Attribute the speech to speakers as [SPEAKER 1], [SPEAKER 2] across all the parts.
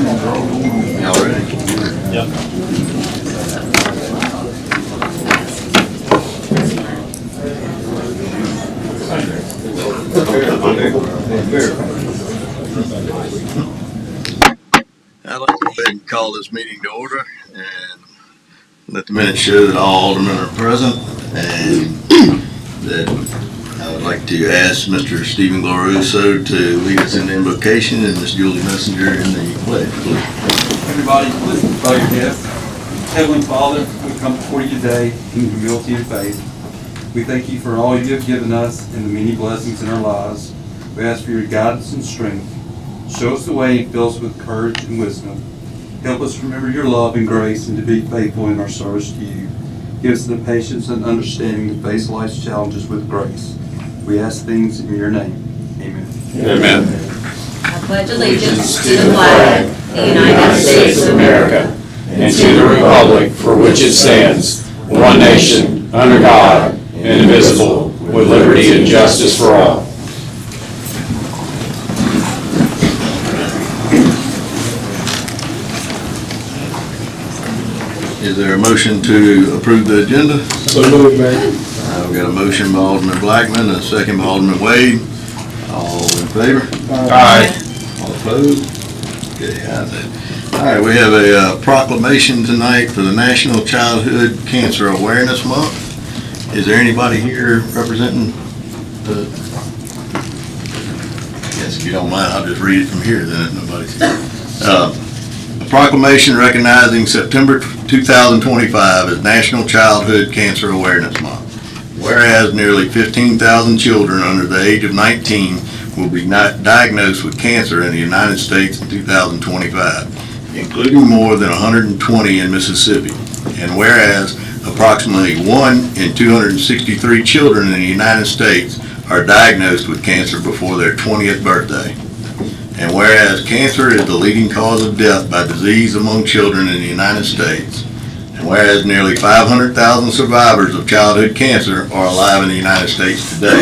[SPEAKER 1] Y'all ready?
[SPEAKER 2] Yep.
[SPEAKER 1] I'd like to go ahead and call this meeting to order and let the minutes show that all aldermen are present, and that I would like to ask Mr. Stephen Gloruso to lead us in the invocation and Ms. Julie Messenger in the pledge, please.
[SPEAKER 3] Everybody, please bow your heads. Heavenly Father, we come before you today in humility and faith. We thank you for all you have given us and the many blessings in our lives. We ask for your guidance and strength. Show us the way and fill us with courage and wisdom. Help us remember your love and grace and to be faithful in our service to you. Give us the patience and understanding to face life's challenges with grace. We ask things in your name. Amen.
[SPEAKER 2] Amen.
[SPEAKER 4] I pledge allegiance to the flag of the United States of America
[SPEAKER 2] and to the republic for which it stands, one nation, under God, indivisible, with liberty and justice for all.
[SPEAKER 1] Is there a motion to approve the agenda?
[SPEAKER 2] So moved, Mayor.
[SPEAKER 1] I've got a motion by Alderman Blackman and a second by Alderman Wade. All in favor?
[SPEAKER 2] Aye.
[SPEAKER 1] All opposed? Okay, ayes have it. All right, we have a proclamation tonight for the National Childhood Cancer Awareness Month. Is there anybody here representing the, I guess if you don't mind, I'll just read it from here then if nobody's here. A proclamation recognizing September 2025 as National Childhood Cancer Awareness Month. Whereas nearly 15,000 children under the age of 19 will be diagnosed with cancer in the United States in 2025, including more than 120 in Mississippi. And whereas approximately 1 in 263 children in the United States are diagnosed with cancer before their 20th birthday. And whereas cancer is the leading cause of death by disease among children in the United States. And whereas nearly 500,000 survivors of childhood cancer are alive in the United States today.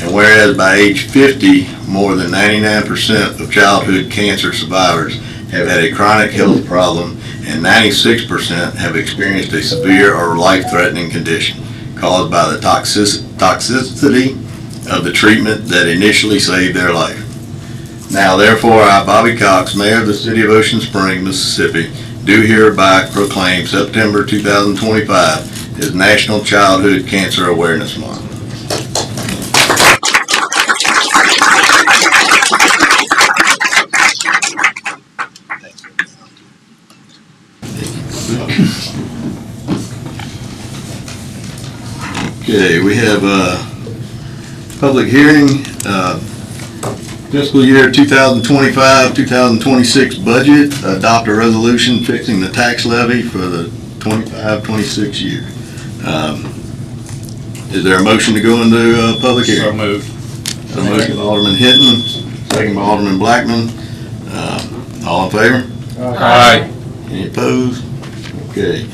[SPEAKER 1] And whereas by age 50, more than 99% of childhood cancer survivors have had a chronic health problem, and 96% have experienced a severe or life-threatening condition caused by the toxicity of the treatment that initially saved their life. Now therefore, I, Bobby Cox, Mayor of the City of Ocean Springs, Mississippi, do hereby proclaim September 2025 as National Childhood Cancer Awareness Month. Okay, we have a public hearing, fiscal year 2025-2026 budget, adopt a resolution fixing the tax levy for the 25-26 year. Is there a motion to go into public hearing?
[SPEAKER 2] So moved.
[SPEAKER 1] A motion by Alderman Hinton, second by Alderman Blackman. All in favor?
[SPEAKER 2] Aye.
[SPEAKER 1] Any opposed? Okay.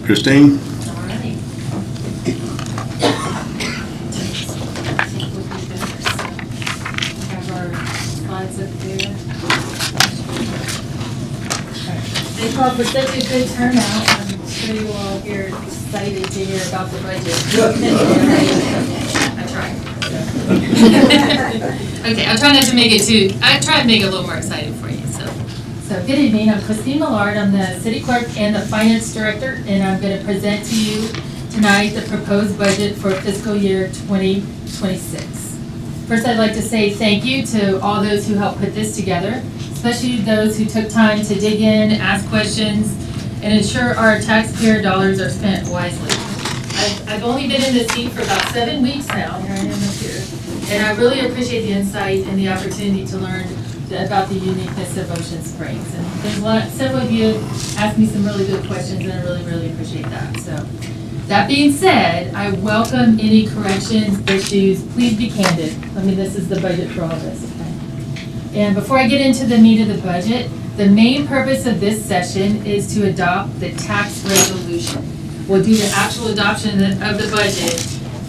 [SPEAKER 1] Christine?
[SPEAKER 5] Thank you all for such a good turnout. I'm sure you all here excited to hear about the budget.
[SPEAKER 4] I try. Okay, I'll try not to make it too, I try and make it a little more exciting for you, so.
[SPEAKER 5] So good evening, I'm Christine Millard. I'm the city clerk and the finance director, and I'm going to present to you tonight the proposed budget for fiscal year 2026. First, I'd like to say thank you to all those who helped put this together, especially those who took time to dig in, ask questions, and ensure our taxpayer dollars are spent wisely. I've only been in this seat for about 7 weeks now, here I am up here, and I really appreciate the insight and the opportunity to learn about the uniqueness of Ocean Springs. And there's several of you asked me some really good questions, and I really, really appreciate that. So, that being said, I welcome any corrections, issues. Please be candid. I mean, this is the budget for all of us, okay? And before I get into the meat of the budget, the main purpose of this session is to adopt the tax resolution. We'll do the actual adoption of the budget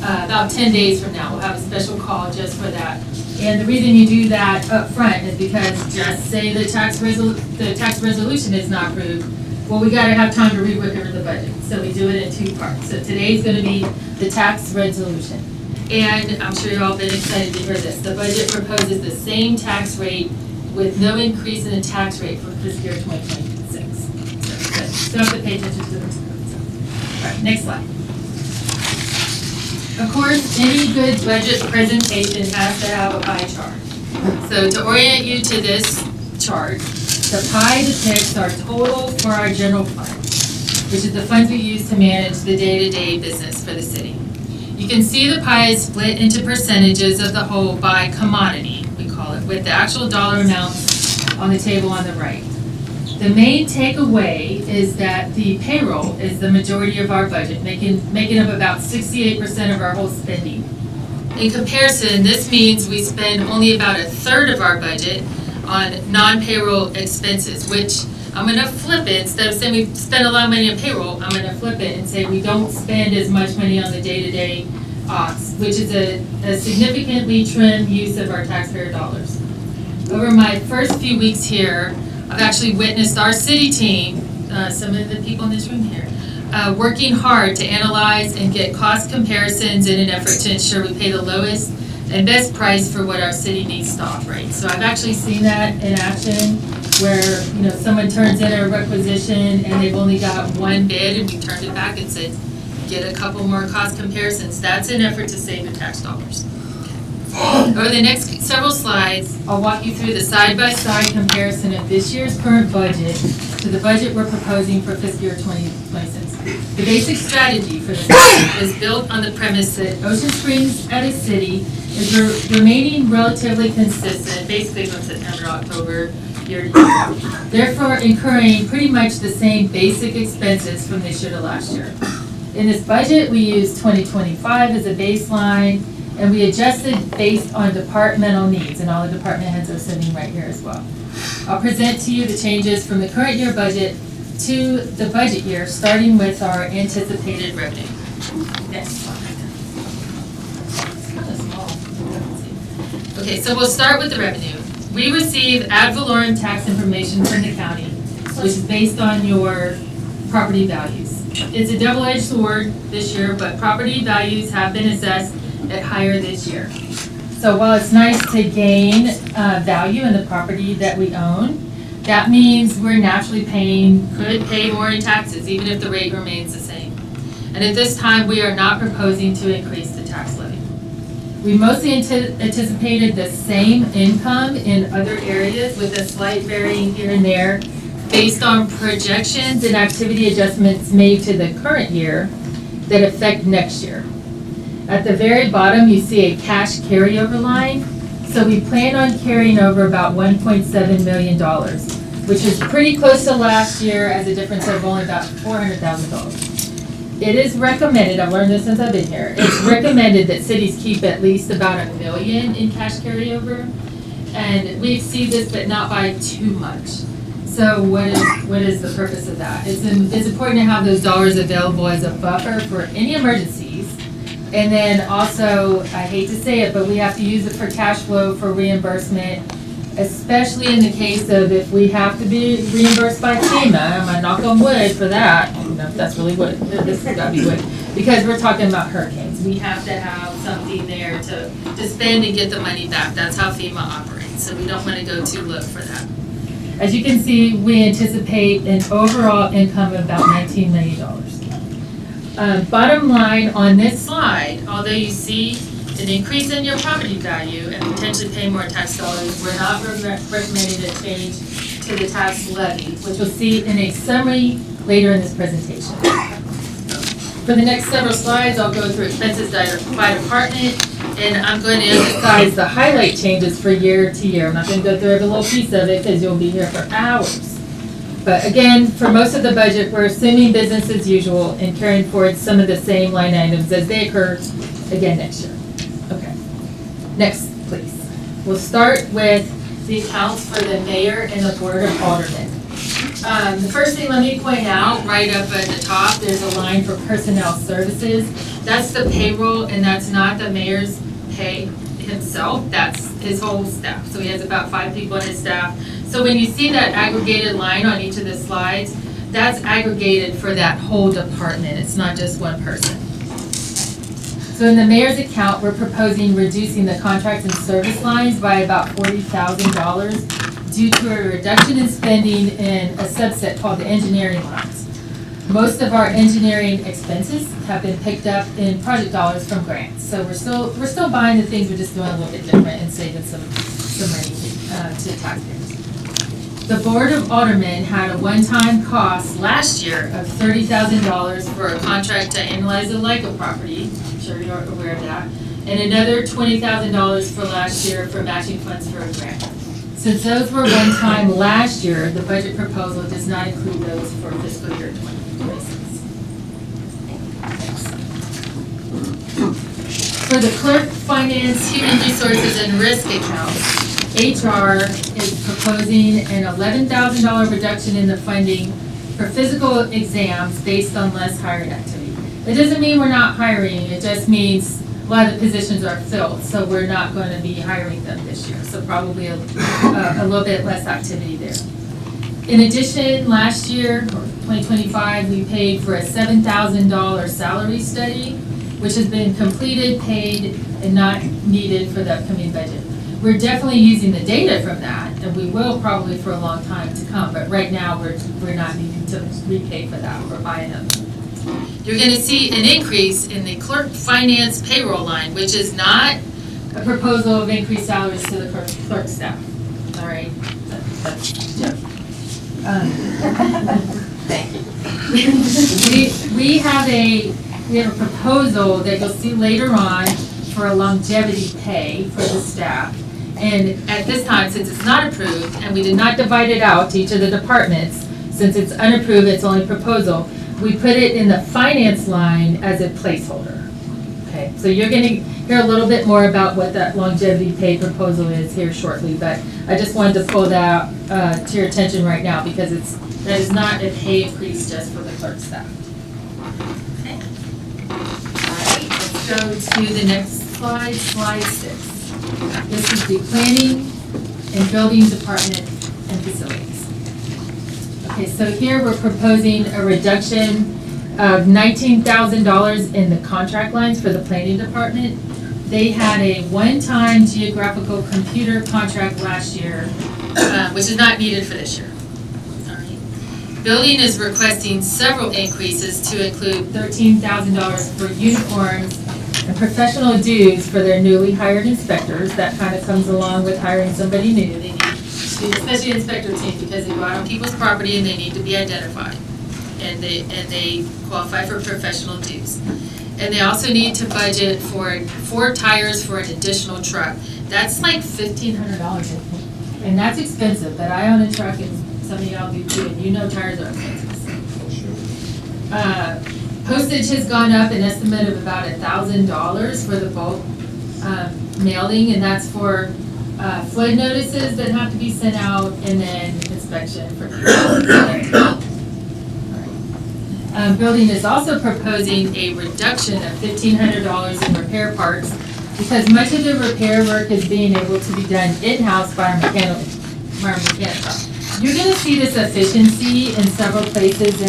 [SPEAKER 5] about 10 days from now. We'll have a special call just for that. And the reason you do that up front is because just say the tax resolution is not approved, well, we gotta have time to rework over the budget. So we do it in two parts. So today's gonna be the tax resolution. And I'm sure you've all been excited to hear this. The budget proposes the same tax rate with no increase in the tax rate for fiscal year 2026. So don't have to pay attention to the rest of it. All right, next slide. Of course, any good budget presentation has to have a pie chart. So to orient you to this chart, the pie depicts our total for our general fund, which is the funds we use to manage the day-to-day business for the city. You can see the pie is split into percentages of the whole by commodity, we call it, with the actual dollar amounts on the table on the right. The main takeaway is that the payroll is the majority of our budget, making up about 68% of our whole spending. In comparison, this means we spend only about a third of our budget on non-payroll expenses, which I'm gonna flip it. Instead of saying we spend a lot of money on payroll, I'm gonna flip it and say we don't spend as much money on the day-to-day ops, which is a significantly trimmed use of our taxpayer dollars. Over my first few weeks here, I've actually witnessed our city team, some of the people in this room here, working hard to analyze and get cost comparisons in an effort to ensure we pay the lowest and best price for what our city needs to operate. So I've actually seen that in action where, someone turns in a requisition and they've only got one bid and we turned it back and said, get a couple more cost comparisons. That's an effort to save the tax dollars. Over the next several slides, I'll walk you through the side-by-side comparison of this year's current budget to the budget we're proposing for fiscal year 2026. The basic strategy for this budget is built on the premise that Ocean Springs as a city is remaining relatively consistent, basically from September to October, year to year, therefore incurring pretty much the same basic expenses from this year to last year. In this budget, we use 2025 as a baseline, and we adjusted based on departmental needs, and all the department heads are sitting right here as well. I'll present to you the changes from the current year budget to the budget year, starting with our anticipated revenue. Next slide. It's kind of small. Okay, so we'll start with the revenue. We receive ad valorem tax information from the county, which is based on your property values. It's a double-edged sword this year, but property values have been assessed at higher this year. So while it's nice to gain value in the property that we own, that means we're naturally could pay more in taxes, even if the rate remains the same. And at this time, we are not proposing to increase the tax levy. We mostly anticipated the same income in other areas with a slight varying here and there based on projections and activity adjustments made to the current year that affect next year. At the very bottom, you see a cash carryover line. So we plan on carrying over about $1.7 million, which is pretty close to last year as a difference of only about $400,000. It is recommended, I've learned this since I've been here, it's recommended that cities keep at least about $1 million in cash carryover. And we exceed this, but not by too much. So what is the purpose of that? It's important to have those dollars available as a buffer for any emergencies. And then also, I hate to say it, but we have to use it for cash flow for reimbursement, especially in the case of if we have to be reimbursed by FEMA. I'm gonna knock on wood for that. I don't know if that's really wood. This has gotta be wood. Because we're talking about hurricanes. We have to have something there to spend and get the money back. That's how FEMA operates. So we don't wanna go too low for that. As you can see, we anticipate an overall income of about $19 million. Bottom line on this slide, although you see an increase in your property value and potentially pay more tax dollars, we're not recommending a change to the tax levy, which we'll see in a summary later in this presentation. For the next several slides, I'll go through expenses by department, and I'm going to emphasize the highlight changes for year to year. I'm not going to go through every little piece of it because you'll be here for hours. But again, for most of the budget, we're assuming business as usual and carrying forward some of the same line items as they occur again next year. Okay. Next, please. We'll start with the accounts for the mayor and the board of aldermen. The first thing, let me point out, right up at the top, there's a line for personnel services. That's the payroll, and that's not the mayor's pay himself, that's his whole staff. So he has about 5 people in his staff. So when you see that aggregated line on each of the slides, that's aggregated for that whole department. It's not just one person. So in the mayor's account, we're proposing reducing the contracts and service lines by about $40,000 due to a reduction in spending in a subset called the engineering lines. Most of our engineering expenses have been picked up in project dollars from grants. So we're still buying the things, we're just doing a little bit different and saving some money to taxpayers. The Board of Aldermen had a one-time cost last year of $30,000 for a contract to analyze the Leica property. I'm sure you're aware of that. And another $20,000 for last year for matching funds for a grant. Since those were one-time last year, the budget proposal does not include those for fiscal year 2026. For the clerk, finance, human resources, and risk accounts, HR is proposing an $11,000 reduction in the funding for physical exams based on less hiring activity. It doesn't mean we're not hiring, it just means a lot of the positions are filled, so we're not going to be hiring them this year. So probably a little bit less activity there. In addition, last year, or 2025, we paid for a $7,000 salary study, which has been completed, paid, and not needed for the upcoming budget. We're definitely using the data from that, and we will probably for a long time to come, but right now, we're not needing to repay for that, we're buying them. You're gonna see an increase in the clerk finance payroll line, which is not a proposal of increased salaries to the clerk staff, all right? That's Jeff. We have a proposal that you'll see later on for a longevity pay for the staff. And at this time, since it's not approved, and we did not divide it out to each of the departments, since it's unapproved, it's only proposal, we put it in the finance line as a placeholder. Okay, so you're gonna hear a little bit more about what that longevity pay proposal is here shortly, but I just wanted to pull that to your attention right now because that is not a pay increase just for the clerk staff. Okay. All right, let's go to the next slide, slide 6. This is the planning and building department and facilities. Okay, so here we're proposing a reduction of $19,000 in the contract lines for the planning department. They had a one-time geographical computer contract last year, which is not needed for this year. All right. Building is requesting several increases to include $13,000 for uniforms and professional dues for their newly hired inspectors. That kind of comes along with hiring somebody new. They need, especially inspector team, because they go out on people's property and they need to be identified. And they qualify for professional dues. And they also need to budget for 4 tires for an additional truck. That's like $1,500, I think. And that's expensive, but I own a truck and some of y'all do too, and you know tires are expensive. Postage has gone up an estimate of about $1,000 for the bulk mailing, and that's for flood notices that have to be sent out and then inspection for building is also proposing a reduction of $1,500 in repair parts because much of the repair work is being able to be done in-house by our mechanic shop. You're going to see this efficiency in several places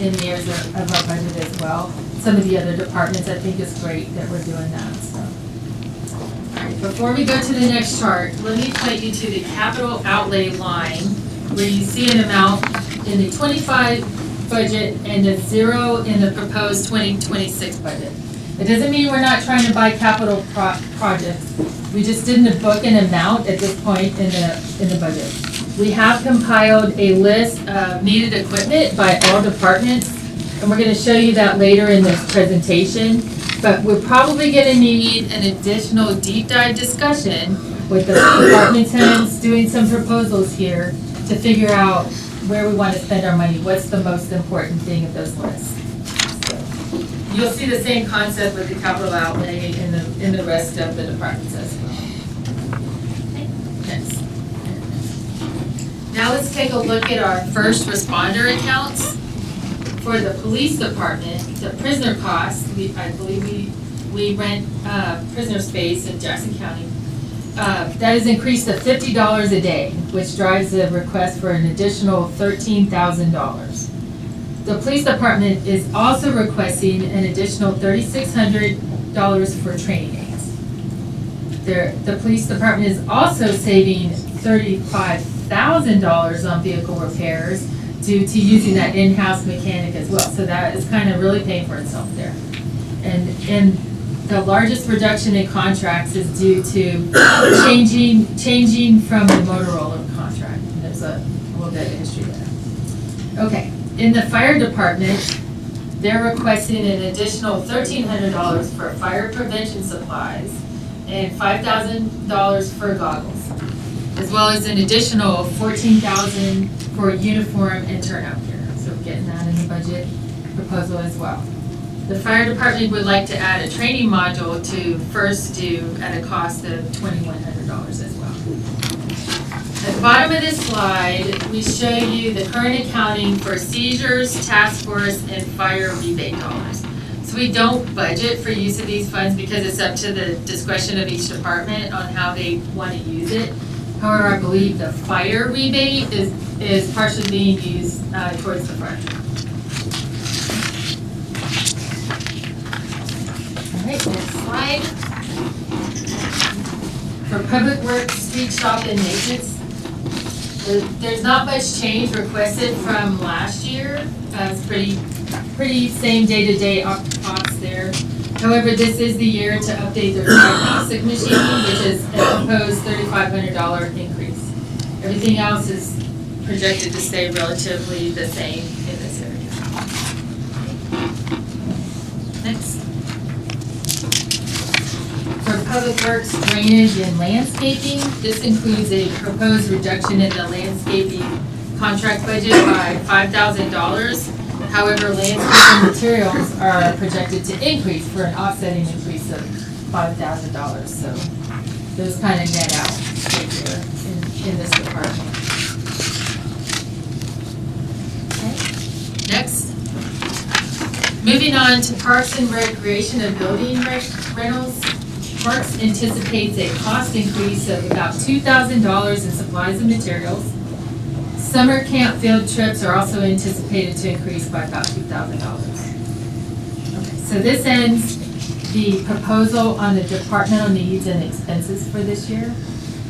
[SPEAKER 5] in the areas of our budget as well. Some of the other departments, I think it's great that we're doing that. So. All right, before we go to the next chart, let me point you to the capital outlay line where you see an amount in the 25 budget and a 0 in the proposed 2026 budget. It doesn't mean we're not trying to buy capital projects. We just didn't book an amount at this point in the budget. We have compiled a list of needed equipment by all departments, and we're going to show you that later in this presentation. But we're probably going to need an additional deep dive discussion with the department heads doing some proposals here to figure out where we want to spend our money. What's the most important thing of those lists? So you'll see the same concept with the capital outlay in the rest of the departments as well. Next. Now let's take a look at our first responder accounts. For the police department, the prisoner costs, I believe we rent prisoner space in Jackson County. That has increased to $50 a day, which drives the request for an additional $13,000. The police department is also requesting an additional $3,600 for training aids. The police department is also saving $35,000 on vehicle repairs due to using that in-house mechanic as well. So that is kind of really paying for itself there. And the largest reduction in contracts is due to changing from the Motorola contract. And there's a little bit of history there. Okay, in the fire department, they're requesting an additional $1,300 for fire prevention supplies and $5,000 for goggles, as well as an additional $14,000 for uniform and turnout gear. So we're getting that in the budget proposal as well. The fire department would like to add a training module to first do at a cost of $2,100 as well. At the bottom of this slide, we show you the current accounting for seizures, task force, and fire rebate dollars. So we don't budget for use of these funds because it's up to the discretion of each department on how they want to use it. However, I believe the fire rebate is partially being used towards the fire. All right, next slide. For public works, street shop, and maintenance, there's not much change requested from last year. It's pretty same day-to-day ops there. However, this is the year to update their diagnostic machine, which is a proposed $3,500 increase. Everything else is projected to stay relatively the same in this area. Next. For public works, drainage, and landscaping, this includes a proposed reduction in the landscaping contract budget by $5,000. However, landscaping materials are projected to increase for an offsetting increase of $5,000. So those kind of net out right here in this department. Okay. Next. Moving on to Parks and Recreation and Building rentals. Parks anticipates a cost increase of about $2,000 in supplies and materials. Summer camp field trips are also anticipated to increase by about $2,000. Okay, so this ends the proposal on the departmental needs and expenses for this year.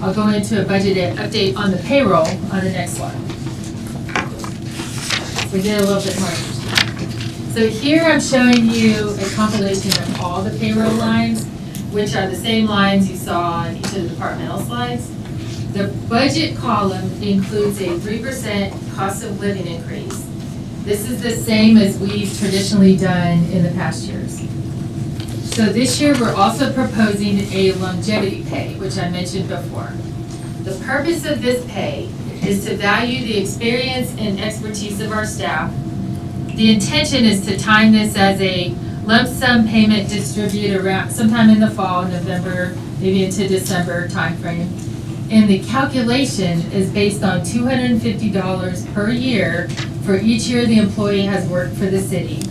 [SPEAKER 5] I'll go into a budget update on the payroll on the next slide. We did a little bit more interesting. So here I'm showing you a compilation of all the payroll lines, which are the same lines you saw on each of the departmental slides. The budget column includes a 3% cost of living increase. This is the same as we've traditionally done in the past years. So this year, we're also proposing a longevity pay, which I mentioned before. The purpose of this pay is to value the experience and expertise of our staff. The intention is to time this as a lump sum payment distributed around sometime in the fall, November, maybe into December timeframe. And the calculation is based on $250 per year for each year the employee has worked for the city,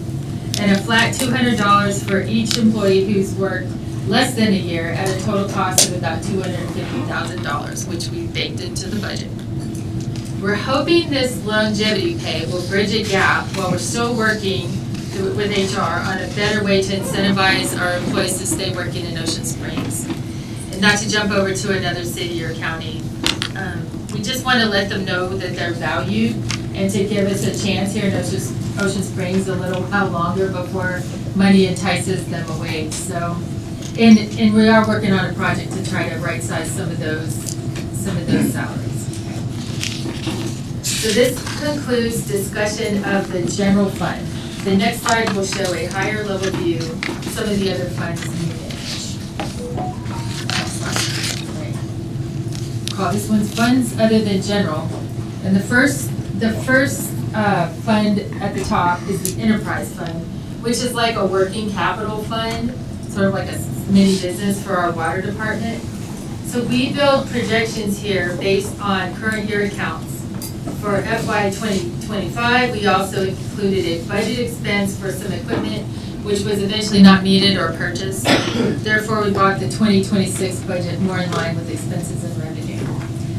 [SPEAKER 5] and a flat $200 for each employee who's worked less than a year at a total cost of about $250,000, which we baked into the budget. We're hoping this longevity pay will bridge a gap while we're still working with HR on a better way to incentivize our employees to stay working in Ocean Springs. And not to jump over to another city or county. We just want to let them know that they're valued and to give us a chance here in Ocean Springs a little while longer before money entices them away. So, and we are working on a project to try to right-size some of those salaries. So this concludes discussion of the general fund. The next slide will show a higher level view of some of the other funds we manage. Call this one's funds other than general. And the first fund at the top is the enterprise fund, which is like a working capital fund, sort of like a mini business for our water department. So we build projections here based on current year accounts. For FY 2025, we also included a budget expense for some equipment which was eventually not needed or purchased. Therefore, we brought the 2026 budget more in line with expenses and revenue.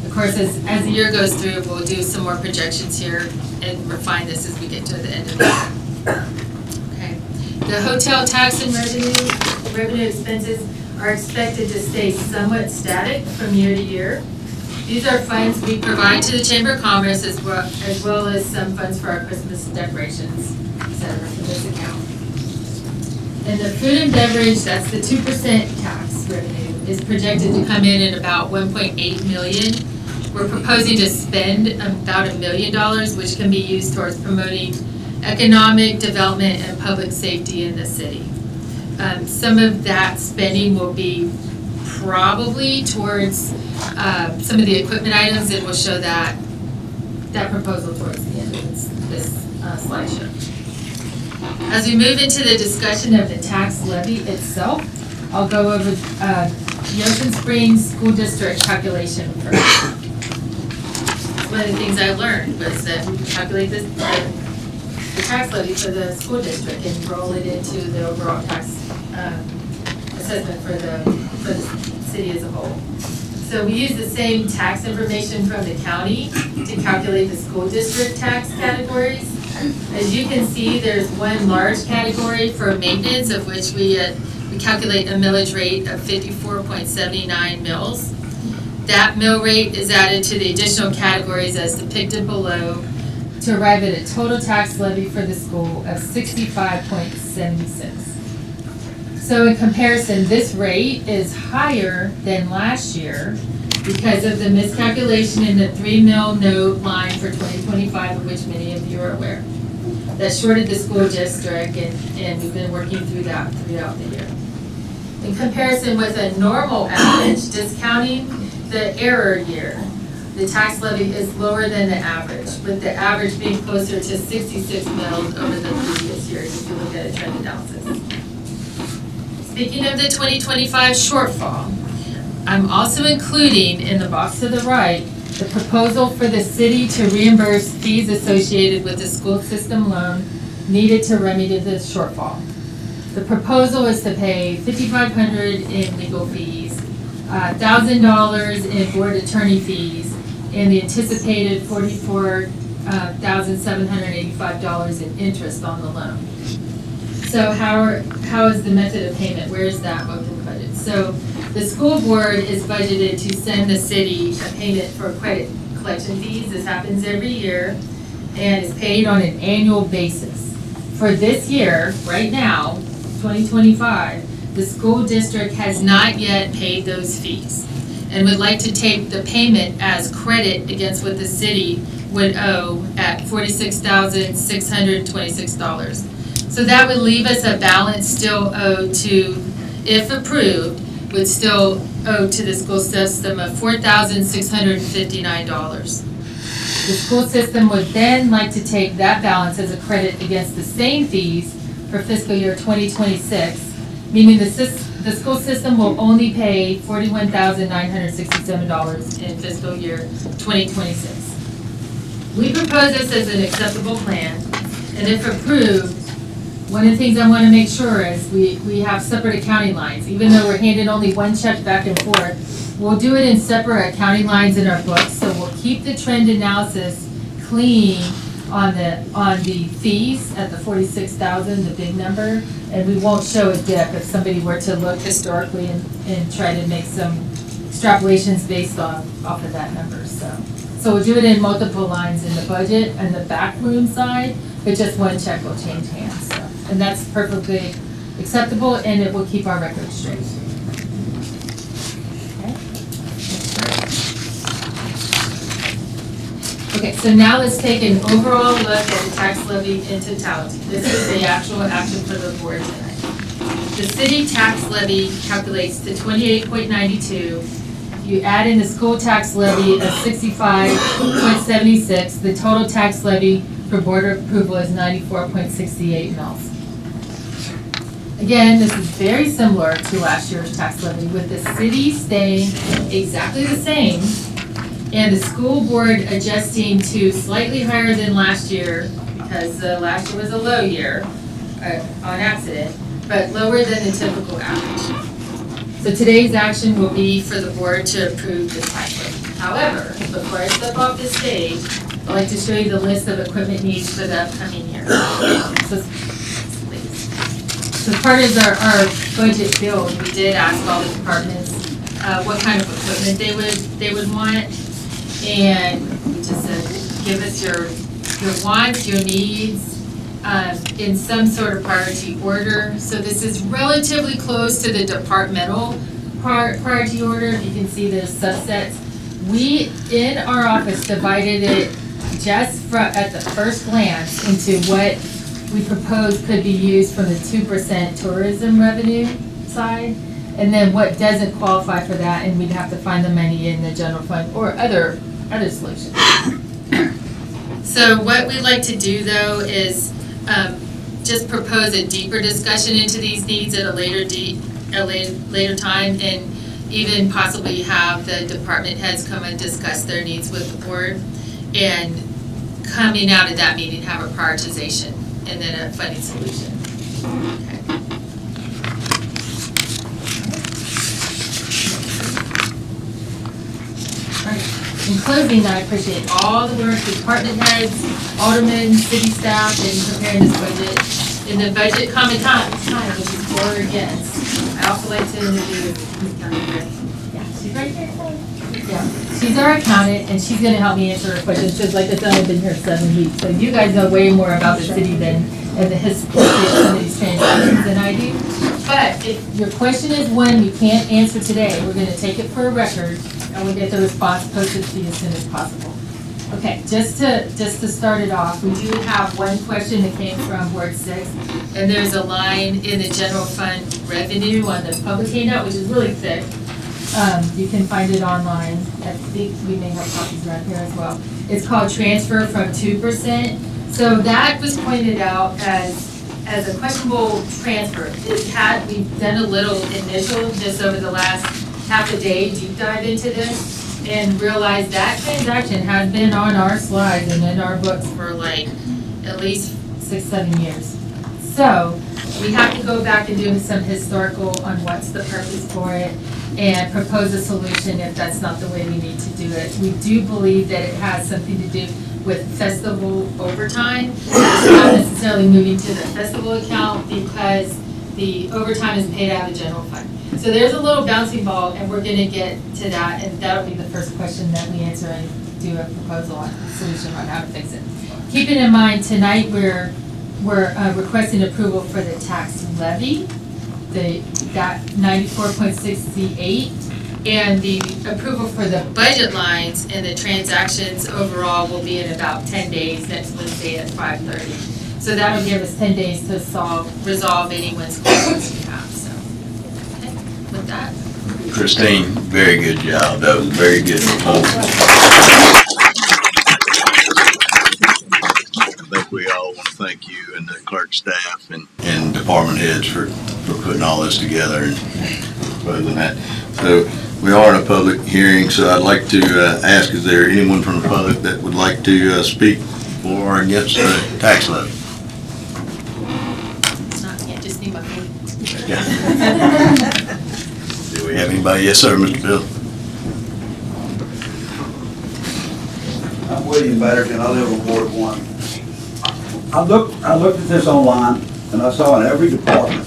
[SPEAKER 5] Of course, as the year goes through, we'll do some more projections here and refine this as we get to the end of the year. Okay. The hotel tax and revenue expenses are expected to stay somewhat static from year to year. These are funds we provide to the Chamber of Commerce as well as some funds for our Christmas decorations, et cetera, for this account. And the food and beverage, that's the 2% tax revenue, is projected to come in at about $1.8 million. We're proposing to spend about $1 million, which can be used towards promoting economic development and public safety in the city. Some of that spending will be probably towards some of the equipment items, and we'll show that proposal towards the end of this slideshow. As we move into the discussion of the tax levy itself, I'll go over the Ocean Springs School District calculation first. One of the things I learned was that we calculate the tax levy for the school district and roll it into the overall tax assessment for the city as a whole. So we use the same tax information from the county to calculate the school district tax categories. As you can see, there's one large category for maintenance, of which we calculate a millage rate of 54.79 mils. That mill rate is added to the additional categories as depicted below to arrive at a total tax levy for the school of 65.76. So in comparison, this rate is higher than last year because of the miscalculation in the 3 mil note line for 2025, of which many of you are aware. That shorted the school district, and we've been working through that throughout the year. In comparison with a normal average, discounting the error year, the tax levy is lower than the average, with the average being closer to 66 mils over the previous years if you look at a trend analysis. Speaking of the 2025 shortfall, I'm also including in the box to the right the proposal for the city to reimburse fees associated with the school system loan needed to remedy the shortfall. The proposal is to pay $5,500 in legal fees, $1,000 in board attorney fees, and the anticipated $44,785 in interest on the loan. So how is the method of payment? Where is that booked in the budget? So the school board is budgeted to send the city a payment for credit collection fees. This happens every year and is paid on an annual basis. For this year, right now, 2025, the school district has not yet paid those fees and would like to take the payment as credit against what the city would owe at $46,626. So that would leave us a balance still owed to, if approved, would still owe to the school system of $4,659. The school system would then like to take that balance as a credit against the same fees for fiscal year 2026, meaning the school system will only pay $41,967 in fiscal year 2026. We propose this as an acceptable plan, and if approved, one of the things I want to make sure is we have separate accounting lines. Even though we're handed only one check back and forth, we'll do it in separate accounting lines in our books, so we'll keep the trend analysis clean on the fees at the 46,000, the big number, and we won't show a dip if somebody were to look historically and try to make some extrapolations based off of that number. So we'll do it in multiple lines in the budget and the back room side, but just one check will change hands. So. And that's perfectly acceptable, and it will keep our records straight. Okay, so now let's take an overall look at the tax levy in totality. This is the actual action for the board tonight. The city tax levy calculates to 28.92. You add in the school tax levy of 65.76. The total tax levy for board approval is 94.68 mils. Again, this is very similar to last year's tax levy, with the city staying exactly the same, and the school board adjusting to slightly higher than last year, because last year was a low year on accident, but lower than the typical average. So today's action will be for the board to approve this type. However, before I step off this stage, I'd like to show you the list of equipment needs for the upcoming year. So, please. So part of our budget build, we did ask all the departments what kind of equipment they would want. And we just said, give us your wants, your needs, in some sort of priority order. So this is relatively close to the departmental priority order. You can see the subsets. We, in our office, divided it just at the first glance into what we propose could be used from the 2% tourism revenue side, and then what doesn't qualify for that, and we'd have to find the money in the general fund or other solutions. So what we'd like to do, though, is just propose a deeper discussion into these needs at a later time, and even possibly have the department heads come and discuss their needs with the board, and coming out of that meeting, have a prioritization and then a funding solution. Okay. All right. In closing, I appreciate all the work the department heads, aldermen, city staff in preparing this budget. In the budget comment time, which is for or against, I also like to introduce Ms. County Clerk. Yeah, she's right here. Yeah, she's our accountant, and she's gonna help me answer her questions, just like it's only been here 7 weeks. So you guys know way more about the city and the history of some of these transactions than I do. But if your question is when you can't answer today, we're gonna take it for a record, and we'll get the response posted to you as soon as possible. Okay, just to start it off, we do have one question that came from Ward 6, and there's a line in the general fund revenue on the public handout, which is really thick. You can find it online. I think we may have copies around here as well. It's called transfer from 2%. So that was pointed out as a questionable transfer. We've done a little initial just over the last half a day deep dive into this, and realized that transaction has been on our slides and in our books for like at least 6-7 years. So we have to go back and do some historical on what's the purpose for it and propose a solution if that's not the way we need to do it. We do believe that it has something to do with festival overtime. It's not necessarily moving to the festival account because the overtime is paid out of the general fund. So there's a little bouncing ball, and we're gonna get to that, and that'll be the first question that we answer and do a proposal on a solution on how to fix it. Keeping in mind, tonight we're requesting approval for the tax levy, that 94.68, and the approval for the budget lines and the transactions overall will be in about 10 days, next Wednesday at 5:30. So that'll give us 10 days to resolve anyone's questions you have, so. Okay, with that.
[SPEAKER 1] Christine, very good job. That was a very good proposal. I think we all want to thank you and the clerk staff and department heads for putting all this together and proposing that. So we are in a public hearing, so I'd like to ask, is there anyone from the public that would like to speak for or against the tax levy?
[SPEAKER 5] It's not, can't just need my phone.
[SPEAKER 1] Do we have anybody? Yes, sir, Mr. Bill.
[SPEAKER 6] I'm William Batterton, I live on Ward 1. I looked at this online, and I saw in every department,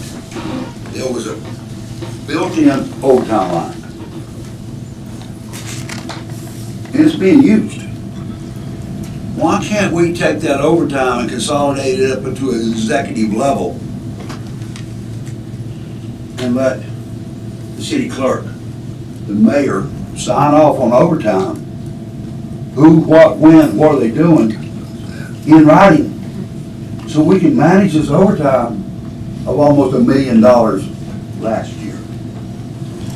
[SPEAKER 6] there was a built-in overtime line. And it's being used. Why can't we take that overtime and consolidate it up into an executive level and let the city clerk, the mayor, sign off on overtime? Who, what, when, what are they doing in writing? So we can manage this overtime of almost $1 million last year.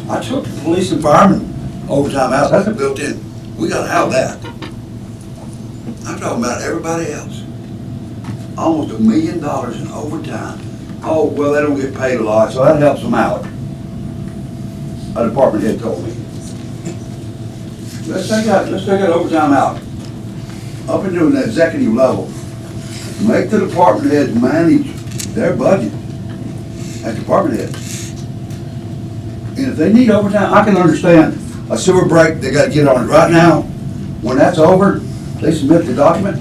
[SPEAKER 6] I took the police and firemen overtime out, that's a built-in, we gotta have that. I'm talking about everybody else. Almost $1 million in overtime. Oh, well, they don't get paid a lot, so that helps them out. A department head told me. let's take that overtime out. Up into an executive level. Make the department heads manage their budget as department heads. And if they need overtime, I can understand a sewer break, they gotta get on it right now. When that's over, they submit the document,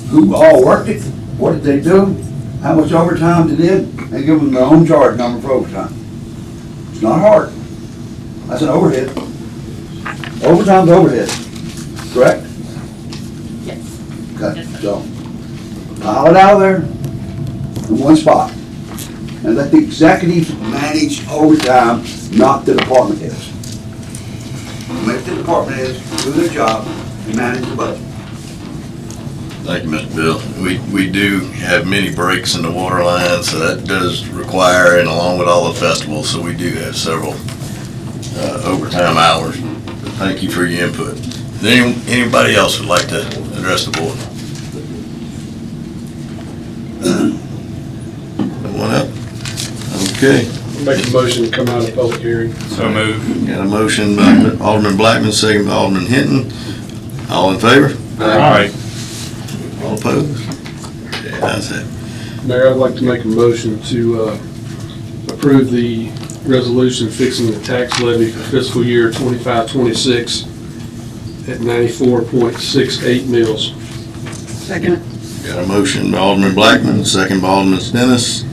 [SPEAKER 6] who all worked it, what did they do, how much overtime they did, and give them their own charge number for overtime. It's not hard. That's an overhead. Overtime's overhead, correct?
[SPEAKER 5] Yes.
[SPEAKER 6] Okay, so, pile it out of there in one spot. And let the executives manage overtime, not the department heads. Make the department heads do their job and manage the budget.
[SPEAKER 1] Thank you, Mr. Bill. We do have many breaks in the water line, so that does require, and along with all the festivals, so we do have several overtime hours. But thank you for your input. Anybody else would like to address the board? One up? Okay.
[SPEAKER 7] Make a motion to come out of public hearing.
[SPEAKER 2] So moved.
[SPEAKER 1] Got a motion by Alderman Blackman, second by Alderman Hinton. All in favor?
[SPEAKER 2] Aye.
[SPEAKER 1] All opposed? Okay, that's it.
[SPEAKER 7] Mayor, I'd like to make a motion to approve the resolution fixing the tax levy for fiscal year 25-26 at 94.68 mils.
[SPEAKER 8] Second.
[SPEAKER 1] Got a motion by Alderman Blackman, second by Alderman Stennis.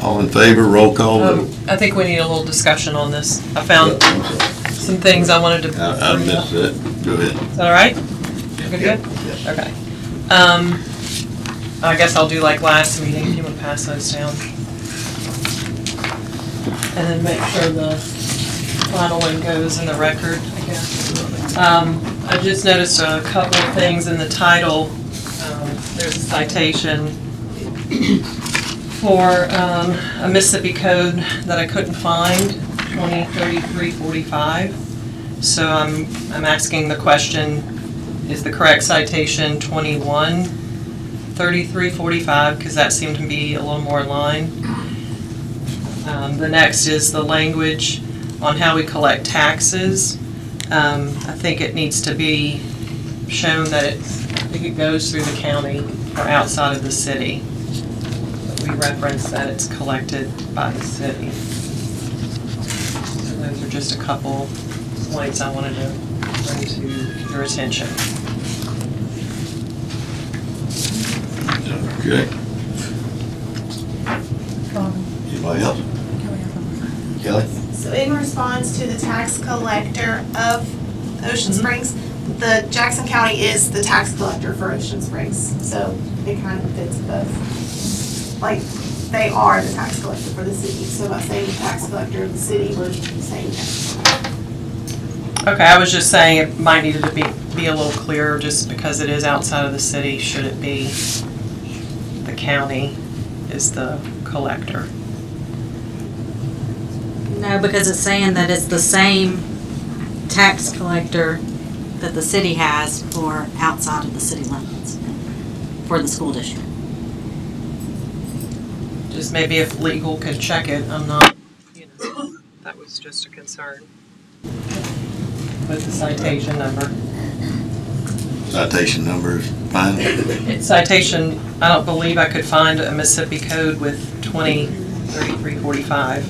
[SPEAKER 1] All in favor, roll call vote.
[SPEAKER 8] I think we need a little discussion on this. I found some things I wanted to.
[SPEAKER 1] I missed that. Go ahead.
[SPEAKER 8] Is that all right? Good?
[SPEAKER 1] Yes.
[SPEAKER 8] Okay. I guess I'll do like last meeting, if you want to pass those down. And then make sure the final one goes in the record, I guess. I just noticed a couple of things in the title. There's a citation for a Mississippi code that I couldn't find, 203345. So I'm asking the question, is the correct citation 213345? Because that seemed to be a little more in line. The next is the language on how we collect taxes. I think it needs to be shown that I think it goes through the county or outside of the city. We reference that it's collected by the city. So those are just a couple points I wanted to bring to your attention.
[SPEAKER 1] Okay. Anybody else? Kelly?
[SPEAKER 9] So in response to the tax collector of Ocean Springs, the Jackson County is the tax collector for Ocean Springs. So it kind of fits both. Like, they are the tax collector for the city. So by saying the tax collector of the city, we're saying tax collector.
[SPEAKER 8] Okay, I was just saying it might need to be a little clearer just because it is outside of the city. Should it be the county is the collector?
[SPEAKER 4] No, because it's saying that it's the same tax collector that the city has for outside of the city limits for the school district.
[SPEAKER 8] Just maybe if legal could check it, I'm not, that was just a concern. With the citation number.
[SPEAKER 1] Citation number is fine.
[SPEAKER 8] It's citation, I don't believe I could find a Mississippi code with 203345.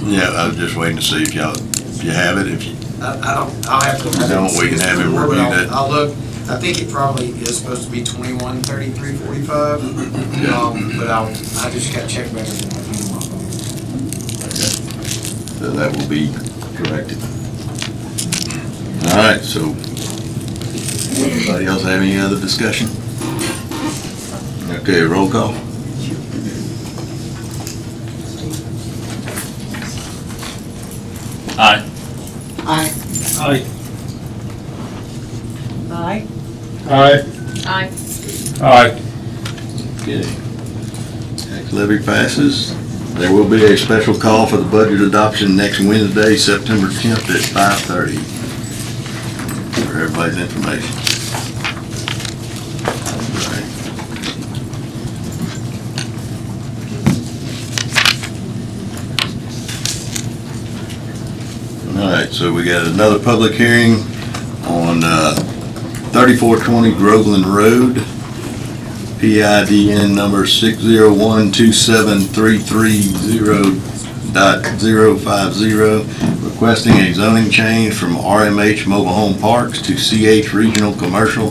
[SPEAKER 1] Yeah, I was just waiting to see if you have it. If you
[SPEAKER 10] I don't, I'll have to.
[SPEAKER 1] don't, we can have him review that.
[SPEAKER 10] I'll look, I think it probably is supposed to be 213345, but I just gotta check better than that.
[SPEAKER 1] Okay. So that will be corrected. All right, so anybody else have any other discussion? Okay, roll call.
[SPEAKER 2] Aye.
[SPEAKER 4] Aye.
[SPEAKER 7] Aye.
[SPEAKER 8] Aye.
[SPEAKER 7] Aye.
[SPEAKER 8] Aye.
[SPEAKER 7] Aye.
[SPEAKER 1] Okay. Tax levy passes. There will be a special call for the budget adoption next Wednesday, September 10th at 5:30. For everybody's information. All right, so we got another public hearing on 3420 Groveland Road, PIDN number 601273330.050, requesting a zoning change from RMH Mobile Home Parks to CH Regional Commercial.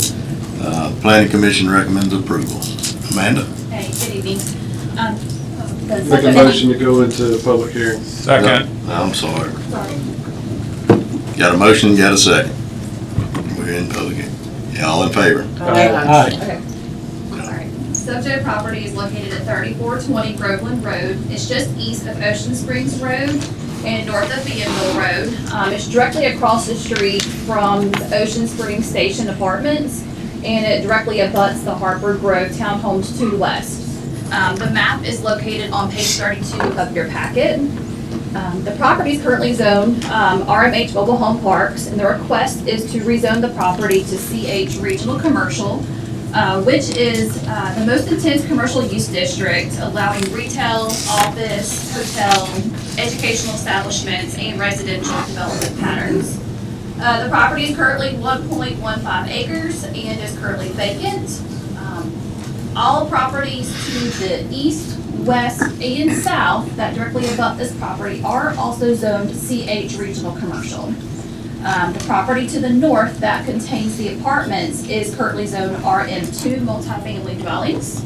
[SPEAKER 1] Planning Commission recommends approval. Amanda?
[SPEAKER 11] Hey, good evening. The
[SPEAKER 7] Make a
[SPEAKER 11] subject-
[SPEAKER 7] motion to go into public hearing.
[SPEAKER 2] Second.
[SPEAKER 1] No, I'm sorry.
[SPEAKER 11] Sorry.
[SPEAKER 1] Got a motion, got a second. We're in public hearing. Yeah, all in favor?
[SPEAKER 11] Okay. All right. Subject property is located at 3420 Groveland Road. It's just east of Ocean Springs Road and north of Bienville Road. It's directly across the street from the Ocean Springs Station Apartments, and it directly abuts the Harper Grove Townhomes to the west. The map is located on page 32 of your packet. The property is currently zoned RMH Mobile Home Parks, and the request is to rezone the property to CH Regional Commercial, which is the most intense commercial use district, allowing retail, office, hotel, educational establishments, and residential development patterns. The property is currently 1.15 acres and is currently vacant. All properties to the east, west, and south that directly abut this property are also zoned CH Regional Commercial. The property to the north that contains the apartments is currently zoned RM2 multifamily dwellings.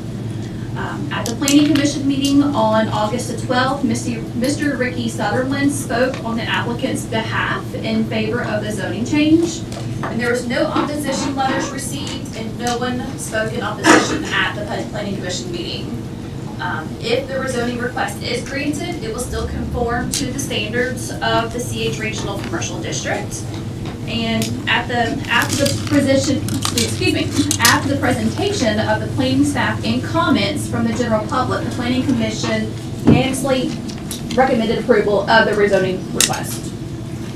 [SPEAKER 11] At the Planning Commission meeting on August the 12th, Mr. Ricky Sutherland spoke on the applicant's behalf in favor of the zoning change. And there was no opposition letters received and no one spoke in opposition at the Planning Commission meeting. If the rezoning request is granted, it will still conform to the standards of the CH Regional Commercial District. And after the presentation of the planning staff and comments from the general public, the Planning Commission unanimously recommended approval of the rezoning request.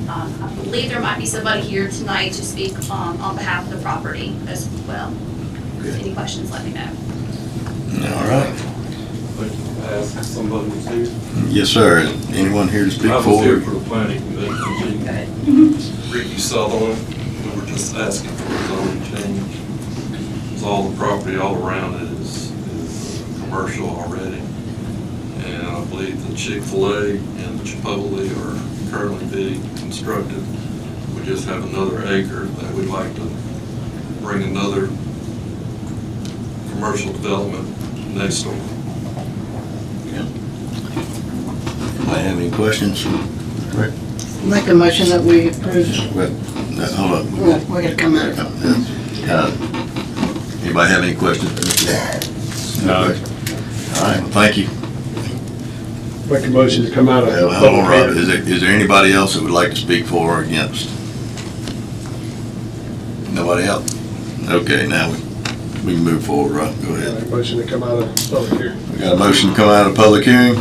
[SPEAKER 11] I believe there might be somebody here tonight to speak on behalf of the property as well. If there's any questions, let me know.
[SPEAKER 1] All right.
[SPEAKER 3] Ask somebody who's here.
[SPEAKER 1] Yes, sir. Is anyone here to speak
[SPEAKER 12] I was here
[SPEAKER 1] for?
[SPEAKER 12] for the planning commission.
[SPEAKER 11] Go ahead.
[SPEAKER 12] Ricky Sutherland, we were just asking for a zoning change. Because all the property all around it is commercial already. And I believe the Chick-fil-A and the Chipotle are currently being constructed. We just have another acre that we'd like to bring another commercial development next door.
[SPEAKER 1] Anybody have any questions? Rick?
[SPEAKER 13] Make a motion that we approve.
[SPEAKER 1] Well, hold on.
[SPEAKER 13] We're gonna come out.
[SPEAKER 1] Anybody have any questions?
[SPEAKER 2] No.
[SPEAKER 1] All right, well, thank you.
[SPEAKER 7] Make a motion to come out of
[SPEAKER 1] Well, hold on,
[SPEAKER 7] public
[SPEAKER 1] Rob.
[SPEAKER 7] hearing.
[SPEAKER 1] Is there anybody else that would like to speak for or against? Nobody else? Okay, now we can move forward, Rob. Go ahead.
[SPEAKER 7] Make a motion to come out of public hearing.
[SPEAKER 1] We got a motion to come out of public hearing?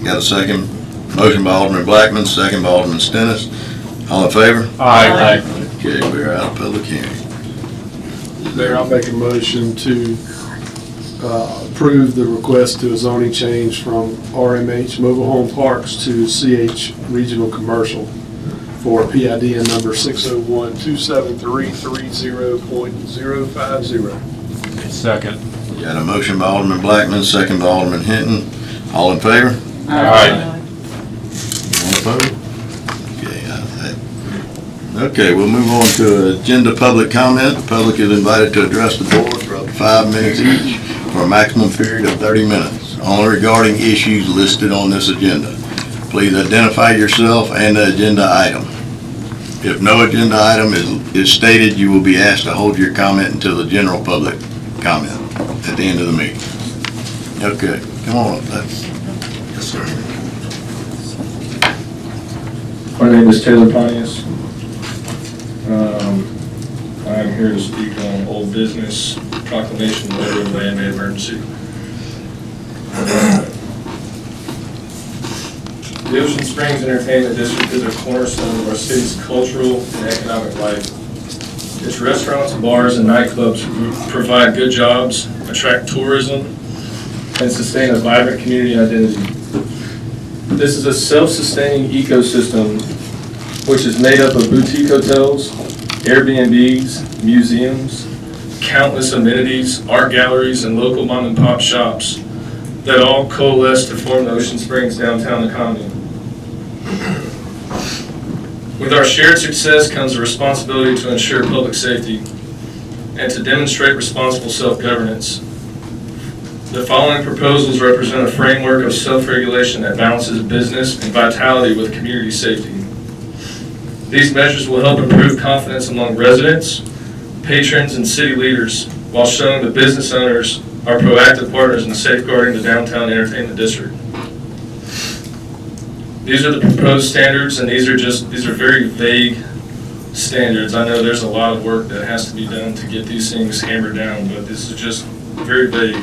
[SPEAKER 1] Got a second? Motion by Alderman Blackman, second by Alderman Stennis. All in favor?
[SPEAKER 2] Aye.
[SPEAKER 1] Okay, we're out of public hearing.
[SPEAKER 7] Mayor, I'll make a motion to approve the request to a zoning change from RMH Mobile Home Parks to CH Regional Commercial for PIDN number 601273330.050.
[SPEAKER 2] Second.
[SPEAKER 1] Got a motion by Alderman Blackman, second by Alderman Hinton. All in favor?
[SPEAKER 2] Aye.
[SPEAKER 1] All opposed? Okay, we'll move on to agenda public comment. The public is invited to address the board for up to 5 minutes each for a maximum period of 30 minutes, only regarding issues listed on this agenda. Please identify yourself and the agenda item. If no agenda item is stated, you will be asked to hold your comment until the general public comment at the end of the meeting. Okay, come on up. Yes, sir.
[SPEAKER 14] My name is Taylor Pontius. I'm here to speak on old business proclamation letter of man-made emergency. The Ocean Springs Entertainment District is a cornerstone of our city's cultural and economic life. Its restaurants, bars, and nightclubs provide good jobs, attract tourism, and sustain a vibrant community identity. This is a self-sustaining ecosystem which is made up of boutique hotels, Airbnbs, museums, countless amenities, art galleries, and local mom-and-pop shops that all coalesce to form the Ocean Springs downtown economy. With our shared success comes the responsibility to ensure public safety and to demonstrate responsible self-governance. The following proposals represent a framework of self-regulation that balances business and vitality with community safety. These measures will help improve confidence among residents, patrons, and city leaders while showing that business owners are proactive partners in safeguarding the downtown entertainment district. These are the proposed standards, and these are very vague standards. I know there's a lot of work that has to be done to get these things hammered down, but this is just very vague.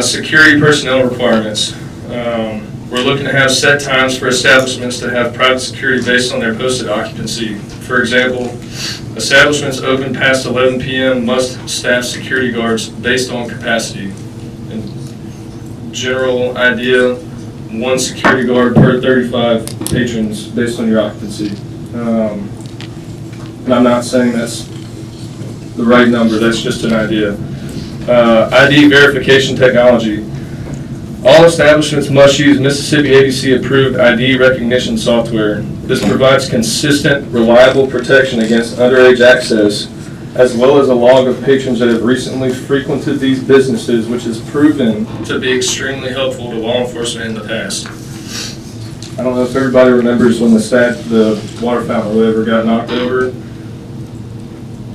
[SPEAKER 14] Security personnel requirements. We're looking to have set times for establishments to have private security based on their posted occupancy. For example, establishments open past 11 p.m. must staff security guards based on capacity. And general idea, 1 security guard per 35 patrons based on your occupancy. And I'm not saying that's the right number, that's just an idea. ID verification technology. All establishments must use Mississippi ABC approved ID recognition software. This provides consistent, reliable protection against underage access, as well as a log of patrons that have recently frequented these businesses, which has proven to be extremely helpful to law enforcement in the past. I don't know if everybody remembers when the water fountain or whatever got knocked over.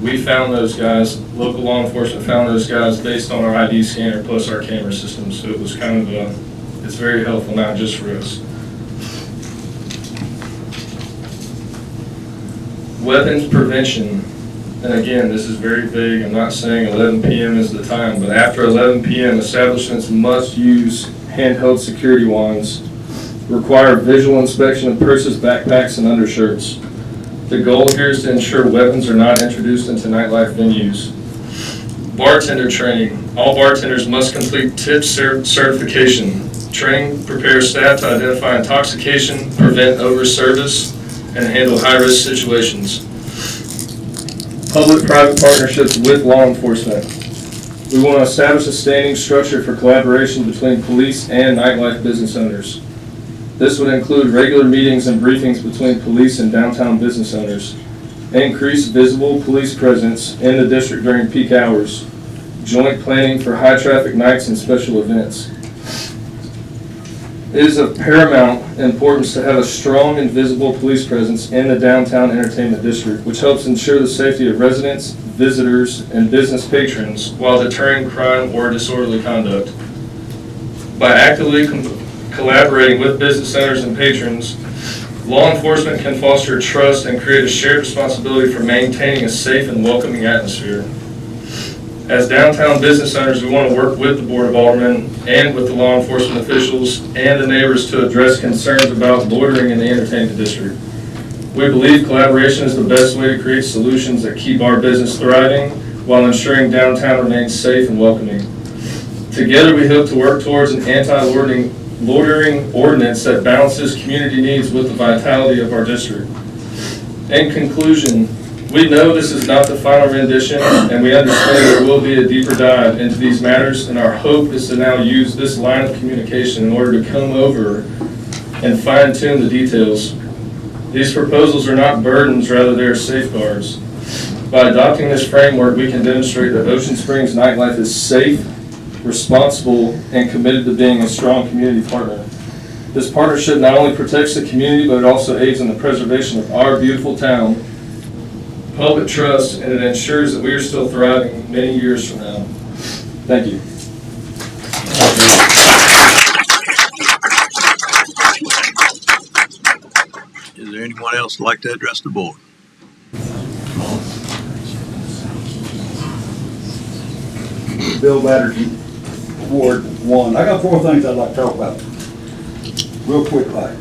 [SPEAKER 14] We found those guys, local law enforcement found those guys based on our ID scanner plus our camera system. So it was kind of it's very helpful, not just for us. Weapons prevention. And again, this is very vague. I'm not saying 11 p.m. is the time, but after 11 p.m., establishments must use handheld security wands, require visual inspection of purses, backpacks, and undershirts. The goal here is to ensure weapons are not introduced into nightlife venues. Bartender training. All bartenders must complete TIP certification. Train prepares staff to identify intoxication, prevent over-service, and handle high-risk situations. Public-private partnerships with law enforcement. We want to establish a standing structure for collaboration between police and nightlife business owners. This would include regular meetings and briefings between police and downtown business owners, increase visible police presence in the district during peak hours, joint planning for high-traffic nights and special events. It is of paramount importance to have a strong and visible police presence in the downtown entertainment district, which helps ensure the safety of residents, visitors, and business patrons while deterring crime or disorderly conduct. By actively collaborating with business owners and patrons, law enforcement can foster trust and create a shared responsibility for maintaining a safe and welcoming atmosphere. As downtown business owners, we want to work with the Board of Aldermen and with the law enforcement officials and the neighbors to address concerns about loitering in the entertainment district. We believe collaboration is the best way to create solutions that keep our business thriving while ensuring downtown remains safe and welcoming. Together, we hope to work towards an anti-loitering ordinance that balances community needs with the vitality of our district. In conclusion, we know this is not the final rendition, and we understand there will be a deeper dive into these matters, and our hope is to now use this line of communication in order to come over and fine-tune the details. These proposals are not burdens, rather they are safeguards. By adopting this framework, we can demonstrate that Ocean Springs nightlife is safe, responsible, and committed to being a strong community partner. This partnership not only protects the community, but it also aids in the preservation of our beautiful town, public trust, and it ensures that we are still thriving many years from now. Thank you.
[SPEAKER 1] Is there anyone else who'd like to address the board?
[SPEAKER 6] Bill Batterton, Ward 1. I got 4 things I'd like to talk about. Real quick, like.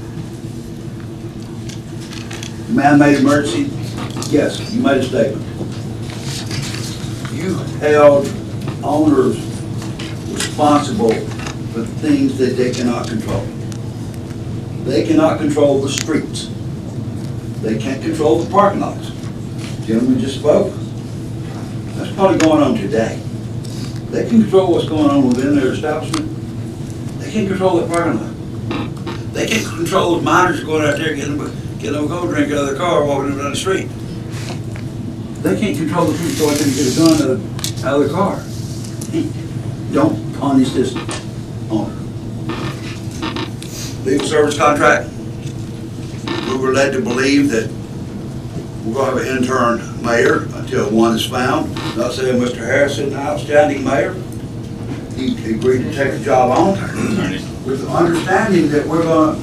[SPEAKER 6] Man-made emergency, yes, you made a statement. You held owners responsible for things that they cannot control. They cannot control the streets. They can't control the parking lots. Gentleman just spoke. That's probably going on today. They can control what's going on within their establishment. They can't control the parking lot. They can't control the minors going out there getting a cold drink out of their car walking down the street. They can't control the people going to get a gun out of their car. Don't punish this owner. Legal service contract. We were led to believe that we're going to have an intern mayor until one is found. Not saying Mr. Harrison, an outstanding mayor. He agreed to take the job on with the understanding that we're going to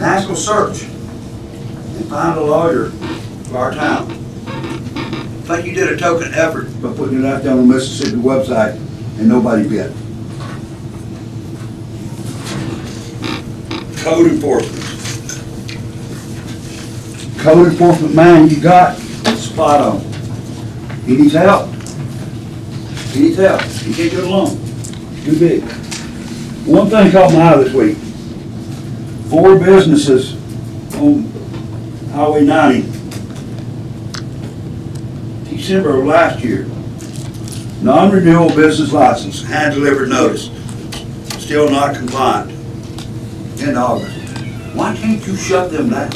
[SPEAKER 6] national search and find a lawyer for our town. I think you did a token effort by putting it out there on the Mississippi website and nobody bid. Code enforcement. Code enforcement man you got, spot on. He needs help. He needs help. He can't get along. Too big. One thing caught my eye this week. 4 businesses on Highway 90, December of last year, non-renewal business license, hand-delivered notice, still not compliant in August. Why can't you shut them down?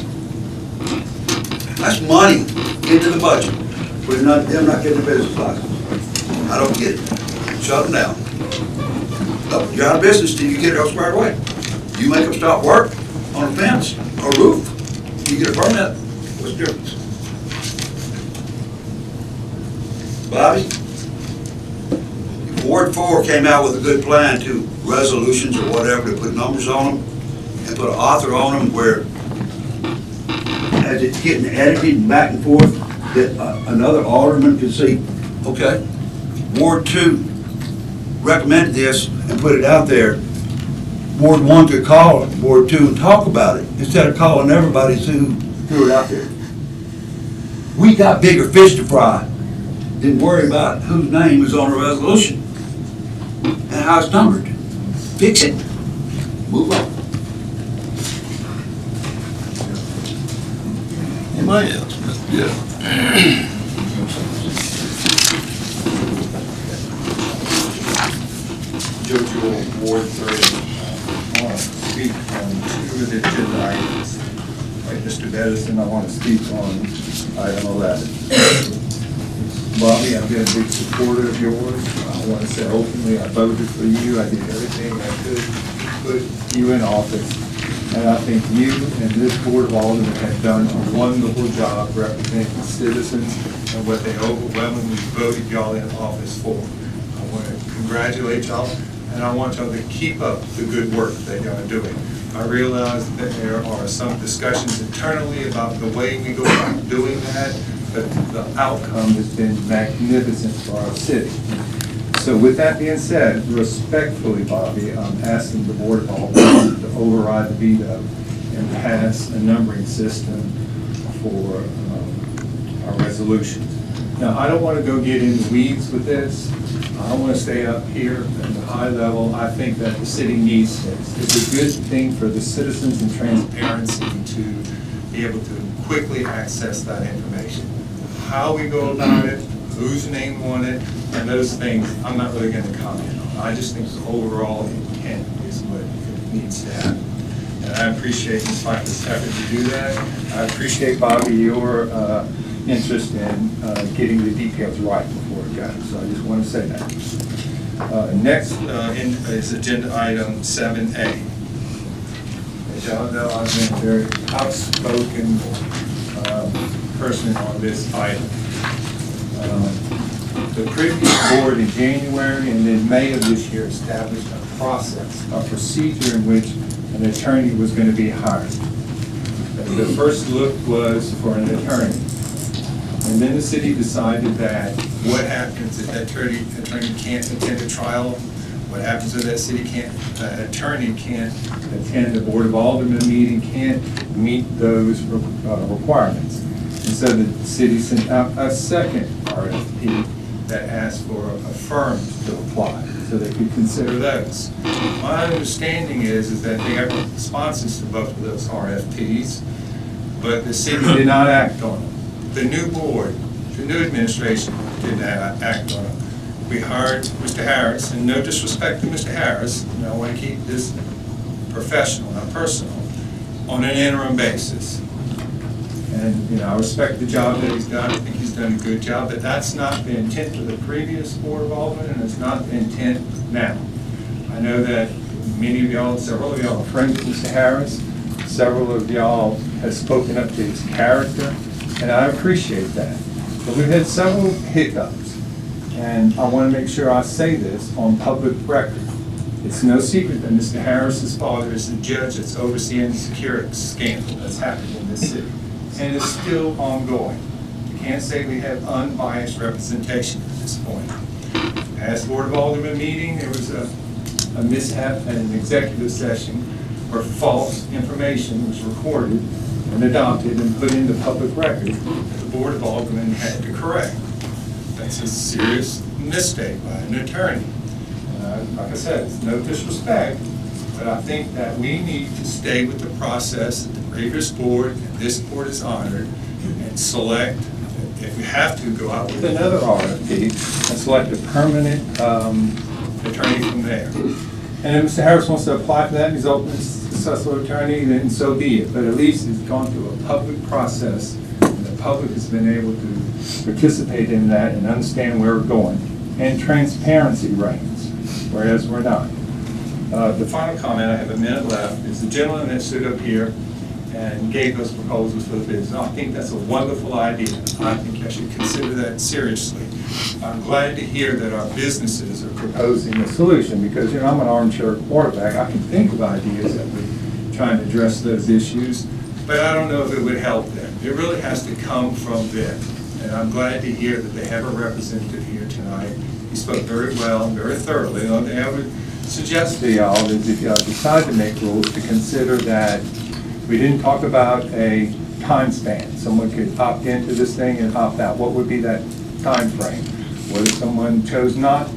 [SPEAKER 6] That's money into the budget for them not getting a business license. I don't get it. Shut them down. Oh, you're out of business till you get it squared away. You make them stop work on a fence or roof, you get a permit. What's the difference? Bobby? Ward 4 came out with a good plan to resolutions or whatever to put numbers on them and put an author on them where as it's getting edited back and forth that another alderman could see, okay, Ward 2 recommended this and put it out there. Ward 1 could call Ward 2 and talk about it instead of calling everybody who threw it out there. We got bigger fish to fry than worry about whose name is on a resolution and how it's numbered. Fix it. Move on.
[SPEAKER 1] Anybody else? Yeah.
[SPEAKER 15] Joe Jewell, Ward 3. I want to speak on 2 of the agenda items. Like Mr. Edison, I want to speak on item 11. Bobby, I've been a big supporter of yours. I want to say openly, I voted for you. I did everything I could to put you in office. And I think you and this Board of Aldermen have done a wonderful job representing citizens and what they overwhelmingly voted y'all in office for. I want to congratulate y'all, and I want y'all to keep up the good work that y'all are doing. I realize that there are some discussions internally about the way we go about doing that, but the outcome has been magnificent for our city. So with that being said, respectfully, Bobby, I'm asking the Board of Aldermen to override the veto and pass a numbering system for our resolutions. Now, I don't want to go get in the weeds with this. I want to stay up here at the high level. I think that the city needs this. It's a good thing for the citizens and transparency to be able to quickly access that information. How we go about it, whose name on it, and those things, I'm not really going to comment on. I just think the overall intent is what needs to happen. And I appreciate Ms. Pfeiffer's effort to do that. I appreciate, Bobby, your interest in getting the details right before it got. So I just want to say that. Next is agenda item 7A. As y'all know, I've been a very outspoken person on this item. The previous board in January and in May of this year established a process, a procedure in which an attorney was going to be hired. That the first look was for an attorney. And then the city decided that what happens if that attorney can't attend a trial? What happens if that attorney can't attend a Board of Aldermen meeting, can't meet those requirements? And so the city sent out a second RFP that asked for firms to apply, so they could consider those. My understanding is that they got responses to both of those RFPs, but the city did not act on them. The new board, the new administration did not act on them. We hired Mr. Harris, and no disrespect to Mr. Harris, and I want to keep this professional, not personal, on an interim basis. And, I respect the job that he's done. I think he's done a good job, but that's not the intent of the previous Board of Aldermen, and it's not the intent now. I know that many of y'all, several of y'all are friends with Mr. Harris. Several of y'all have spoken up to his character, and I appreciate that. But we've had several hiccups, and I want to make sure I say this on public record. It's no secret that Mr. Harris's father is the judge that's overseeing the security scandal that's happened in this city, and it's still ongoing. You can't say we have unbiased representation at this point. As Board of Aldermen meeting, there was a mishap in an executive session where false information was recorded and adopted and put into public record that the Board of Aldermen had to correct. That's a serious mistake by an attorney. Like I said, it's no disrespect, but I think that we need to stay with the process that the previous board and this board has honored and select, if we have to, go out with another RFP and select a permanent attorney from there. And if Mr. Harris wants to apply for that and he's ultimately a successful attorney, then so be it. But at least it's gone through a public process, and the public has been able to participate in that and understand where we're going. And transparency reigns, whereas we're not. The final comment, I have a minute left, is the gentleman that stood up here and gave those proposals for the bids. And I think that's a wonderful idea. I think I should consider that seriously. I'm glad to hear that our businesses are proposing a solution because, I'm an armchair quarterback. I can think of ideas that would try and address those issues, but I don't know if it would help them. It really has to come from them. And I'm glad to hear that they have a representative here tonight. He spoke very well and very thoroughly. The only thing I would suggest to y'all is if y'all decide to make rules, to consider that we didn't talk about a time span. Someone could opt into this thing and opt out. What would be that time frame? What if someone chose not to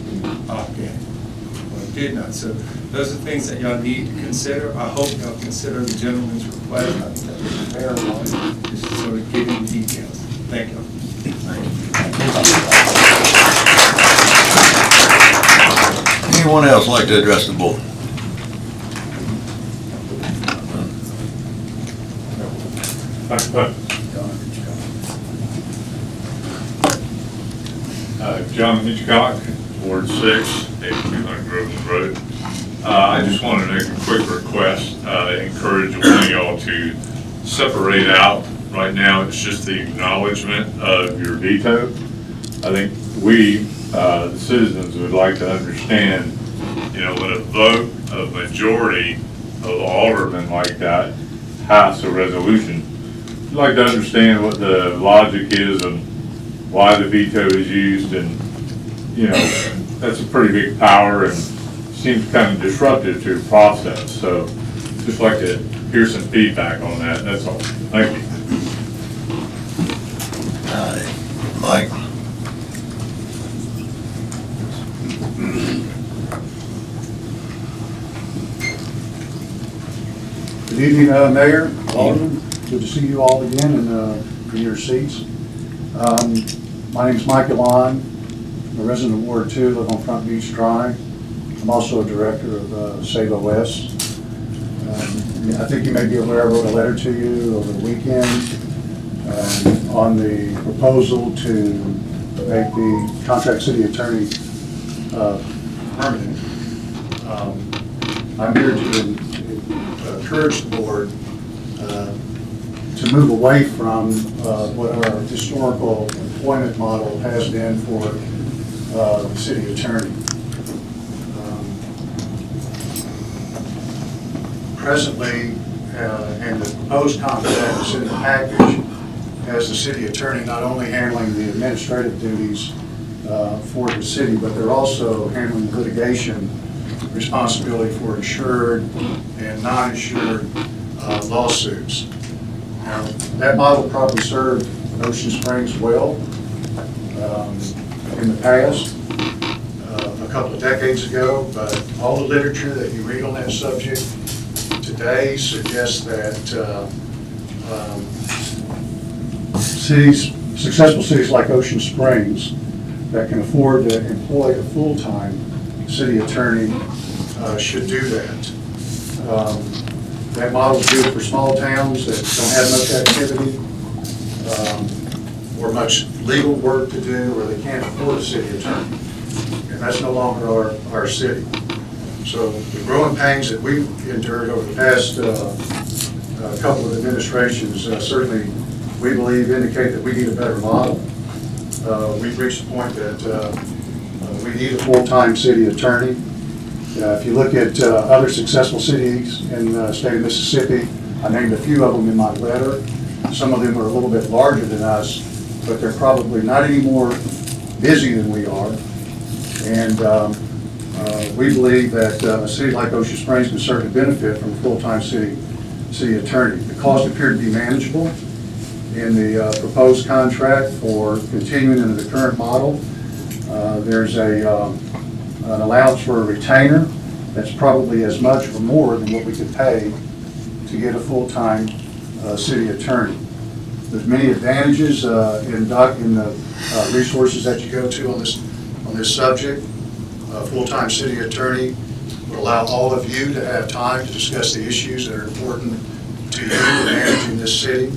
[SPEAKER 15] opt in? Or did not? So those are things that y'all need to consider. I hope y'all consider the gentleman's request. I think that was fair one, just to sort of give you the details. Thank you.
[SPEAKER 1] Anyone else like to address the board?
[SPEAKER 16] John Hitchcock, Ward 6, 8200 Groveland Road. I just wanted to make a quick request, encourage one of y'all to separate out. Right now, it's just the acknowledgement of your veto. I think we, the citizens, would like to understand, when a vote of majority of aldermen like that pass a resolution, we'd like to understand what the logic is and why the veto is used, and that's a pretty big power and seems kind of disruptive to the process. So just like to hear some feedback on that. That's all. Thank you.
[SPEAKER 1] Mike.
[SPEAKER 6] Good evening, Mayor, Alderman. Good to see you all again in your seats. My name is Mike Elon. I'm a resident of Ward 2, live on Front Beach Drive. I'm also a director of Save OS. I think you may be aware I wrote a letter to you over the weekend on the proposal to make the contract city attorney permanent. I'm here to encourage the board to move away from what our historical employment model has been for the city attorney. Presently,
[SPEAKER 17] and the proposed contract that's in the package has the city attorney not only handling the administrative duties for the city, but they're also handling the litigation responsibility for insured and non-insured lawsuits. Now, that model probably served Ocean Springs well in the past, a couple of decades ago, but all the literature that you read on that subject today suggests that successful cities like Ocean Springs that can afford to employ a full-time city attorney should do that. That model is good for small towns that don't have much activity or much legal work to do, or they can't afford a city attorney. And that's no longer our city. So the growing pains that we've endured over the past couple of administrations certainly, we believe, indicate that we need a better model. We've reached the point that we need a full-time city attorney. If you look at other successful cities in the state of Mississippi, I named a few of them in my letter. Some of them are a little bit larger than us, but they're probably not any more busy than we are. And we believe that a city like Ocean Springs can certainly benefit from a full-time city attorney. The cost appeared to be manageable in the proposed contract for continuing into the current model. There's an allowance for a retainer that's probably as much or more than what we could pay to get a full-time city attorney. There's many advantages in the resources that you go to on this subject. A full-time city attorney would allow all of you to have time to discuss the issues that are important to you in managing this city.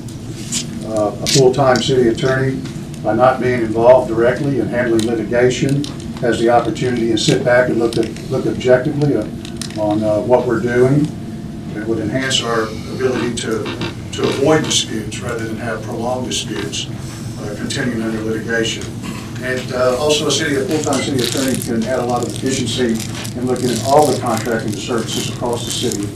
[SPEAKER 17] A full-time city attorney, by not being involved directly in handling litigation, has the opportunity to sit back and look objectively on what we're doing. It would enhance our ability to avoid disputes rather than have prolonged disputes continuing under litigation. And also a full-time city attorney can add a lot of efficiency in looking at all the contracting services across the city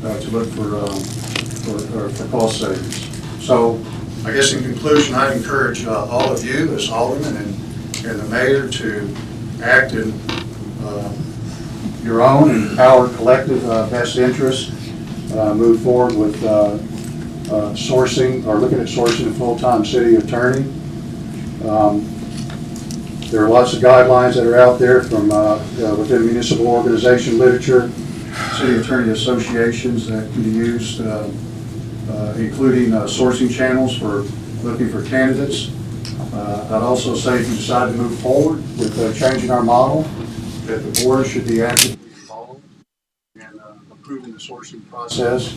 [SPEAKER 17] to look for cost savings. So I guess in conclusion, I'd encourage all of you as aldermen and the mayor to act in your own and our collective best interest, move forward with sourcing or looking at sourcing a full-time city attorney. There are lots of guidelines that are out there from within municipal organization literature, city attorney associations that can be used, including sourcing channels for looking for candidates. I'd also say if you decide to move forward with changing our model, that the board should be actively involved in approving the sourcing process.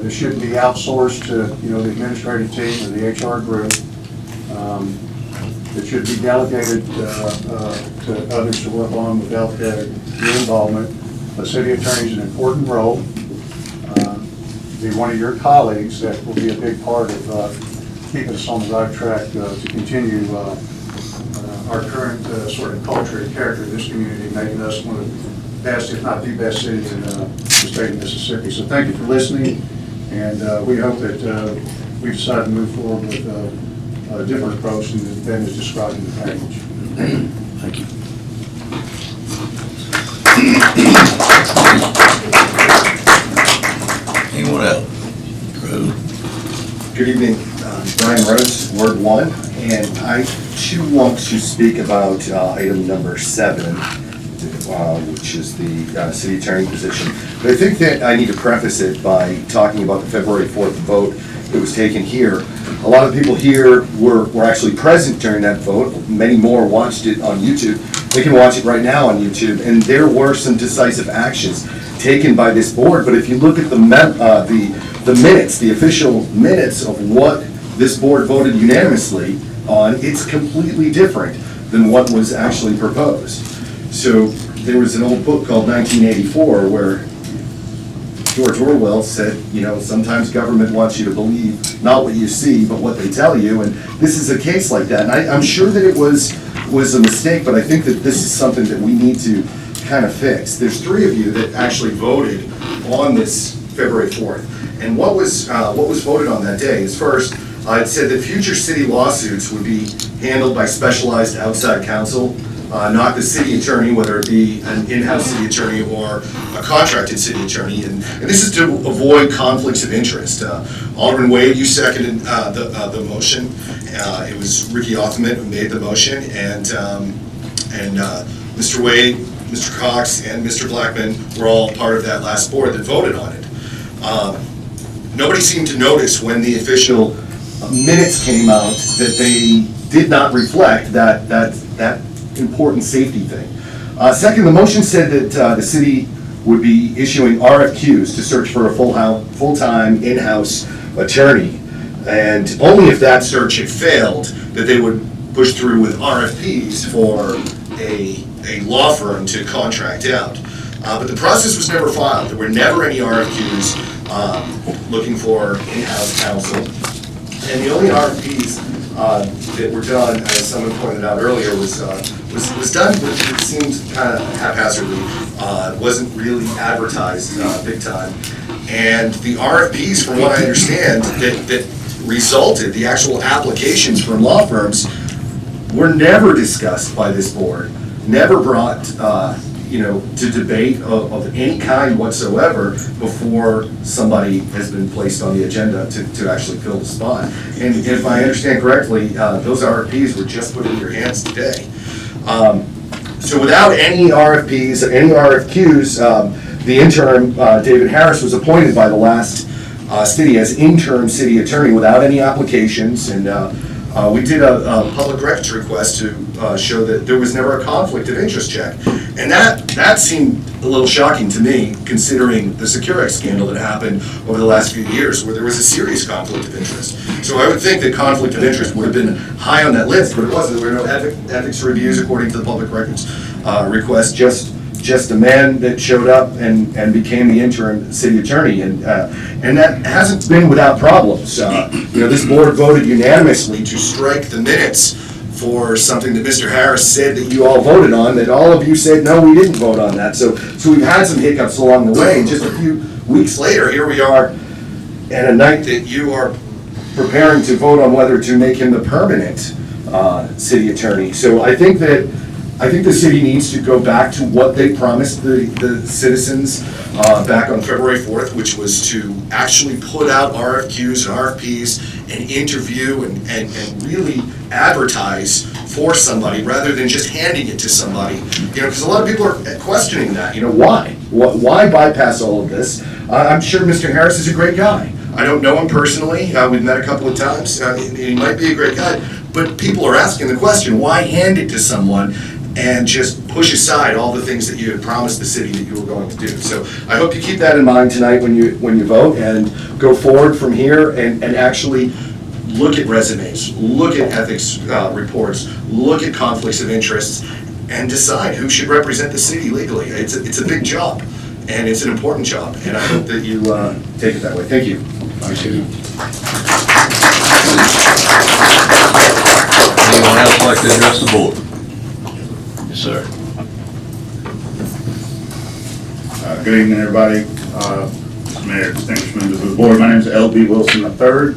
[SPEAKER 17] This shouldn't be outsourced to the administrative team or the HR group. It should be delegated to others to work on without your involvement. The city attorney is an important role. Be one of your colleagues that will be a big part of keeping us on the right track to continue our current sort of culture and character of this community, making us one of the best, if not the best cities in the state of Mississippi. So thank you for listening, and we hope that we decide to move forward with a different approach than is described in the package.
[SPEAKER 1] Thank you. Anyone else?
[SPEAKER 18] Good evening, Brian Rhodes, Ward 1, and I too want to speak about item number 7, which is the city attorney position. But I think that I need to preface it by talking about the February 4th vote that was taken here. A lot of people here were actually present during that vote. Many more watched it on YouTube. They can watch it right now on YouTube, and there were some decisive actions taken by this board. But if you look at the minutes, the official minutes of what this board voted unanimously on, it's completely different than what was actually proposed. So there was an old book called 1984 where George Orwell said, sometimes government wants you to believe not what you see, but what they tell you. And this is a case like that. And I'm sure that it was a mistake, but I think that this is something that we need to kind of fix. There's 3 of you that actually voted on this February 4th. And what was voted on that day is first, it said that future city lawsuits would be handled by specialized outside counsel, not the city attorney, whether it be an in-house city attorney or a contracted city attorney. And this is to avoid conflicts of interest. Alderman Wade, you seconded the motion. It was Ricky Ottoman who made the motion, and Mr. Wade, Mr. Cox, and Mr. Blackman were all part of that last board that voted on it. Nobody seemed to notice when the official minutes came out that they did not reflect that important safety thing. Second, the motion said that the city would be issuing RFQs to search for a full-time in-house attorney, and only if that search had failed that they would push through with RFPs for a law firm to contract out. But the process was never filed. There were never any RFQs looking for in-house counsel. And the only RFPs that were done, as someone pointed out earlier, was done, but it seemed kind of haphazardly. It wasn't really advertised big time. And the RFPs, from what I understand, that resulted, the actual applications from law firms, were never discussed by this board, never brought to debate of any kind whatsoever before somebody has been placed on the agenda to actually fill the spot. And if I understand correctly, those RFPs were just put in your hands today. So without any RFPs, any RFQs, the interim, David Harris, was appointed by the last city as interim city attorney without any applications, and we did a public records request to show that there was never a conflict of interest check. And that seemed a little shocking to me, considering the Securex scandal that happened over the last few years, where there was a serious conflict of interest. So I would think that conflict of interest would have been high on that list, but it wasn't. There were no ethics reviews according to the public records request, just a man that showed up and became the interim city attorney, and that hasn't been without problems. This board voted unanimously to strike the minutes for something that Mr. Harris said that you all voted on, that all of you said, no, we didn't vote on that. So we've had some hiccups along the way, and just a few weeks later, here we are at a night that you are preparing to vote on whether to make him the permanent city attorney. So I think the city needs to go back to what they promised the citizens back on February 4th, which was to actually put out RFQs and RFPs and interview and really advertise for somebody rather than just handing it to somebody. Because a lot of people are questioning that. Why? Why bypass all of this? I'm sure Mr. Harris is a great guy. I don't know him personally. We've met a couple of times. He might be a great guy. But people are asking the question, why hand it to someone and just push aside all the things that you had promised the city that you were going to do? So I hope you keep that in mind tonight when you vote, and go forward from here and actually look at resumes, look at ethics reports, look at conflicts of interest, and decide who should represent the city legally. It's a big job, and it's an important job, and I hope that you take it that way. Thank you.
[SPEAKER 1] Thank you. Anyone else like to address the board? Yes, sir.
[SPEAKER 19] Good evening, everybody. Mr. Mayor, distinguished members of the board. My name is L.B. Wilson III.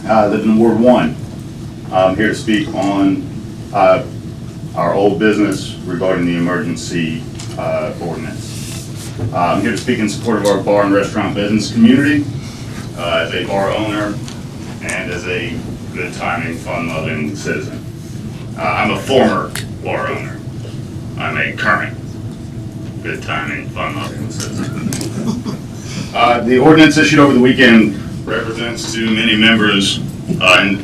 [SPEAKER 19] I live in Ward 1. I'm here to speak on our old business regarding the emergency ordinance. I'm here to speak in support of our bar and restaurant business community as a bar owner and as a good timing, fun-loving citizen. I'm a former bar owner. I'm a current good timing, fun-loving citizen. The ordinance issued over the weekend represents to many members and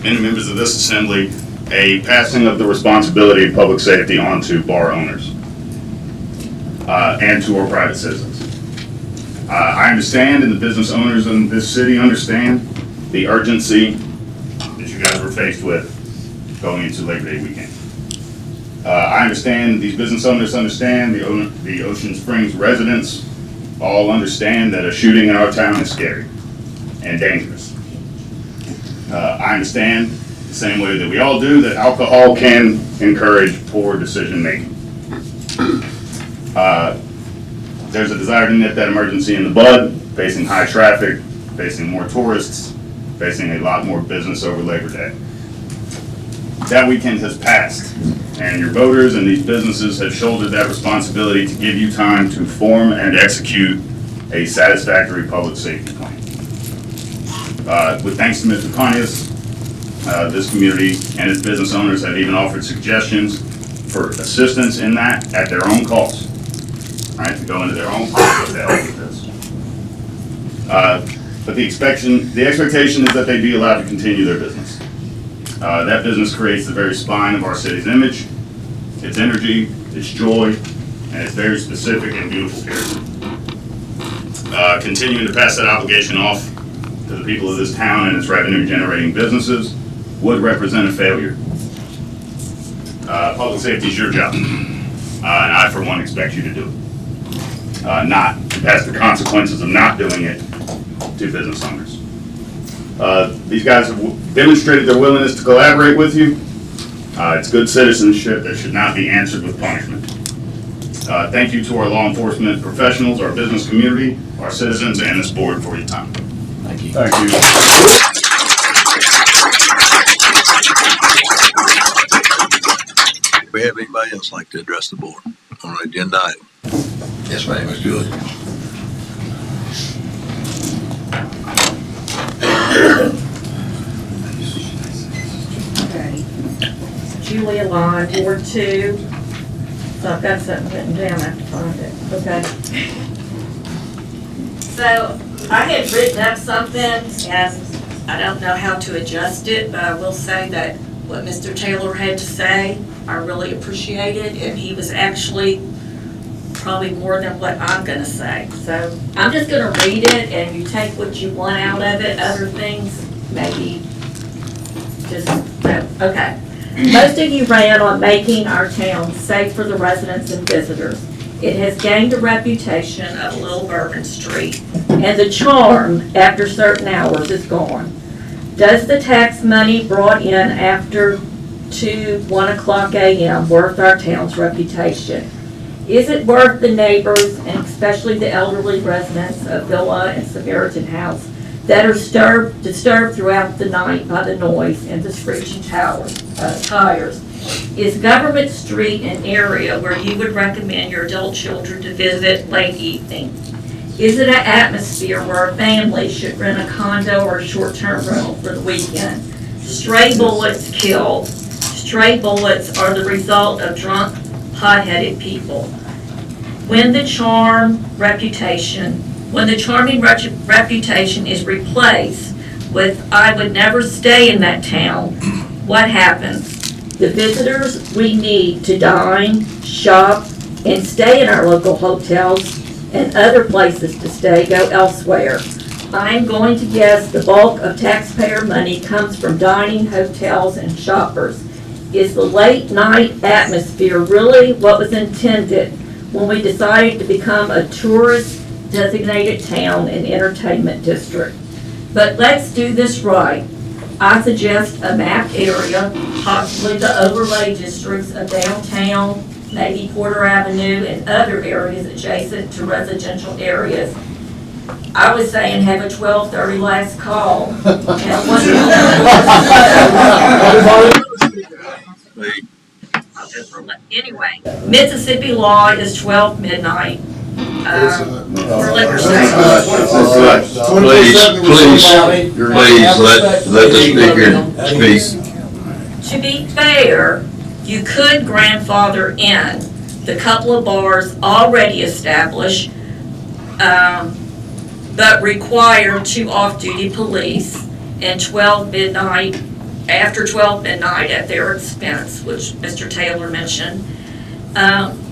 [SPEAKER 19] many members of this assembly a passing of the responsibility of public safety onto bar owners and to our private citizens. I understand, and the business owners in this city understand, the urgency that you guys were faced with going into Labor Day weekend. I understand, these business owners understand, the Ocean Springs residents all understand that a shooting in our town is scary and dangerous. I understand, the same way that we all do, that alcohol can encourage poor decision making. There's a desire to nip that emergency in the bud, facing high traffic, facing more tourists, facing a lot more business over Labor Day. That weekend has passed, and your voters and these businesses have shouldered that responsibility to give you time to form and execute a satisfactory public safety plan. With thanks to Mr. Pontius, this community and its business owners have even offered suggestions for assistance in that at their own cost, right, to go into their own pocket to help with this. But the expectation is that they be allowed to continue their business. That business creates the very spine of our city's image, its energy, its joy, and its very specific and beautiful character. Continuing to pass that obligation off to the people of this town and its revenue-generating businesses would represent a failure. Public safety is your job, and I, for one, expect you to do it. Not to pass the consequences of not doing it to business owners. These guys have demonstrated their willingness to collaborate with you. It's good citizenship that should not be answered with punishment. Thank you to our law enforcement professionals, our business community, our citizens, and this board for your time.
[SPEAKER 1] Thank you.
[SPEAKER 19] Thank you.
[SPEAKER 1] Do we have anybody else like to address the board on an agenda item? Yes, ma'am. Let's do it.
[SPEAKER 20] Okay. Julia Line, Ward 2. So I've got something written down, I have to find it. Okay. So I had written up something and I don't know how to adjust it, but I will say that what Mr. Taylor had to say, I really appreciated, and he was actually probably more than what I'm gonna say. So I'm just gonna read it and you take what you want out of it, other things, maybe just, okay. Most of you ran on making our town safe for the residents and visitors. It has gained a reputation of Little Bourbon Street, and the charm after certain hours is gone. Does the tax money brought in after 1 o'clock a.m. worth our town's reputation? Is it worth the neighbors, and especially the elderly residents of Villa and Samaritan House, that are disturbed throughout the night by the noise and the screeching tires? Is Government Street an area where you would recommend your adult children to visit late evening? Is it an atmosphere where a family should rent a condo or a short-term rental for the weekend? Stray bullets kill. Stray bullets are the result of drunk, hot-headed people. When the charming reputation is replaced with "I would never stay in that town," what happens? The visitors we need to dine, shop, and stay in our local hotels and other places to stay go elsewhere. I'm going to guess the bulk of taxpayer money comes from dining, hotels, and shoppers. Is the late night atmosphere really what was intended when we decided to become a tourist designated town and entertainment district? But let's do this right. I suggest a mapped area, possibly the overlay districts of downtown, maybe Porter Avenue and other areas adjacent to residential areas. I was saying have a 12:30 last call. Anyway, Mississippi law is 12 midnight. For liquor sales.
[SPEAKER 1] Please, let the speaker speak.
[SPEAKER 20] To be fair, you could grandfather in the couple of bars already established, but require 2 off-duty police and 12 midnight, after 12 midnight at their expense, which Mr. Taylor mentioned.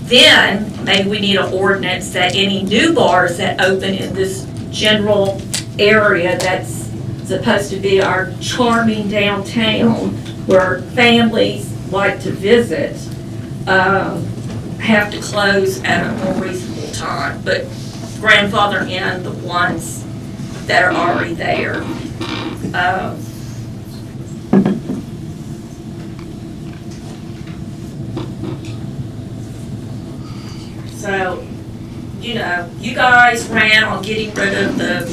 [SPEAKER 20] Then maybe we need an ordinance that any new bars that open in this general area that's supposed to be our charming downtown where families like to visit, have to close at a more reasonable time, but grandfather in the ones that are already there. So, you know, you guys ran on getting rid of the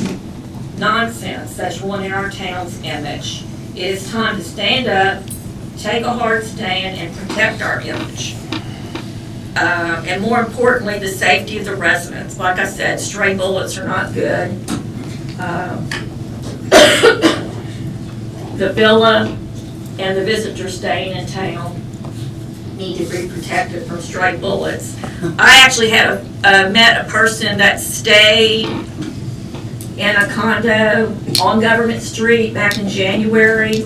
[SPEAKER 20] nonsense that's ruining our town's image. It is time to stand up, take a hard stand, and protect our image. And more importantly, the safety of the residents. Like I said, stray bullets are not good. The villa and the visitors staying in town need to be protected from stray bullets. I actually had met a person that stayed in a condo on Government Street back in January.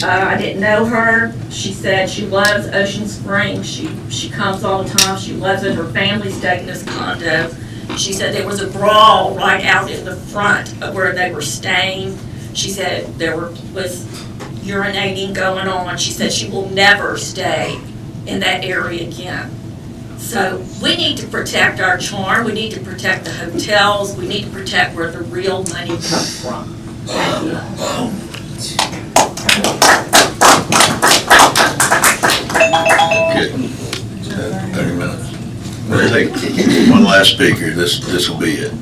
[SPEAKER 20] I didn't know her. She said she loves Ocean Springs. She comes all the time. She loves it. Her family stayed in this condo. She said there was a brawl right out in the front of where they were staying. She said there was urinating going on. She said she will never stay in that area again. So we need to protect our charm. We need to protect the hotels. We need to protect where the real money comes from. Thank you.
[SPEAKER 1] Okay. 30 minutes. We'll take one last speaker. This will be it.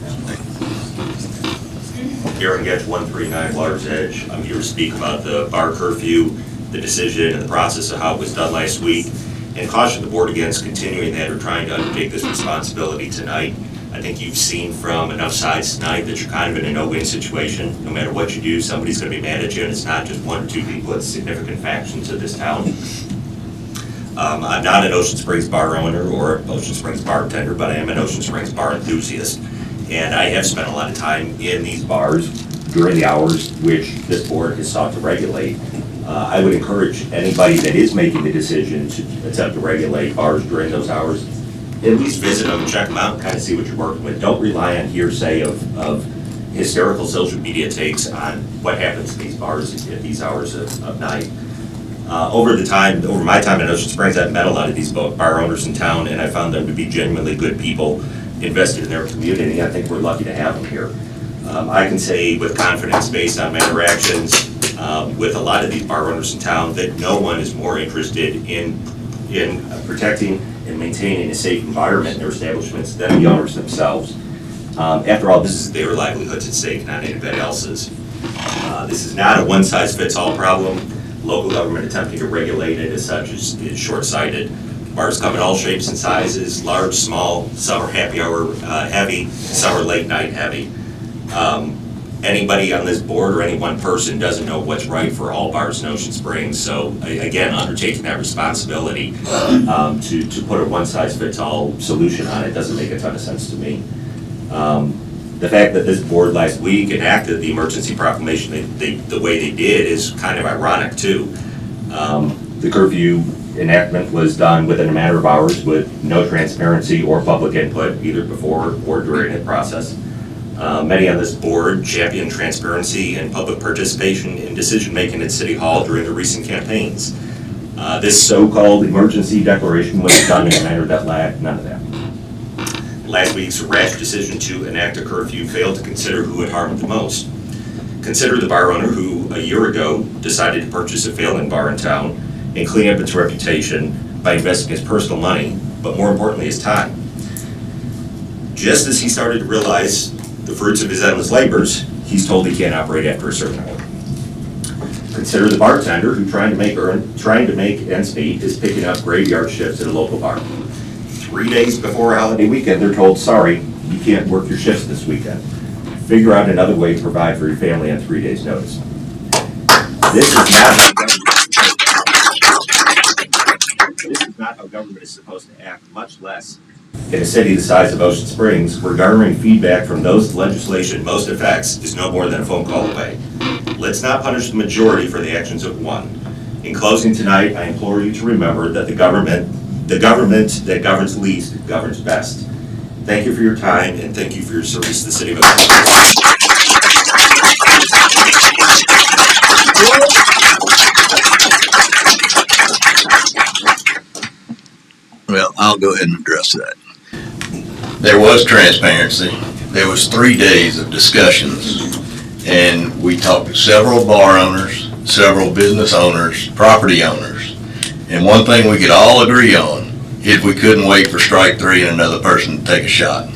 [SPEAKER 21] Aaron Getch, 139 Water's Edge. I'm here to speak about the bar curfew, the decision and the process of how it was done last week, and caution the board against continuing that or trying to undertake this responsibility tonight. I think you've seen from enough sides tonight that you're kind of in a no-win situation. No matter what you do, somebody's going to be mad at you, and it's not just one or two people, it's significant factions of this town. I'm not an Ocean Springs bar owner or Ocean Springs bartender, but I am an Ocean Springs bar enthusiast. And I have spent a lot of time in these bars during the hours which this board has sought to regulate. I would encourage anybody that is making the decision to attempt to regulate bars during those hours, at least visit them, check them out, and kind of see what you're working with. Don't rely on hearsay of hysterical social media takes on what happens in these bars at these hours of night. Over my time in Ocean Springs, I've met a lot of these bar owners in town, and I found them to be genuinely good people, invested in their community. I think we're lucky to have them here. I can say with confidence, based on my interactions with a lot of these bar owners in town, that no one is more interested in protecting and maintaining a safe environment in their establishments than the owners themselves. After all, this is their livelihoods at stake, not anybody else's. This is not a one-size-fits-all problem. Local government attempting to regulate it as such is short-sighted. Bars come in all shapes and sizes, large, small, some are happy hour heavy, some are late night heavy. Anybody on this board or any one person doesn't know what's right for all bars in Ocean Springs. So again, undertaking that responsibility to put a one-size-fits-all solution on it doesn't make a ton of sense to me. The fact that this board last week enacted the emergency proclamation the way they did is kind of ironic too. The curfew enactment was done within a matter of hours with no transparency or public input, either before or during the process. Many on this board championed transparency and public participation in decision-making at City Hall during the recent campaigns. This so-called emergency declaration was done in a manner that lacked none of that. Last week's rash decision to enact a curfew failed to consider who it harmed the most. Consider the bar owner who, a year ago, decided to purchase a failing bar in town and clean up its reputation by investing his personal money, but more importantly, his time. Just as he started to realize the fruits of his endless labors, he's told he can't operate after a certain hour. Consider the bartender who trying to make ends meet is picking up graveyard shifts at a local bar. 3 days before a holiday weekend, they're told, sorry, you can't work your shifts this weekend. Figure out another way to provide for your family on 3 days' notice. This is not how government is supposed to act, much less in a city the size of Ocean Springs, where garnering feedback from those legislation most affects is no more than a phone call away. Let's not punish the majority for the actions of one. In closing tonight, I implore you to remember that the government that governs least governs best. Thank you for your time, and thank you for your service to the city of Ocean Springs.
[SPEAKER 1] Well, I'll go ahead and address that. There was transparency. There was 3 days of discussions, and we talked to several bar owners, several business owners, property owners, and one thing we could all agree on is we couldn't wait for strike three and another person to take a shot.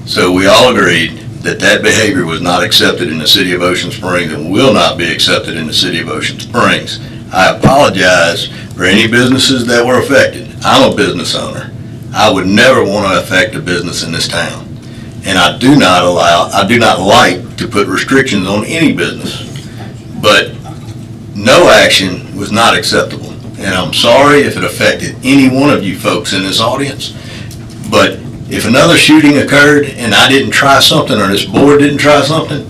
[SPEAKER 1] So we all agreed that behavior was not accepted in the city of Ocean Springs and will not be accepted in the city of Ocean Springs. I apologize for any businesses that were affected. I'm a business owner. I would never want to affect a business in this town. And I do not like to put restrictions on any business. But no action was not acceptable. And I'm sorry if it affected any one of you folks in this audience. But if another shooting occurred and I didn't try something or this board didn't try something,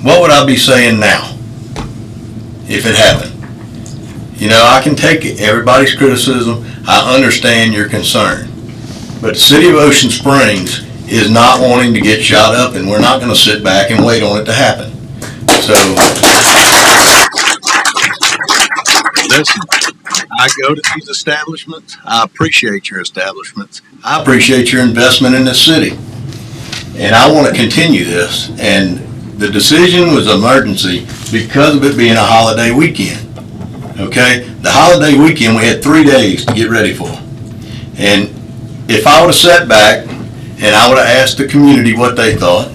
[SPEAKER 1] what would I be saying now if it happened? You know, I can take everybody's criticism. I understand your concern. But the city of Ocean Springs is not wanting to get shot up, and we're not going to sit back and wait on it to happen. So, listen, I go to these establishments. I appreciate your establishments. I appreciate your investment in this city. And I want to continue this. And the decision was emergency because of it being a holiday weekend. Okay? The holiday weekend, we had 3 days to get ready for. And if I would have sat back and I would have asked the community what they thought,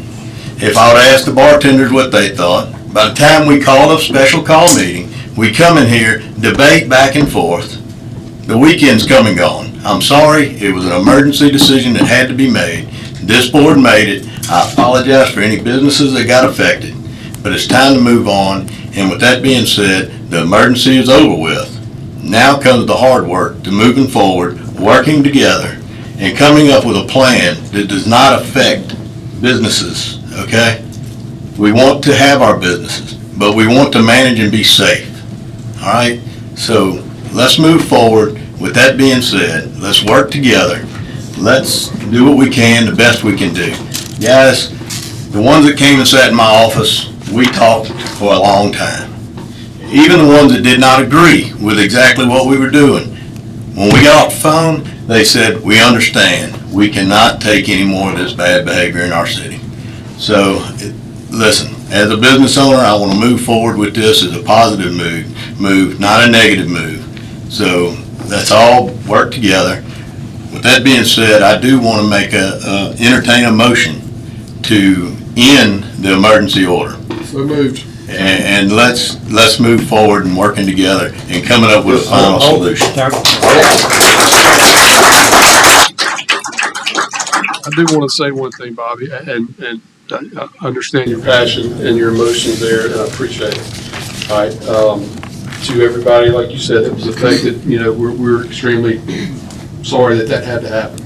[SPEAKER 1] if I would have asked the bartenders what they thought, by the time we called a special call meeting, we come in here, debate back and forth, the weekend's come and gone. I'm sorry, it was an emergency decision that had to be made. This board made it. I apologize for any businesses that got affected, but it's time to move on. And with that being said, the emergency is over with. Now comes the hard work to moving forward, working together, and coming up with a plan that does not affect businesses, okay? We want to have our businesses, but we want to manage and be safe, all right? So let's move forward. With that being said, let's work together. Let's do what we can, the best we can do. Guys, the ones that came and sat in my office, we talked for a long time. Even the ones that did not agree with exactly what we were doing. When we got off the phone, they said, we understand. We cannot take any more of this bad behavior in our city. So, listen, as a business owner, I want to move forward with this as a positive move, not a negative move. So, let's all work together. With that being said, I do want to entertain a motion to end the emergency order.
[SPEAKER 7] So moved.
[SPEAKER 1] And let's move forward and working together and coming up with a final solution.
[SPEAKER 7] I do want to say one thing, Bobby, and I understand your passion and your emotions there, and I appreciate it. All right, to everybody, like you said, that was affected, you know, we're extremely sorry that had to happen.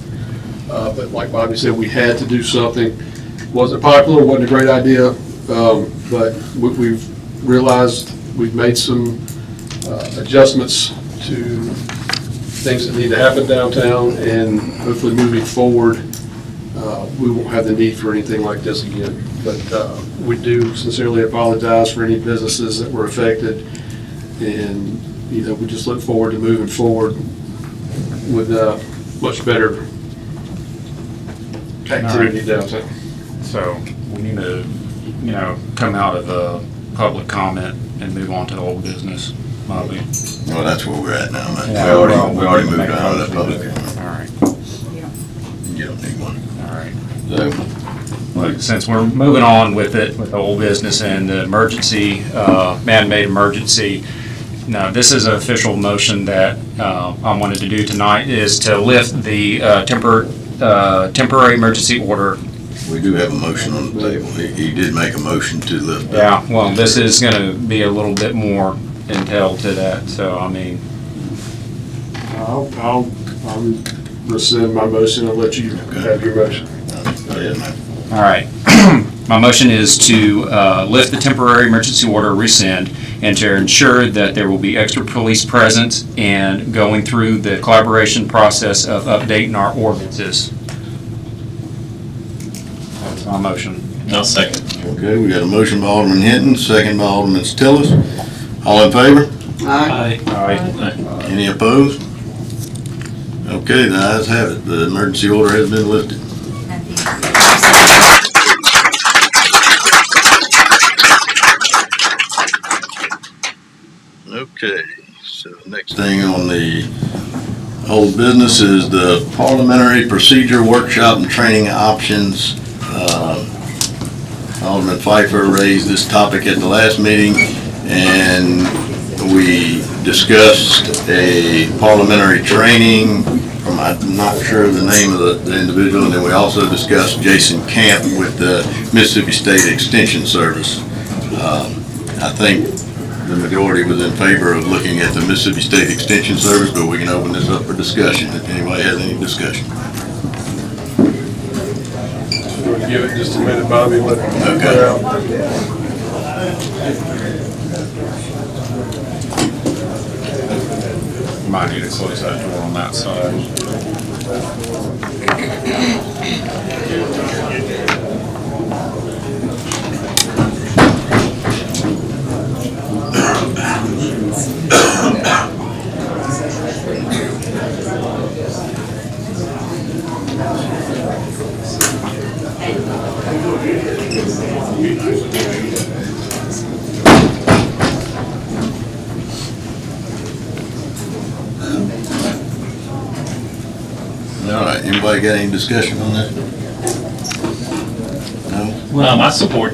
[SPEAKER 7] But like Bobby said, we had to do something. Wasn't popular, wasn't a great idea, but we've realized we've made some adjustments to things that need to happen downtown, and hopefully moving forward, we won't have the need for anything like this again. But we do sincerely apologize for any businesses that were affected, and you know, we just look forward to moving forward with much better activity downtown.
[SPEAKER 2] So we need to, you know, come out of the public comment and move on to the old business, Bobby.
[SPEAKER 1] Well, that's where we're at now, man.
[SPEAKER 2] Yeah,
[SPEAKER 1] We already moved on to that public comment.
[SPEAKER 2] All right.
[SPEAKER 1] You don't need one.
[SPEAKER 2] All right.
[SPEAKER 1] So,
[SPEAKER 2] Well, since we're moving on with it, with the old business and the emergency, man-made emergency, now this is an official motion that I wanted to do tonight, is to lift the temporary emergency order.
[SPEAKER 1] we do have a motion on the table. He did make a motion to lift.
[SPEAKER 2] Yeah, well, this is gonna be a little bit more entailed to that, so I mean.
[SPEAKER 7] I'll rescind my motion and let you have your motion.
[SPEAKER 2] All right. My motion is to lift the temporary emergency order, rescind, and to ensure that there will be extra police presence and going through the collaboration process of updating our ordinances. That's my motion.
[SPEAKER 21] I'll second.
[SPEAKER 1] Okay, we got a motion by Alderman Hinton, second by Alderman Tillis. All in favor?
[SPEAKER 13] Aye.
[SPEAKER 2] Aye.
[SPEAKER 1] Any opposed? Okay, the ayes have it. The emergency order has been lifted. Okay, so next thing on the old business is the parliamentary procedure workshop and training options Alderman Pfeiffer raised this topic at the last meeting, and we discussed a parliamentary training from, I'm not sure of the name of the individual, and then we also discussed Jason Camp with the Mississippi State Extension Service. I think the majority was in favor of looking at the Mississippi State Extension Service, but we can open this up for discussion if anybody has any discussion.
[SPEAKER 7] We'll give it just a minute, Bobby, let it clear out.
[SPEAKER 2] Might need to close that door on that side.
[SPEAKER 1] All right, anybody got any discussion on that? No?
[SPEAKER 5] I support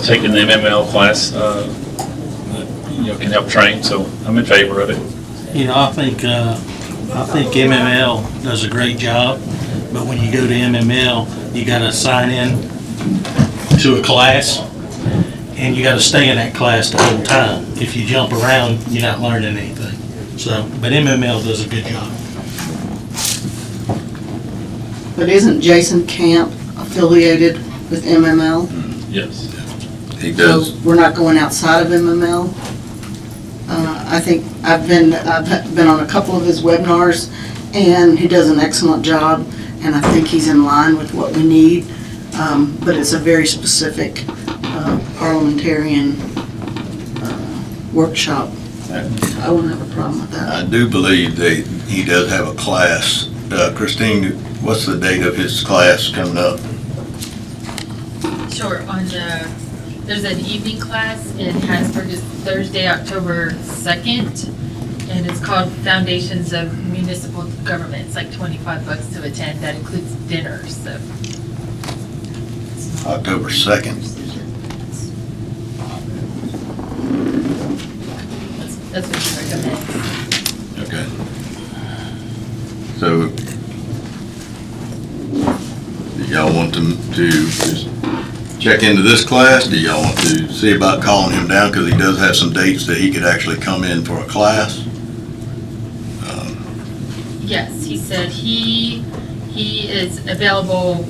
[SPEAKER 5] taking the MML class, that, can help train, so I'm in favor of it.
[SPEAKER 22] I think MML does a great job, but when you go to MML, you gotta sign in to a class, and you gotta stay in that class the whole time. If you jump around, you're not learning anything. So, but MML does a good job.
[SPEAKER 13] But isn't Jason Camp affiliated with MML?
[SPEAKER 5] Yes.
[SPEAKER 1] He does.
[SPEAKER 13] So we're not going outside of MML? I think I've been on a couple of his webinars, and he does an excellent job, and I think he's in line with what we need. But it's a very specific parliamentarian workshop. I wouldn't have a problem with that.
[SPEAKER 1] I do believe that he does have a class. Christine, what's the date of his class coming up?
[SPEAKER 23] Sure, there's an evening class in Hattiesburg, it's Thursday, October 2nd, and it's called Foundations of Municipal Government. It's like $25 to attend, that includes dinner, so.
[SPEAKER 1] October 2nd.
[SPEAKER 23] That's what he recommends.
[SPEAKER 1] Okay. So, do y'all want them to just check into this class? Do y'all want to see about calling him down? Because he does have some dates that he could actually come in for a class.
[SPEAKER 23] Yes, he said he is available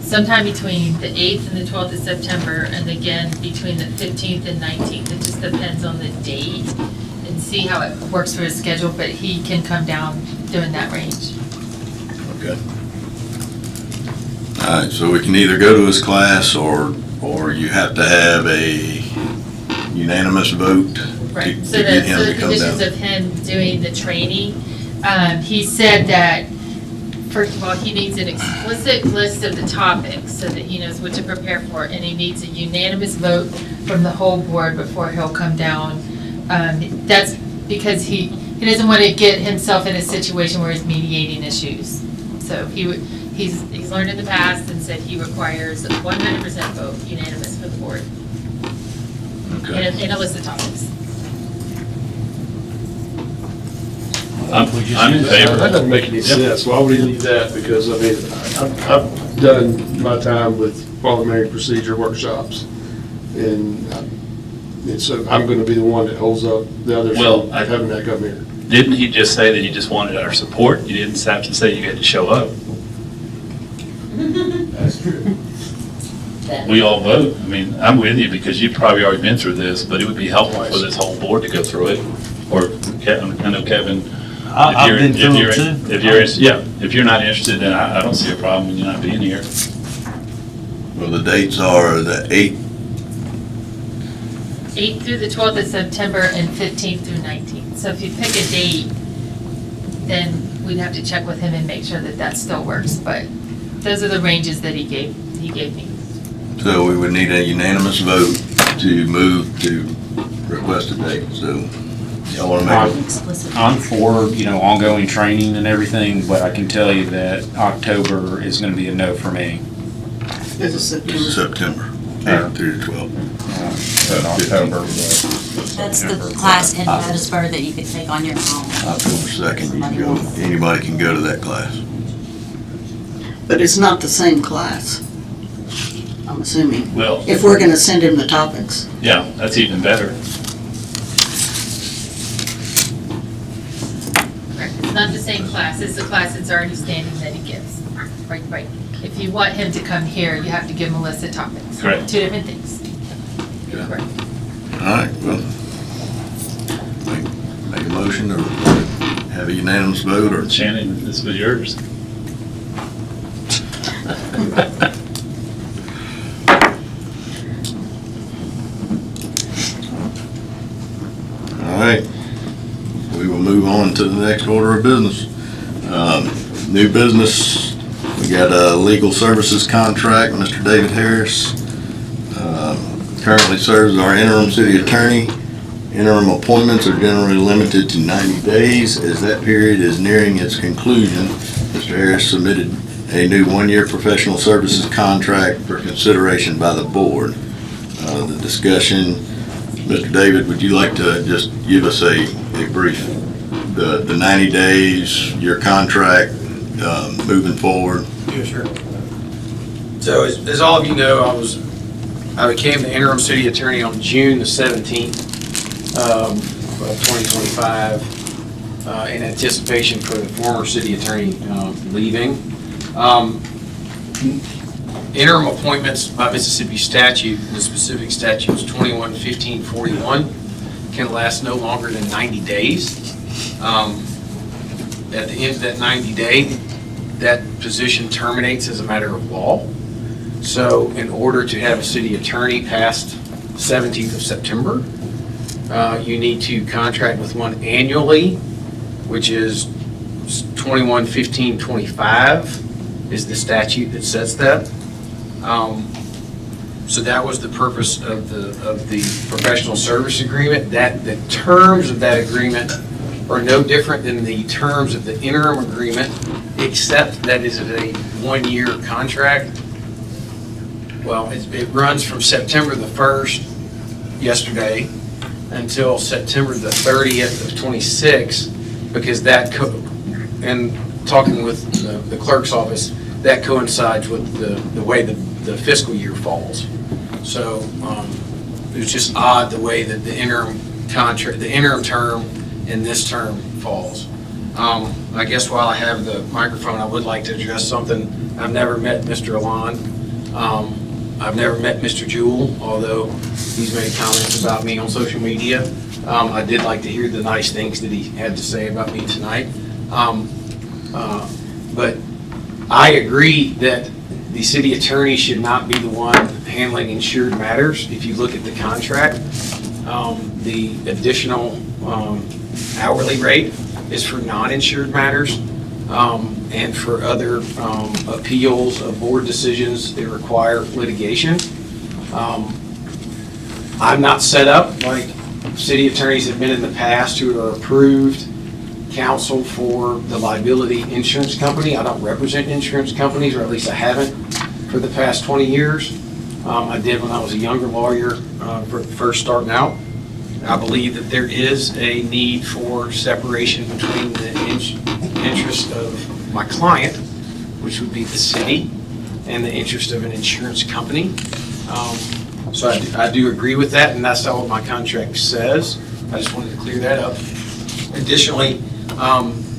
[SPEAKER 23] sometime between the 8th and the 12th of September, and again between the 15th and 19th. It just depends on the date and see how it works for his schedule, but he can come down during that range.
[SPEAKER 1] Okay. All right, so we can either go to his class or you have to have a unanimous vote to
[SPEAKER 23] Right, so
[SPEAKER 1] get him
[SPEAKER 23] the
[SPEAKER 1] to come
[SPEAKER 23] conditions
[SPEAKER 1] down.
[SPEAKER 23] of him doing the training, he said that, first of all, he needs an explicit list of the topics so that he knows what to prepare for, and he needs a unanimous vote from the whole board before he'll come down. That's because he doesn't want to get himself in a situation where he's mediating issues. So he's learned in the past and said he requires a 100% vote, unanimous for the board.
[SPEAKER 1] Okay.
[SPEAKER 23] And a list of topics.
[SPEAKER 5] I'm in favor.
[SPEAKER 7] That doesn't make any sense. Why would he need that? Because, I mean, I've done my time with parliamentary procedure workshops, and so I'm going to be the one that holds up the others from having that come here.
[SPEAKER 5] Didn't he just say that he just wanted our support? You didn't have to say you had to show up.
[SPEAKER 10] That's true.
[SPEAKER 5] We all vote. I mean, I'm with you because you've probably already been through this, but it would be helpful for this whole board to go through it. Or Kevin, I know Kevin.
[SPEAKER 22] I've been through it too.
[SPEAKER 5] If you're not interested, then I don't see a problem in you not being here.
[SPEAKER 1] Well, the dates are the 8th.
[SPEAKER 23] 8th through the 12th of September and 15th through 19th. So if you pick a date, then we'd have to check with him and make sure that that still works. But those are the ranges that he gave me.
[SPEAKER 1] So we would need a unanimous vote to move to request a date, so y'all want to make it?
[SPEAKER 2] I'm for, ongoing training and everything, but I can tell you that October is going to be a no for me.
[SPEAKER 13] This is September.
[SPEAKER 1] September. 8 through 12.
[SPEAKER 5] In October.
[SPEAKER 4] That's the class in Hattiesburg that you could take on your own.
[SPEAKER 1] October 2nd, you can go, anybody can go to that class.
[SPEAKER 13] But it's not the same class, I'm assuming,
[SPEAKER 5] Well,
[SPEAKER 13] if we're gonna send him the topics.
[SPEAKER 5] yeah, that's even better.
[SPEAKER 23] Correct. It's not the same class, it's the class that's already standing that he gives. Right. If you want him to come here, you have to give him a list of topics.
[SPEAKER 5] Correct.
[SPEAKER 23] 2 different things. Correct.
[SPEAKER 1] All right, well, make a motion or have a unanimous vote or?
[SPEAKER 5] Shannon, this was yours.
[SPEAKER 1] All right, we will move on to the next order of business. New business, we got a legal services contract, Mr. David Harris. Currently serves as our interim city attorney. Interim appointments are generally limited to 90 days. As that period is nearing its conclusion, Mr. Harris submitted a new one-year professional services contract for consideration by the board. The discussion, Mr. David, would you like to just give us a brief, the 90 days, your contract, moving forward?
[SPEAKER 10] Yeah, sure. So as all of you know, I became the interim city attorney on June the 17th of 2025 in anticipation for the former city attorney leaving. Interim appointments by Mississippi statute, the specific statute is 21-15-41, can last no longer than 90 days. At the end of that 90 day, that position terminates as a matter of law. So in order to have a city attorney past 17th of September, you need to contract with one annually, which is 21-15-25 is the statute that sets that. So that was the purpose of the professional service agreement. The terms of that agreement are no different than the terms of the interim agreement, except that it is a one-year contract. Well, it runs from September the 1st, yesterday, until September the 30th of 26, because and talking with the clerk's office, that coincides with the way the fiscal year falls. So it was just odd the way that the interim contract, the interim term and this term falls. I guess while I have the microphone, I would like to address something. I've never met Mr. Alon. I've never met Mr. Jewell, although he's made comments about me on social media. I did like to hear the nice things that he had to say about me tonight. But I agree that the city attorney should not be the one handling insured matters. If you look at the contract, the additional hourly rate is for non-insured matters and for other appeals of board decisions that require litigation. I'm not set up like city attorneys have been in the past who are approved counsel for the liability insurance company. I don't represent insurance companies, or at least I haven't for the past 20 years. I did when I was a younger lawyer, first starting out. I believe that there is a need for separation between the interest of my client, which would be the city, and the interest of an insurance company. So I do agree with that, and that's not what my contract says. I just wanted to clear that up. Additionally,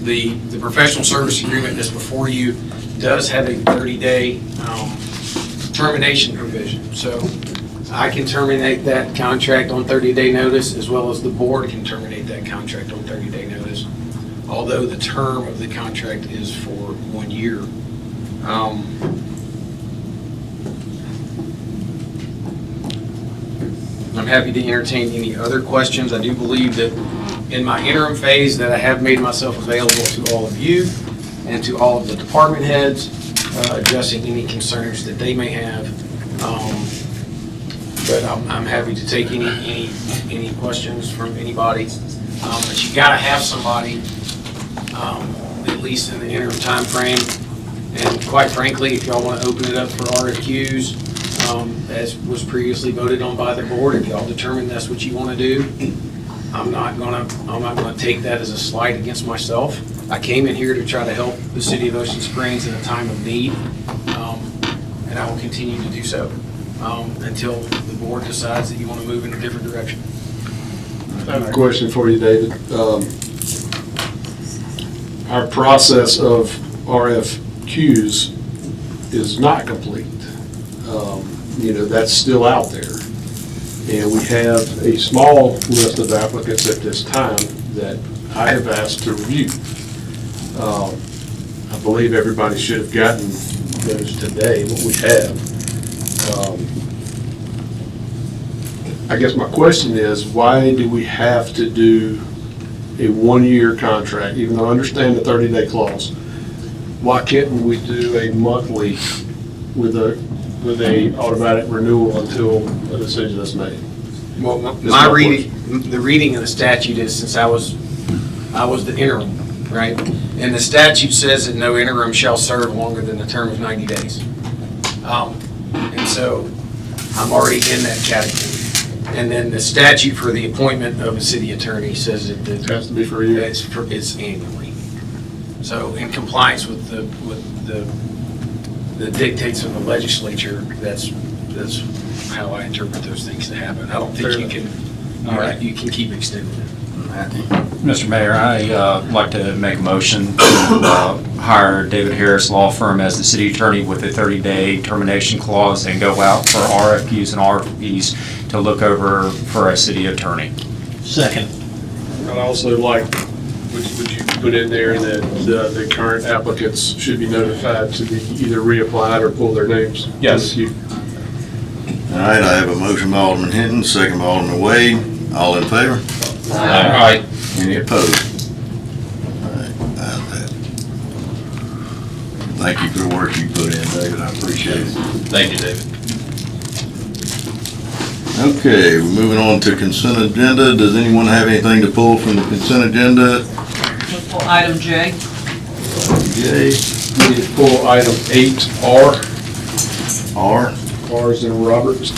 [SPEAKER 10] the professional service agreement that's before you does have a 30-day termination provision. So I can terminate that contract on 30-day notice, as well as the board can terminate that contract on 30-day notice, although the term of the contract is for 1 year. I'm happy to entertain any other questions. I do believe that in my interim phase that I have made myself available to all of you and to all of the department heads, addressing any concerns that they may have. But I'm happy to take any questions from anybody. But you gotta have somebody, at least in the interim time frame. And quite frankly, if y'all wanna open it up for RFQs, as was previously voted on by the board. If y'all determine that's what you want to do, I'm not gonna take that as a slight against myself. I came in here to try to help the city of Ocean Springs in a time of need, and I will continue to do so until the board decides that you want to move in a different direction.
[SPEAKER 7] I have a question for you, David. Our process of RFQs is not complete. That's still out there. And we have a small list of applicants at this time that I have asked to review. I believe everybody should have gotten those today, but we have. I guess my question is, why do we have to do a one-year contract, even though I understand the 30-day clause? Why can't we do a monthly with a automatic renewal until a decision is made?
[SPEAKER 10] Well, the reading of the statute is, since I was the interim, right? And the statute says that no interim shall serve longer than the term of 90 days. And so I'm already in that category. And then the statute for the appointment of a city attorney says that it
[SPEAKER 7] has to be for a year.
[SPEAKER 10] It's annually. So in compliance with the dictates of the legislature, that's how I interpret those things to happen. I don't think you can keep extending it.
[SPEAKER 2] Mr. Mayor, I'd like to make a motion to hire David Harris Law Firm as the city attorney with a 30-day termination clause and go out for RFQs and RFPs to look over for a city attorney.
[SPEAKER 22] Second.
[SPEAKER 7] I'd also like, would you put in there that the current applicants should be notified to be either reapplied or pull their names?
[SPEAKER 2] Yes.
[SPEAKER 1] All right, I have a motion by Alderman Hinton, second by Alderman Wade. All in favor?
[SPEAKER 2] Aye.
[SPEAKER 1] Any opposed? All right, ayes have it. Thank you for the work you put in, David. I appreciate it.
[SPEAKER 5] Thank you, David.
[SPEAKER 1] Okay, we're moving on to consent agenda. Does anyone have anything to pull from the consent agenda?
[SPEAKER 3] Pull item J.
[SPEAKER 1] J.
[SPEAKER 7] We need to pull item 8R.
[SPEAKER 1] R.
[SPEAKER 7] R is in Roberts.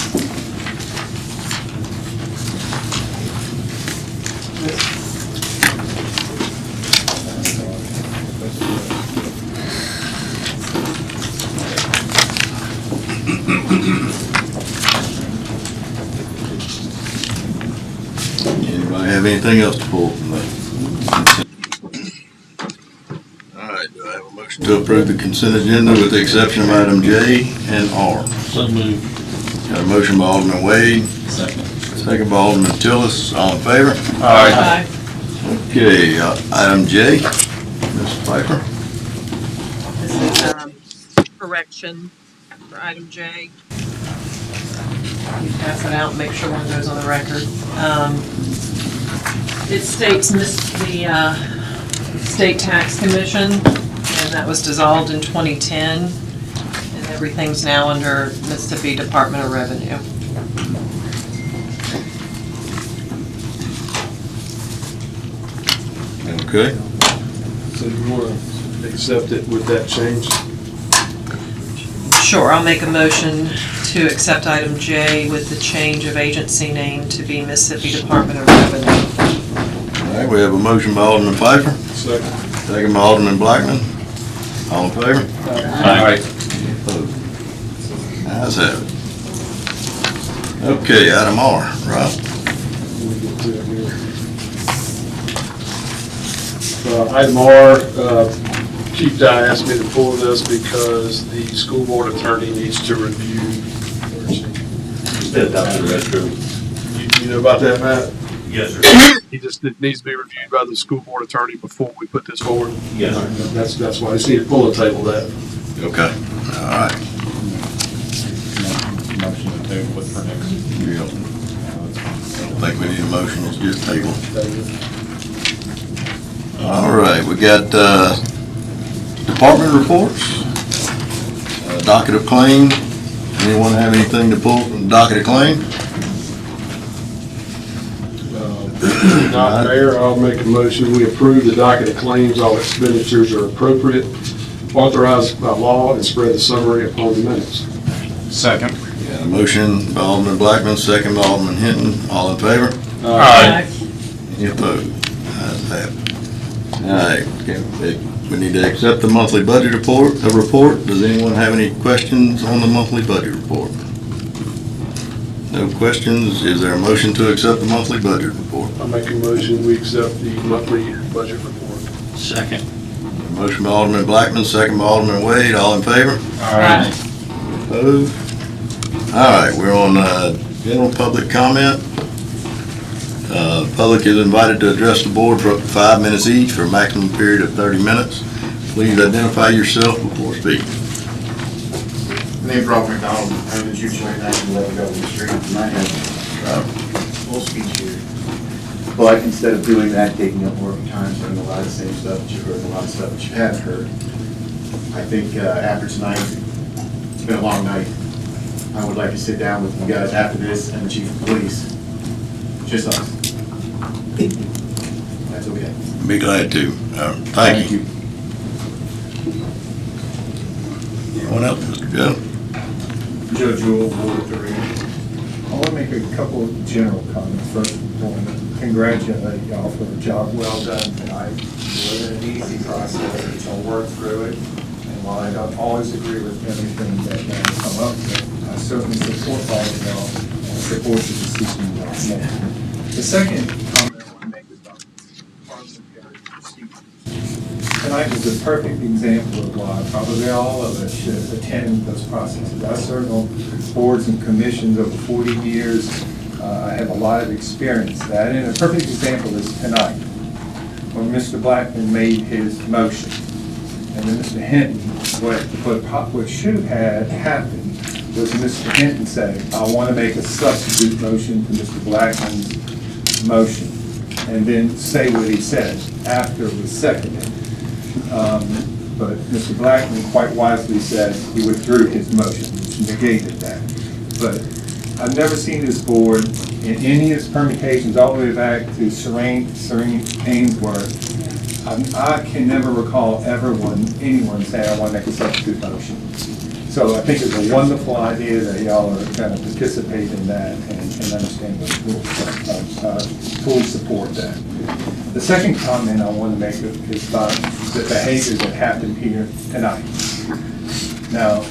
[SPEAKER 1] Anybody have anything else to pull from that? All right, do I have a motion to approve the consent agenda with the exception of item J and R?
[SPEAKER 22] So moved.
[SPEAKER 1] Got a motion by Alderman Wade.
[SPEAKER 5] Second.
[SPEAKER 1] Second by Alderman Tillis. All in favor?
[SPEAKER 22] Aye.
[SPEAKER 1] Okay, item J, Ms. Pfeiffer.
[SPEAKER 3] This is correction for item J. You pass it out and make sure one goes on the record. It states the State Tax Commission, and that was dissolved in 2010, and everything's now under Mississippi Department of Revenue.
[SPEAKER 1] Okay.
[SPEAKER 7] So you want to accept it with that change?
[SPEAKER 3] Sure, I'll make a motion to accept item J with the change of agency name to be Mississippi Department of Revenue.
[SPEAKER 1] All right, we have a motion by Alderman Pfeiffer.
[SPEAKER 7] Second.
[SPEAKER 1] Second by Alderman Blackman. All in favor?
[SPEAKER 5] Aye.
[SPEAKER 1] Ayes have it. Okay, item R, Rob.
[SPEAKER 7] Let me get to it here. Item R, Chief Dye asked me to pull this because the school board attorney needs to review.
[SPEAKER 21] Step down to the restroom.
[SPEAKER 7] You know about that, Matt?
[SPEAKER 21] Yes, sir.
[SPEAKER 7] It needs to be reviewed by the school board attorney before we put this forward.
[SPEAKER 21] Yes, sir.
[SPEAKER 7] That's why I just need to pull and table that.
[SPEAKER 1] Okay, all right.
[SPEAKER 2] Motion to table it for next.
[SPEAKER 1] Yeah. I don't think we need a motion, let's just table. All right, we got department reports, docket of claim. Anyone have anything to pull from the docket of claim?
[SPEAKER 7] Not Mayor, I'll make a motion, we approve the docket of claims, all expenditures are appropriate, authorized by law, and spread the summary upon the minutes.
[SPEAKER 2] Second.
[SPEAKER 1] We Got a motion by Alderman Blackman, second by Alderman Hinton. All in favor?
[SPEAKER 5] Aye.
[SPEAKER 1] Any opposed? Ayes have it. All right, we need to accept the monthly budget report. Does anyone have any questions on the monthly budget report? No questions. Is there a motion to accept the monthly budget report?
[SPEAKER 7] I make a motion, we accept the monthly budget report.
[SPEAKER 22] Second.
[SPEAKER 1] Motion by Alderman Blackman, second by Alderman Wade. All in favor?
[SPEAKER 22] Aye.
[SPEAKER 1] Opposed? All right, we're on general public comment. Public is invited to address the board for up to 5 minutes each for a maximum period of 30 minutes. Please identify yourself before speaking.
[SPEAKER 8] My name's Robert McDonald. I'm the Jude Joint 911 Government Street, and I have a full speech here. But instead of doing that, taking up more of your time, saying a lot of the same stuff that you've heard, and a lot of stuff that you haven't heard, I think after tonight, it's been a long night. I would like to sit down with you guys after this and the chief of police. Just us. That's okay.
[SPEAKER 1] Be glad to. Thank you. Anyone else, Mr. Joe?
[SPEAKER 15] Joe Jewell, Ward 3. I want to make a couple of general comments. First, I want to congratulate y'all for a job well done tonight. It wasn't an easy process, but y'all worked through it. And while I don't always agree with everything that y'all come up with, I certainly support all of y'all and support the decision y'all made. The second comment I want to make is about parliamentary procedure. Tonight was a perfect example of why probably all of us should attend those processes. I served on boards and commissions over 40 years. I have a lot of experience in that. And a perfect example is tonight, when Mr. Blackman made his motion. And then Mr. Hinton, what should have happened was Mr. Hinton say, I want to make a substitute motion to Mr. Blackman's motion, and then say what he said after it was seconded. But Mr. Blackman quite wisely said he withdrew his motion, which negated that. But I've never seen this board in any of its permutations, all the way back to Serene Ainsworth. I can never recall ever anyone say, I want to make a substitute motion. So I think it's a wonderful idea that y'all are going to participate in that and understand the rules. Fully support that. The second comment I want to make is about the behavior that happened here tonight. Now,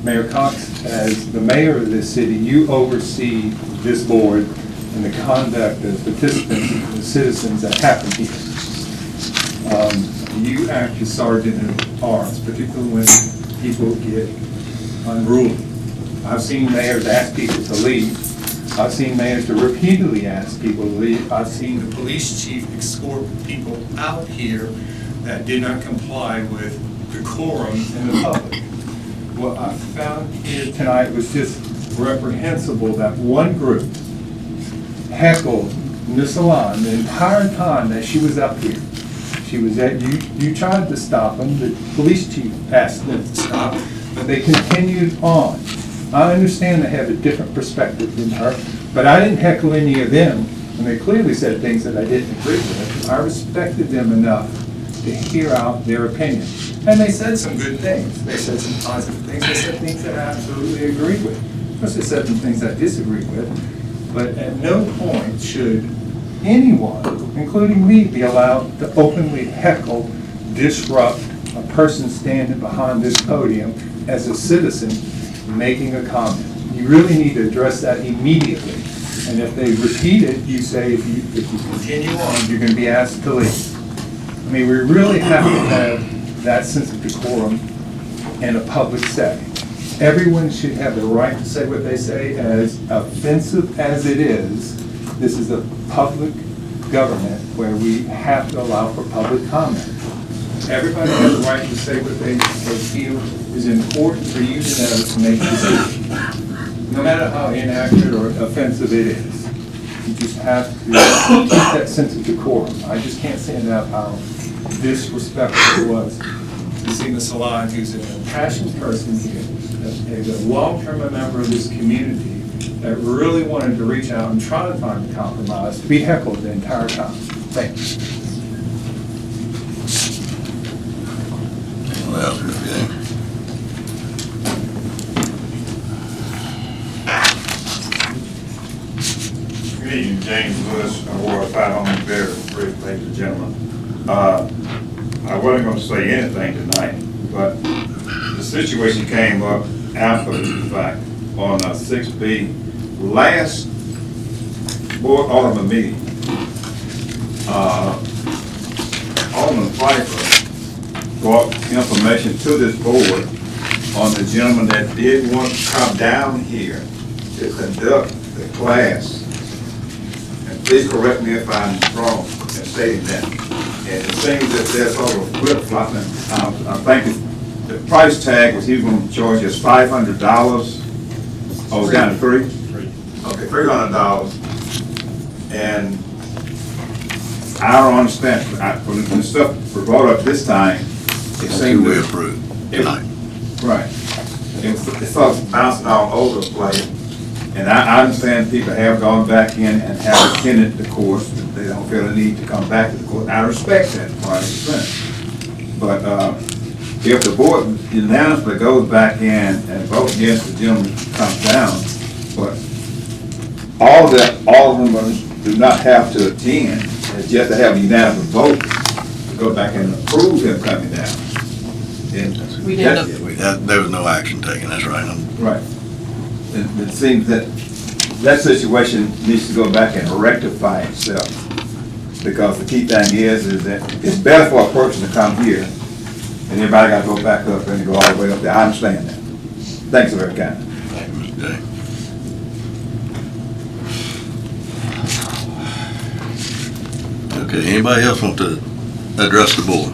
[SPEAKER 15] Mayor Cox, as the mayor of this city, you oversee this board and the conduct of participants and the citizens that happen here. You act as sergeant at arms, particularly when people get unruly. I've seen mayors ask people to leave. I've seen mayors to repeatedly ask people to leave. I've seen the police chief escort people out here that did not comply with decorum in the public. What I found here tonight was just reprehensible that one group heckled Ms. Alon the entire time that she was up here. She was at, you tried to stop them, the police chief asked them to stop, but they continued on. I understand they have a different perspective than her, but I didn't heckle any of them, and they clearly said things that I didn't agree with. I respected them enough to hear out their opinion. And they said some good things. They said some positive things. They said things that I absolutely agree with. Of course, they said some things I disagree with, but at no point should anyone, including me, be allowed to openly heckle, disrupt a person standing behind this podium as a citizen making a comment. You really need to address that immediately. And if they repeat it, you say, if you continue on, you're going to be asked to leave. I mean, we really have to have that sense of decorum in a public setting. Everyone should have the right to say what they say, as offensive as it is. This is a public government where we have to allow for public comment. Everybody has the right to say what they feel is important for you to know to make decisions, no matter how inaccurate or offensive it is. You just have to keep that sense of decorum. I just can't say enough how disrespectful it was to see Ms. Alon, who's an impassioned person here, as a long-term member of this community, that really wanted to reach out and try to find a compromise, to be heckled the entire time. Thank you. Ward 5 on very brief, ladies and gentlemen. I wasn't going to say anything tonight, but the situation came up after the fact on 6B. Last board Alderman meeting, Alderman Pfeiffer brought information to this board on the gentleman that did want to come down here to conduct the class. And please correct me if I'm wrong in stating that. And it seems that there's sort of flip-flopping. I think the price tag was he was going to charge us $500. Oh, down to $3? Okay, $300. And I don't understand, when the stuff was brought up this time, it seemed
[SPEAKER 1] we approved tonight.
[SPEAKER 15] Right. It sort of bouncing all over the place. And I understand people have gone back in and have attended the course. They don't feel the need to come back to the course. I respect that 100%. But if the board unanimously goes back in and votes against the gentleman comes down, but all that aldermen do not have to attend, it's just to have a unanimous vote to go back and approve him coming down. And
[SPEAKER 3] We didn't.
[SPEAKER 1] There was no action taken, that's right.
[SPEAKER 15] Right. It seems that that situation needs to go back and rectify itself. Because the key thing is that it's better for a person to come here and everybody got to go back up and go all the way up there. I understand that. Thanks for very kind.
[SPEAKER 1] Thank you, Mr. Day. Okay, anybody else want to address the board?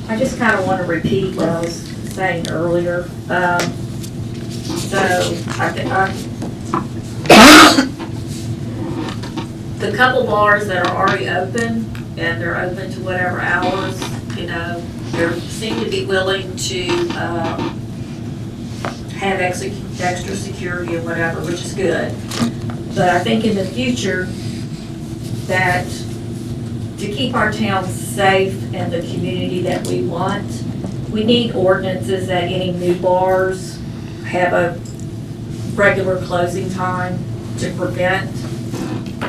[SPEAKER 20] I just kind of want to repeat what I was saying earlier. The couple bars that are already open, and they're open to whatever hours, you know, they seem to be willing to have extra security or whatever, which is good. But I think in the future, that to keep our town safe and the community that we want, we need ordinances that any new bars have a regular closing time to prevent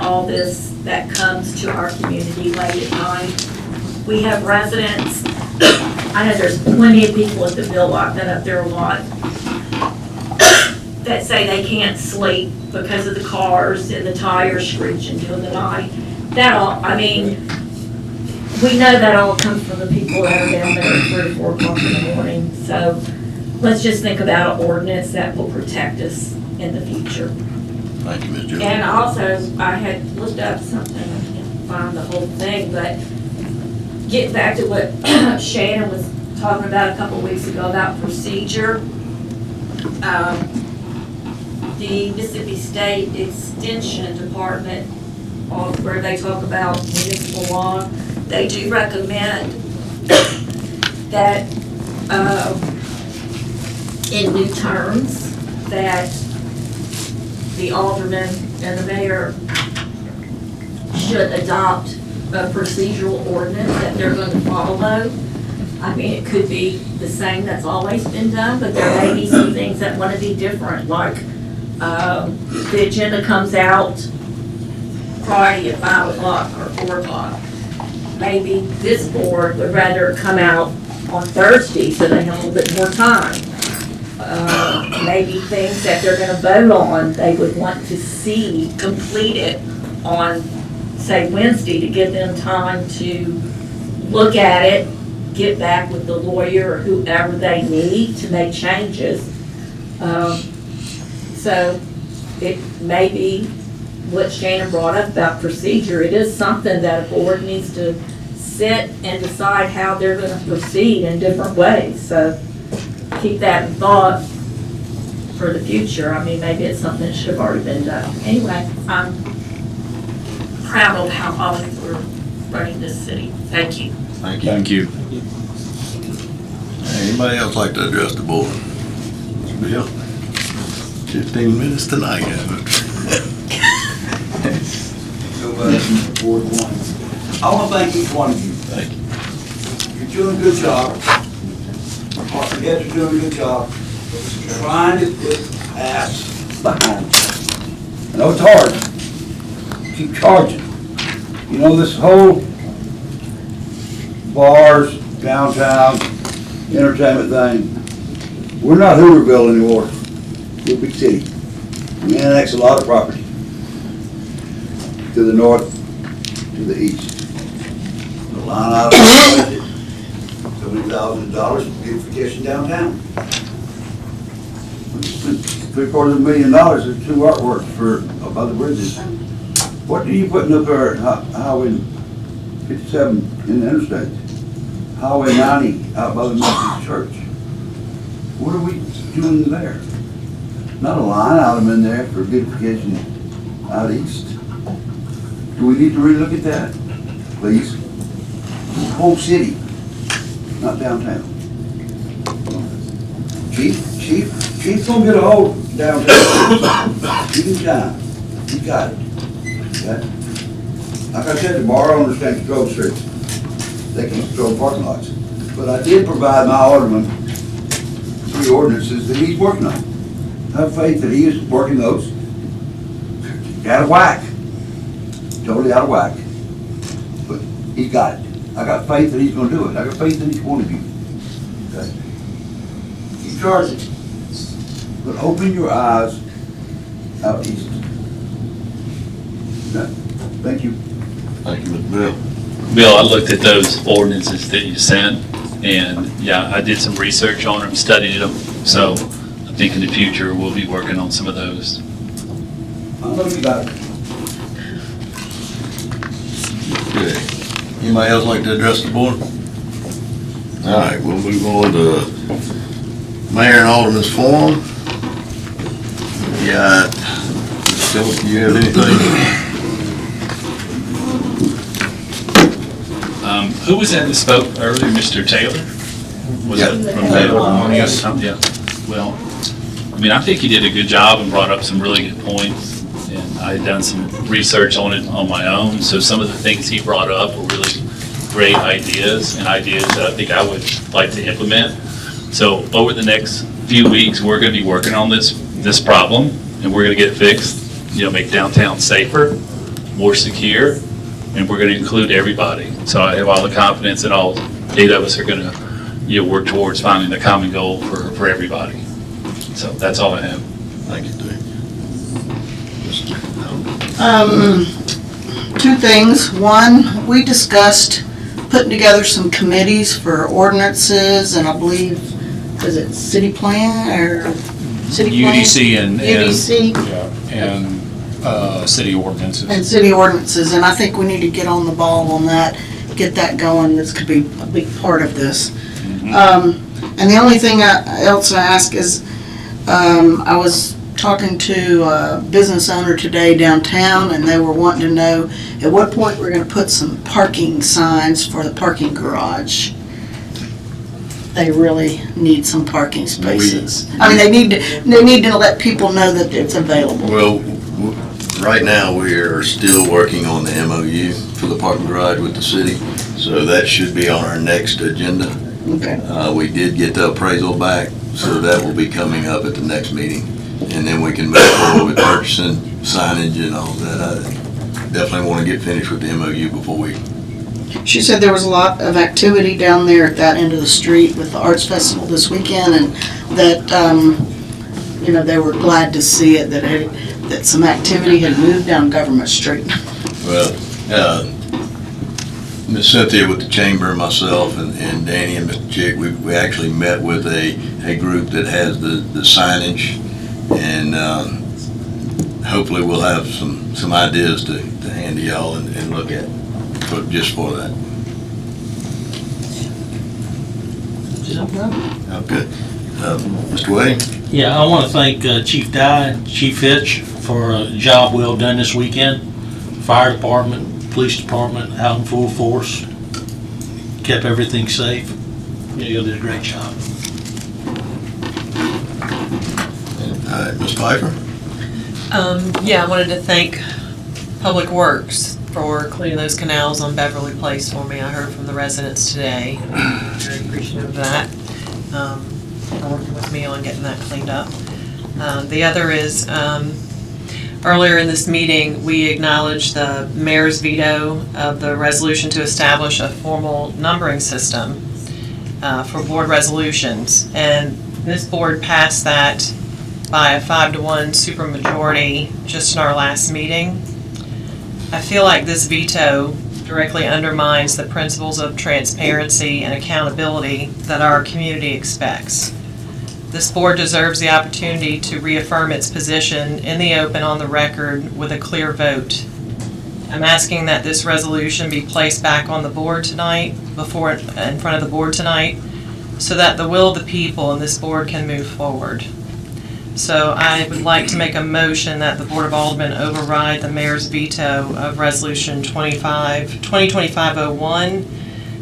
[SPEAKER 20] all this that comes to our community late at night. We have residents, I know there's plenty of people at the Bill I've been up there a lot, that say they can't sleep because of the cars and the tires screeching during the night. That all, I mean, we know that all comes from the people that are down there at 3 or 4 o'clock in the morning. So let's just think about an ordinance that will protect us in the future.
[SPEAKER 1] Thank you, Ms. Jones.
[SPEAKER 20] And also, I had looked up something, I can't find the whole thing, but getting back to what Shannon was talking about a couple of weeks ago about procedure. The Mississippi State Extension Department, where they talk about municipal law, they do recommend that in new terms, that the alderman and the mayor should adopt a procedural ordinance that they're going to follow. I mean, it could be the same that's always been done, but there may be some things that want to be different, like the agenda comes out Friday at 5 o'clock or 4 o'clock. Maybe this board would rather come out on Thursday so they have a little bit more time. Maybe things that they're gonna vote on, they would want to see completed on, say, Wednesday, to give them time to look at it, get back with the lawyer or whoever they need to make changes. So it may be what Shannon brought up about procedure. It is something that a board needs to sit and decide how they're gonna proceed in different ways. So keep that in thought for the future. I mean, maybe it's something that should have already been done. Anyway, I'm proud of how all of you are running this city. Thank you.
[SPEAKER 1] Thank you.
[SPEAKER 2] Thank you.
[SPEAKER 1] Anybody else like to address the board? Bill? 15 minutes tonight, haven't
[SPEAKER 6] Nobody from Ward 1. I want to thank each one of you.
[SPEAKER 1] Thank you.
[SPEAKER 6] You're doing a good job. Our heads are doing a good job. Trying to put ass behind you. I know it's hard. Keep charging. You know, this whole bars, downtown, entertainment thing, we're not Hooverville anymore. We're a big city. We annex a lot of property to the north, to the east. The line out of the budget, so many $1,000 for beautification downtown. $750,000 is 2 artworks for above the bridges. What are you putting up there at Highway 57 in the interstate? Highway 90 out by the Methodist Church? What are we doing there? Not a line item in there for beautification out east. Do we need to relook at that, please? The whole city, not downtown. Chief gonna get a hold of downtown. Give him time. He got it. Okay? Like I said, the bar owners can't control the streets. They can control parking lots. But I did provide my alderman 3 ordinances that he's working on. Have faith that he is working those. Out of whack. Totally out of whack. But he got it. I got faith that he's gonna do it. I got faith in each one of you. Okay? Keep charging. But open your eyes out east. Okay? Thank you.
[SPEAKER 1] Thank you, Mr. Bill.
[SPEAKER 5] Bill, I looked at those ordinances that you sent, and yeah, I did some research on them, studied them, so I think in the future, we'll be working on some of those.
[SPEAKER 6] I know you got it.
[SPEAKER 1] Okay. Anybody else like to address the board? All right, we'll move on to Mayor and Alderman's forum. Got, Philip, do you have anything?
[SPEAKER 5] Who was that spoke earlier, Mr. Taylor? Was
[SPEAKER 1] Yeah.
[SPEAKER 5] it from Taylor? Yes. Yeah. Well, I mean, I think he did a good job and brought up some really good points. And I had done some research on it on my own. So some of the things he brought up were really great ideas and ideas that I think I would like to implement. So over the next few weeks, we're going to be working on this problem, and we're going to get it fixed. You know, make downtown safer, more secure, and we're going to include everybody. So I have all the confidence that all 8 of us are going to, work towards finding the common goal for everybody. So that's all I have.
[SPEAKER 1] Thank you, Dave.
[SPEAKER 13] 2 things. One, we discussed putting together some committees for ordinances, and I believe, is it city plan or city plan?
[SPEAKER 2] UDC and
[SPEAKER 13] UDC.
[SPEAKER 2] City ordinances.
[SPEAKER 13] And city ordinances, and I think we need to get on the ball on that, get that going. This could be a big part of this. And the only thing else I ask is, I was talking to a business owner today downtown, and they were wanting to know at what point we're gonna put some parking signs for the parking garage. They really need some parking spaces. I mean, they need to let people know that it's available.
[SPEAKER 1] Well, right now, we are still working on the MOU for the parking garage with the city, so that should be on our next agenda.
[SPEAKER 13] Okay.
[SPEAKER 1] We did get the appraisal back, so that will be coming up at the next meeting. And then we can move forward with purchasing, signage and all of that. I definitely want to get finished with the MOU before we.
[SPEAKER 13] She said there was a lot of activity down there at that end of the street with the Arts Festival this weekend, and that, they were glad to see it, that some activity had moved down Government Street.
[SPEAKER 1] Well, Miss Cynthia with the chamber, myself, and Danny and Mr. Chick, we actually met with a group that has the signage, and hopefully we'll have some ideas to hand to y'all and look at just for that. Okay. Mr. Wade?
[SPEAKER 22] Yeah, I want to thank Chief Dye and Chief Hitch for a job well done this weekend. Fire department, police department, out in full force, kept everything safe. You did a great job.
[SPEAKER 1] All right, Ms. Pfeiffer?
[SPEAKER 3] I wanted to thank Public Works for cleaning those canals on Beverly Place for me. I heard from the residents today. Very appreciative of that. Working with me on getting that cleaned up. The other is, earlier in this meeting, we acknowledged the mayor's veto of the resolution to establish a formal numbering system for board resolutions. And this board passed that by a 5-to-1 supermajority just in our last meeting. I feel like this veto directly undermines the principles of transparency and accountability that our community expects. This board deserves the opportunity to reaffirm its position in the open on the record with a clear vote. I'm asking that this resolution be placed back on the board tonight, in front of the board tonight, so that the will of the people and this board can move forward. So I would like to make a motion that the Board of Aldermen override the mayor's veto of Resolution 2025-01,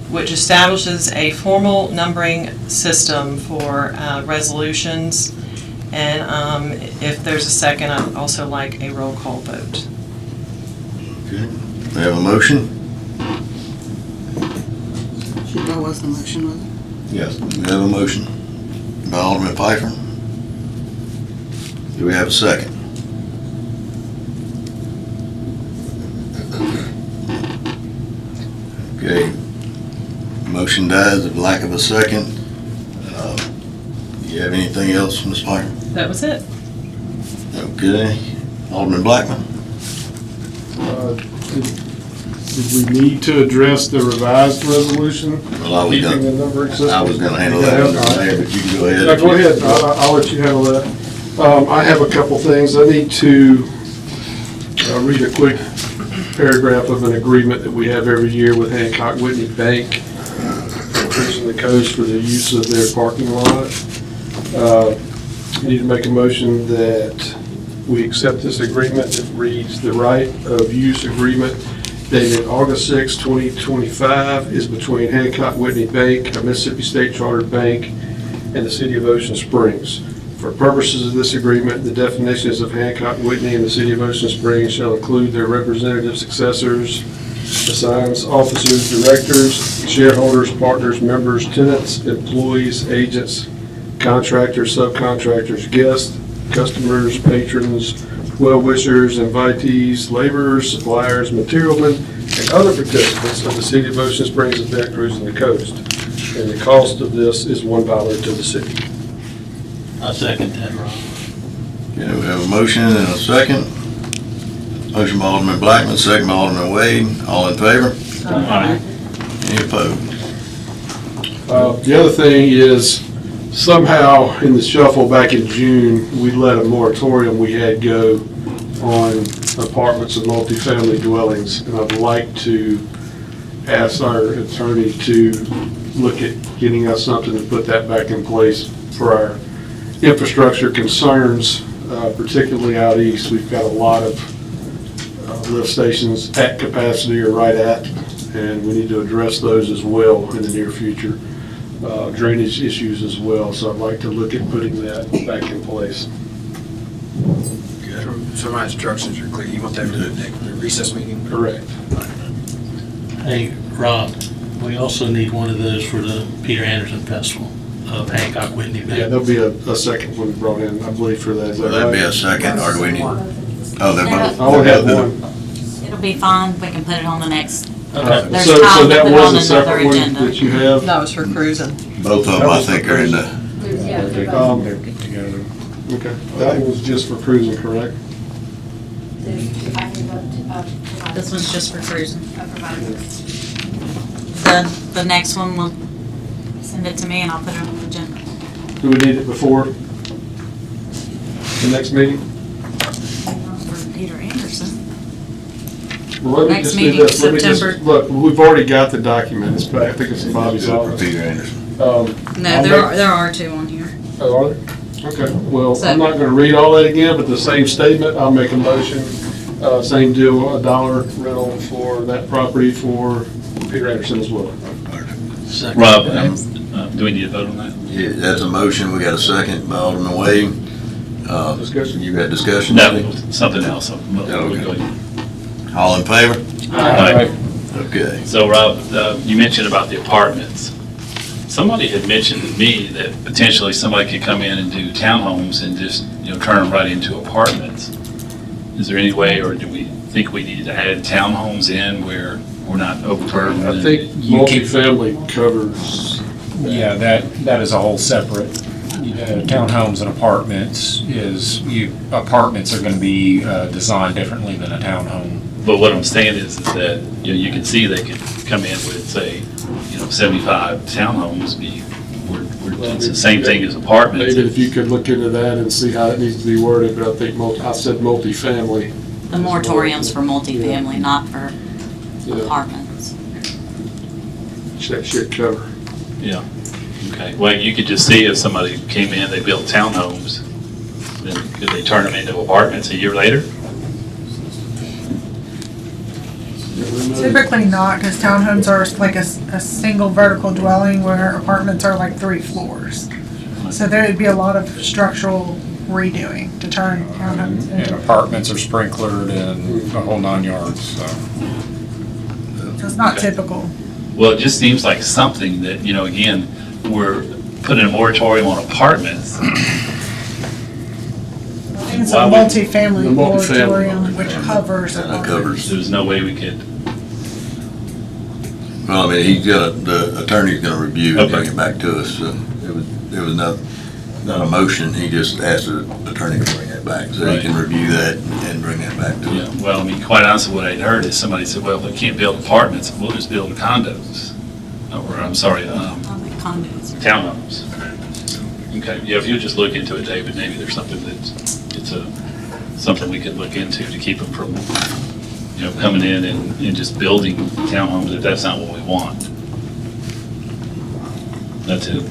[SPEAKER 3] which establishes a formal numbering system for resolutions. And if there's a second, I'd also like a roll call vote.
[SPEAKER 1] Okay, we have a motion?
[SPEAKER 13] That was the motion, was it?
[SPEAKER 1] Yes. We have a motion by Alderman Pfeiffer. Do we have a second? Okay. Motion dies of lack of a second. You have anything else, Ms. Pfeiffer?
[SPEAKER 3] That was it.
[SPEAKER 1] Okay. Alderman Blackman?
[SPEAKER 7] Did we need to address the revised resolution?
[SPEAKER 1] Well, I was
[SPEAKER 7] Keeping the numbering system?
[SPEAKER 1] I was gonna handle that under there, but you can go ahead.
[SPEAKER 7] Yeah, go ahead. I'll let you handle that. I have a couple things. I need to read a quick paragraph of an agreement that we have every year with Hancock Whitney Bank, cruising the coast for the use of their parking lot. I need to make a motion that we accept this agreement. It reads, "The right of use agreement dated August 6, 2025 is between Hancock Whitney Bank, a Mississippi State chartered bank, and the city of Ocean Springs. For purposes of this agreement, the definitions of Hancock Whitney and the city of Ocean Springs shall include their representative successors, assigns, officers, directors, shareholders, partners, members, tenants, employees, agents, contractors, subcontractors, guests, customers, patrons, well-wishers, invitees, laborers, suppliers, materialmen, and other participants of the city of Ocean Springs event cruising the coast. And the cost of this is $1 to the city."
[SPEAKER 22] I second that, Rob.
[SPEAKER 1] Okay, we have a motion and a second. Motion by Alderman Blackman, second by Alderman Wade. All in favor?
[SPEAKER 7] Aye.
[SPEAKER 1] Any opposed?
[SPEAKER 7] The other thing is, somehow in the shuffle back in June, we let a moratorium we had go on apartments and multifamily dwellings. And I'd like to ask our attorney to look at getting us something to put that back in place for our infrastructure concerns, particularly out east. We've got a lot of lift stations at capacity or right at, and we need to address those as well in the near future. Drainage issues as well, so I'd like to look at putting that back in place.
[SPEAKER 10] So my instructions are clear. You want that for the next recess meeting?
[SPEAKER 7] Correct.
[SPEAKER 22] Hey, Rob, we also need one of those for the Peter Anderson Festival of Hancock Whitney Bank.
[SPEAKER 7] Yeah, there'll be a second one brought in, I believe, for that. Is
[SPEAKER 1] Will
[SPEAKER 7] that
[SPEAKER 1] that be
[SPEAKER 7] right?
[SPEAKER 1] a second, or do we need? Oh, they're both.
[SPEAKER 7] I only have one.
[SPEAKER 4] It'll be fine, we can put it on the next,
[SPEAKER 7] Okay.
[SPEAKER 4] there's
[SPEAKER 7] So
[SPEAKER 4] time to
[SPEAKER 7] that
[SPEAKER 4] put
[SPEAKER 7] was
[SPEAKER 4] on
[SPEAKER 7] a
[SPEAKER 4] another
[SPEAKER 7] separate one
[SPEAKER 4] agenda.
[SPEAKER 7] that you have?
[SPEAKER 3] That was for cruising.
[SPEAKER 1] Both of them, I think, are in the,
[SPEAKER 7] Okay, that one was just for cruising, correct?
[SPEAKER 4] This one's just for cruising. The next one will send it to me and I'll put it on the agenda.
[SPEAKER 7] Do we need it before the next meeting?
[SPEAKER 4] For Peter Anderson.
[SPEAKER 7] Well, let me
[SPEAKER 4] Next
[SPEAKER 7] just do
[SPEAKER 4] meeting,
[SPEAKER 7] this. Let me just-
[SPEAKER 4] September.
[SPEAKER 7] Look, we've already got the document, it's, I think it's in Bobby's office.
[SPEAKER 1] Peter Anderson.
[SPEAKER 4] No, there are two on here.
[SPEAKER 7] Oh, are there? Okay, well,
[SPEAKER 4] So-
[SPEAKER 7] I'm not gonna read all that again, but the same statement, I'll make a motion, same deal, $1 rental for that property for Peter Anderson as well.
[SPEAKER 5] Rob, do we need to vote on that?
[SPEAKER 1] Yeah, that's a motion. We got a second by Alderman Wade.
[SPEAKER 7] Discussion?
[SPEAKER 1] You got discussion?
[SPEAKER 5] No, something else.
[SPEAKER 1] Okay. All in favor?
[SPEAKER 5] Aye.
[SPEAKER 1] Okay.
[SPEAKER 5] So Rob, you mentioned about the apartments. Somebody had mentioned to me that potentially somebody could come in and do townhomes and just, turn them right into apartments. Is there any way, or do we think we need to add townhomes in where we're not overburdened?
[SPEAKER 7] I think multifamily covers.
[SPEAKER 2] Yeah, that is a whole separate, townhomes and apartments apartments are gonna be designed differently than a townhome.
[SPEAKER 5] But what I'm saying is that, you can see they could come in with, say, 75 townhomes, it's the same thing as apartments.
[SPEAKER 7] David, if you could look into that and see how it needs to be worded, but I think I said multifamily.
[SPEAKER 4] The moratorium's for multifamily, not for apartments.
[SPEAKER 7] That should cover.
[SPEAKER 5] Yeah, okay. Well, you could just see if somebody came in, they built townhomes, then could they turn them into apartments a year later?
[SPEAKER 9] Typically not, because townhomes are like a single vertical dwelling where apartments are like 3 floors. So there would be a lot of structural redoing to turn townhomes
[SPEAKER 2] And
[SPEAKER 9] into.
[SPEAKER 2] apartments are sprinklered and the whole 9 yards, so.
[SPEAKER 9] So it's not
[SPEAKER 5] Okay.
[SPEAKER 9] typical.
[SPEAKER 5] Well, it just seems like something that, again, we're putting a moratorium on apartments.
[SPEAKER 9] I think it's a
[SPEAKER 5] Why would-
[SPEAKER 9] multifamily
[SPEAKER 7] The multifamily
[SPEAKER 9] moratorium, which covers apartments.
[SPEAKER 5] There's no way we could,
[SPEAKER 1] Well, I mean, the attorney's gonna review and bring
[SPEAKER 5] Okay.
[SPEAKER 1] it back to us, so it was not a motion, he just asked the attorney to bring it back, so he
[SPEAKER 5] Right.
[SPEAKER 1] can review that and bring that back to us.
[SPEAKER 5] well, quite honestly, what I'd heard is somebody said, well, if we can't build apartments, we'll just build condos. Or, I'm sorry,
[SPEAKER 4] Condos.
[SPEAKER 5] townhomes. Okay, yeah, if you'll just look into it, David, maybe there's something something we could look into to keep them from, coming in and just building townhomes if that's not what we want. That's it.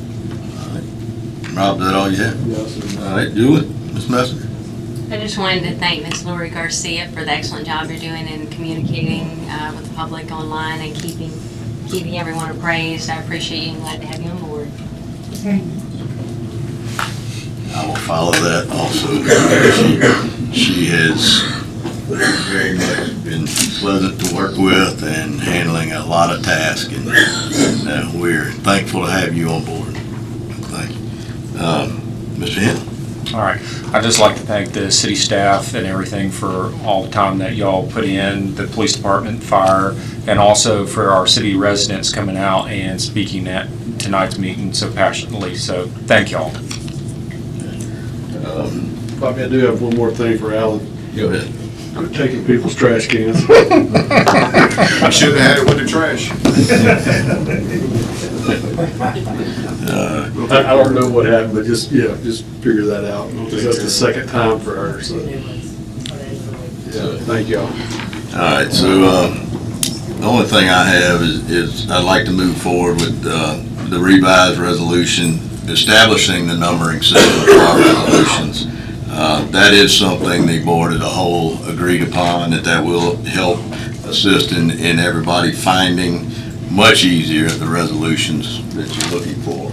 [SPEAKER 1] Rob, is that all you have?
[SPEAKER 7] Yes.
[SPEAKER 1] All right, Julie, Ms. Messer?
[SPEAKER 11] I just wanted to thank Ms. Lori Garcia for the excellent job you're doing in communicating with the public online and keeping everyone appraised. I appreciate you and glad to have you on board.
[SPEAKER 1] I will follow that also. She has very much been pleasant to work with and handling a lot of tasks, and we're thankful to have you on board. Thank you. Mr. Henn?
[SPEAKER 2] All right, I'd just like to thank the city staff and everything for all the time that y'all put in, the police department, fire, and also for our city residents coming out and speaking at tonight's meeting so passionately, so thank y'all.
[SPEAKER 7] Bobby, I do have one more thing for Alan.
[SPEAKER 1] Go ahead.
[SPEAKER 7] Quit taking people's trash cans.
[SPEAKER 17] I should have had it with the trash.
[SPEAKER 7] I don't know what happened, but just figure that out, because that's the second time for her, so. Yeah, thank y'all.
[SPEAKER 1] All right, so the only thing I have is I'd like to move forward with the revised resolution establishing the numbering system for our resolutions. That is something the board as a whole agreed upon, that will help assist in everybody finding much easier the resolutions that you're looking for.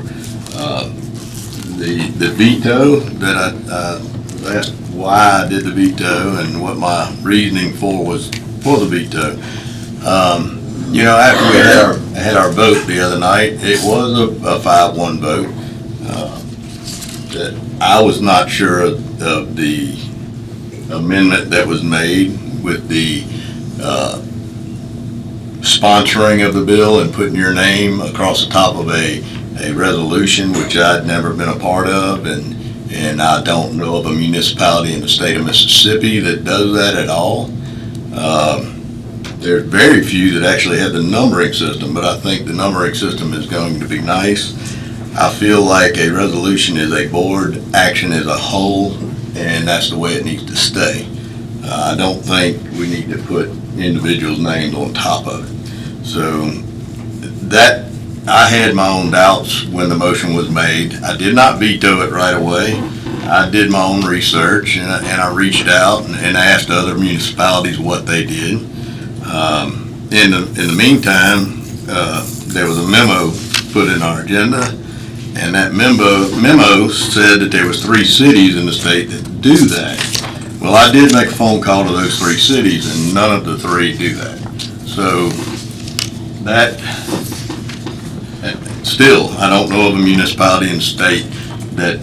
[SPEAKER 1] The veto that I was asked why I did the veto and what my reasoning was for the veto. After we had our vote the other night, it was a 5-1 vote. That I was not sure of the amendment that was made with the sponsoring of the bill and putting your name across the top of a resolution, which I'd never been a part of, and I don't know of a municipality in the state of Mississippi that does that at all. There's very few that actually have the numbering system, but I think the numbering system is going to be nice. I feel like a resolution is a board action as a whole, and that's the way it needs to stay. I don't think we need to put individuals' names on top of it. So that, I had my own doubts when the motion was made. I did not veto it right away. I did my own research, and I reached out and asked other municipalities what they did. In the meantime, there was a memo put in our agenda, and that memo said that there was 3 cities in the state that do that. Well, I did make a phone call to those 3 cities, and none of the 3 do that. So that, still, I don't know of a municipality in the state that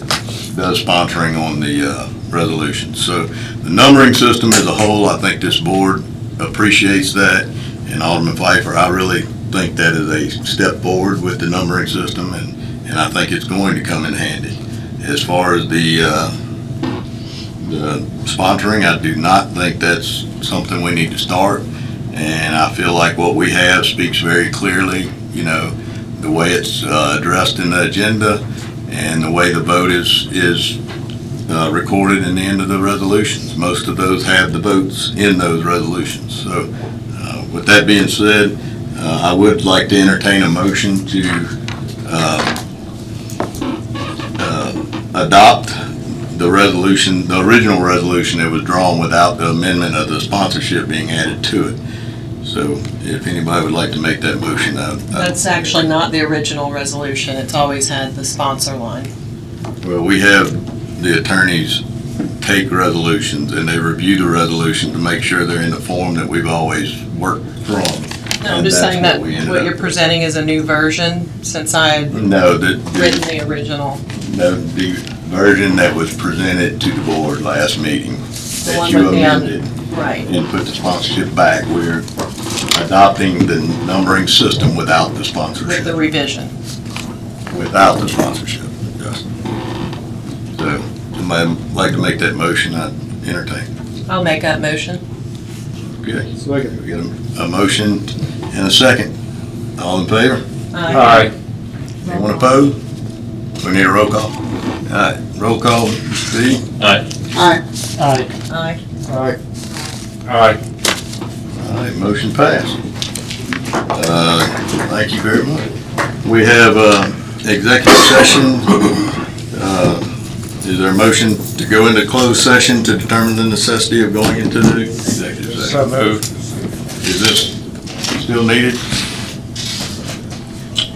[SPEAKER 1] does sponsoring on the resolutions. So the numbering system as a whole, I think this board appreciates that. And Alderman Pfeiffer, I really think that is a step forward with the numbering system, and I think it's going to come in handy. As far as the sponsoring, I do not think that's something we need to start. And I feel like what we have speaks very clearly, you know, the way it's addressed in the agenda and the way the vote is recorded in the end of the resolutions. Most of those have the votes in those resolutions. So with that being said, I would like to entertain a motion to adopt the resolution, the original resolution that was drawn without the amendment of the sponsorship being added to it. So if anybody would like to make that motion,
[SPEAKER 3] That's actually not the original resolution. It's always had the sponsor line.
[SPEAKER 1] well, we have the attorneys take resolutions and they review the resolution to make sure they're in the form that we've always worked from.
[SPEAKER 3] No, I'm
[SPEAKER 1] And
[SPEAKER 3] just
[SPEAKER 1] that's
[SPEAKER 3] saying that
[SPEAKER 1] we ended
[SPEAKER 3] what
[SPEAKER 1] up
[SPEAKER 3] you're
[SPEAKER 1] with.
[SPEAKER 3] presenting is a new version, since I had
[SPEAKER 1] No,
[SPEAKER 3] written the original.
[SPEAKER 1] the version that was presented to the board last meeting that
[SPEAKER 3] one
[SPEAKER 1] you
[SPEAKER 3] with the,
[SPEAKER 1] amended
[SPEAKER 3] right.
[SPEAKER 1] and put the sponsorship back. We're adopting the numbering system without the
[SPEAKER 3] With
[SPEAKER 1] sponsorship.
[SPEAKER 3] the revision.
[SPEAKER 1] Without the sponsorship, yes. So, somebody like to make that motion, I entertain.
[SPEAKER 3] I'll make that motion.
[SPEAKER 1] Okay. Second. We got a motion and a second. All in favor?
[SPEAKER 3] Aye.
[SPEAKER 1] Anyone opposed? We need a roll call. All right, roll call, Steve?
[SPEAKER 5] Aye.
[SPEAKER 13] Aye.
[SPEAKER 22] Aye.
[SPEAKER 3] Aye.
[SPEAKER 1] Aye. Aye. All right, motion passed. Thank you very much. We have executive session. Is there a motion to go into closed session to determine the necessity of going into the executive session?
[SPEAKER 10] So moved.
[SPEAKER 1] Is this still needed?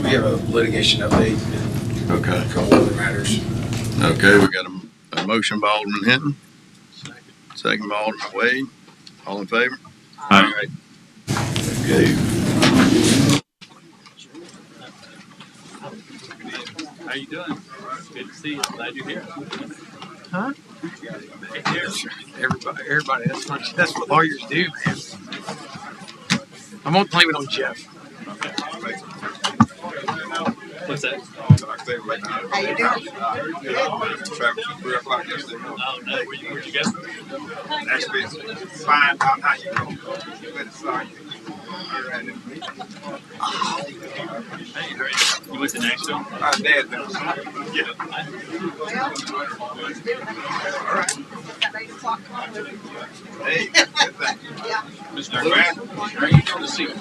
[SPEAKER 10] We have a litigation update
[SPEAKER 1] Okay.
[SPEAKER 10] and a couple other matters.
[SPEAKER 1] Okay, we got a motion by Alderman Hinton. Second by Alderman Wade. All in favor?
[SPEAKER 5] Aye.
[SPEAKER 1] Okay.
[SPEAKER 5] How you doing? Good to see you. Glad you're here.
[SPEAKER 10] Huh? Everybody, that's what lawyers do, man. I won't blame it on Jeff.
[SPEAKER 5] What's that?
[SPEAKER 10] How you doing?
[SPEAKER 5] Oh, no. Where'd you go?
[SPEAKER 10] Actually, it's fine. How you doing? Good to see you.
[SPEAKER 5] Hey, how are you? You went to Nashville?
[SPEAKER 10] Dad.
[SPEAKER 5] Yeah.
[SPEAKER 10] Hey, Mr. Grant, are you going to see him?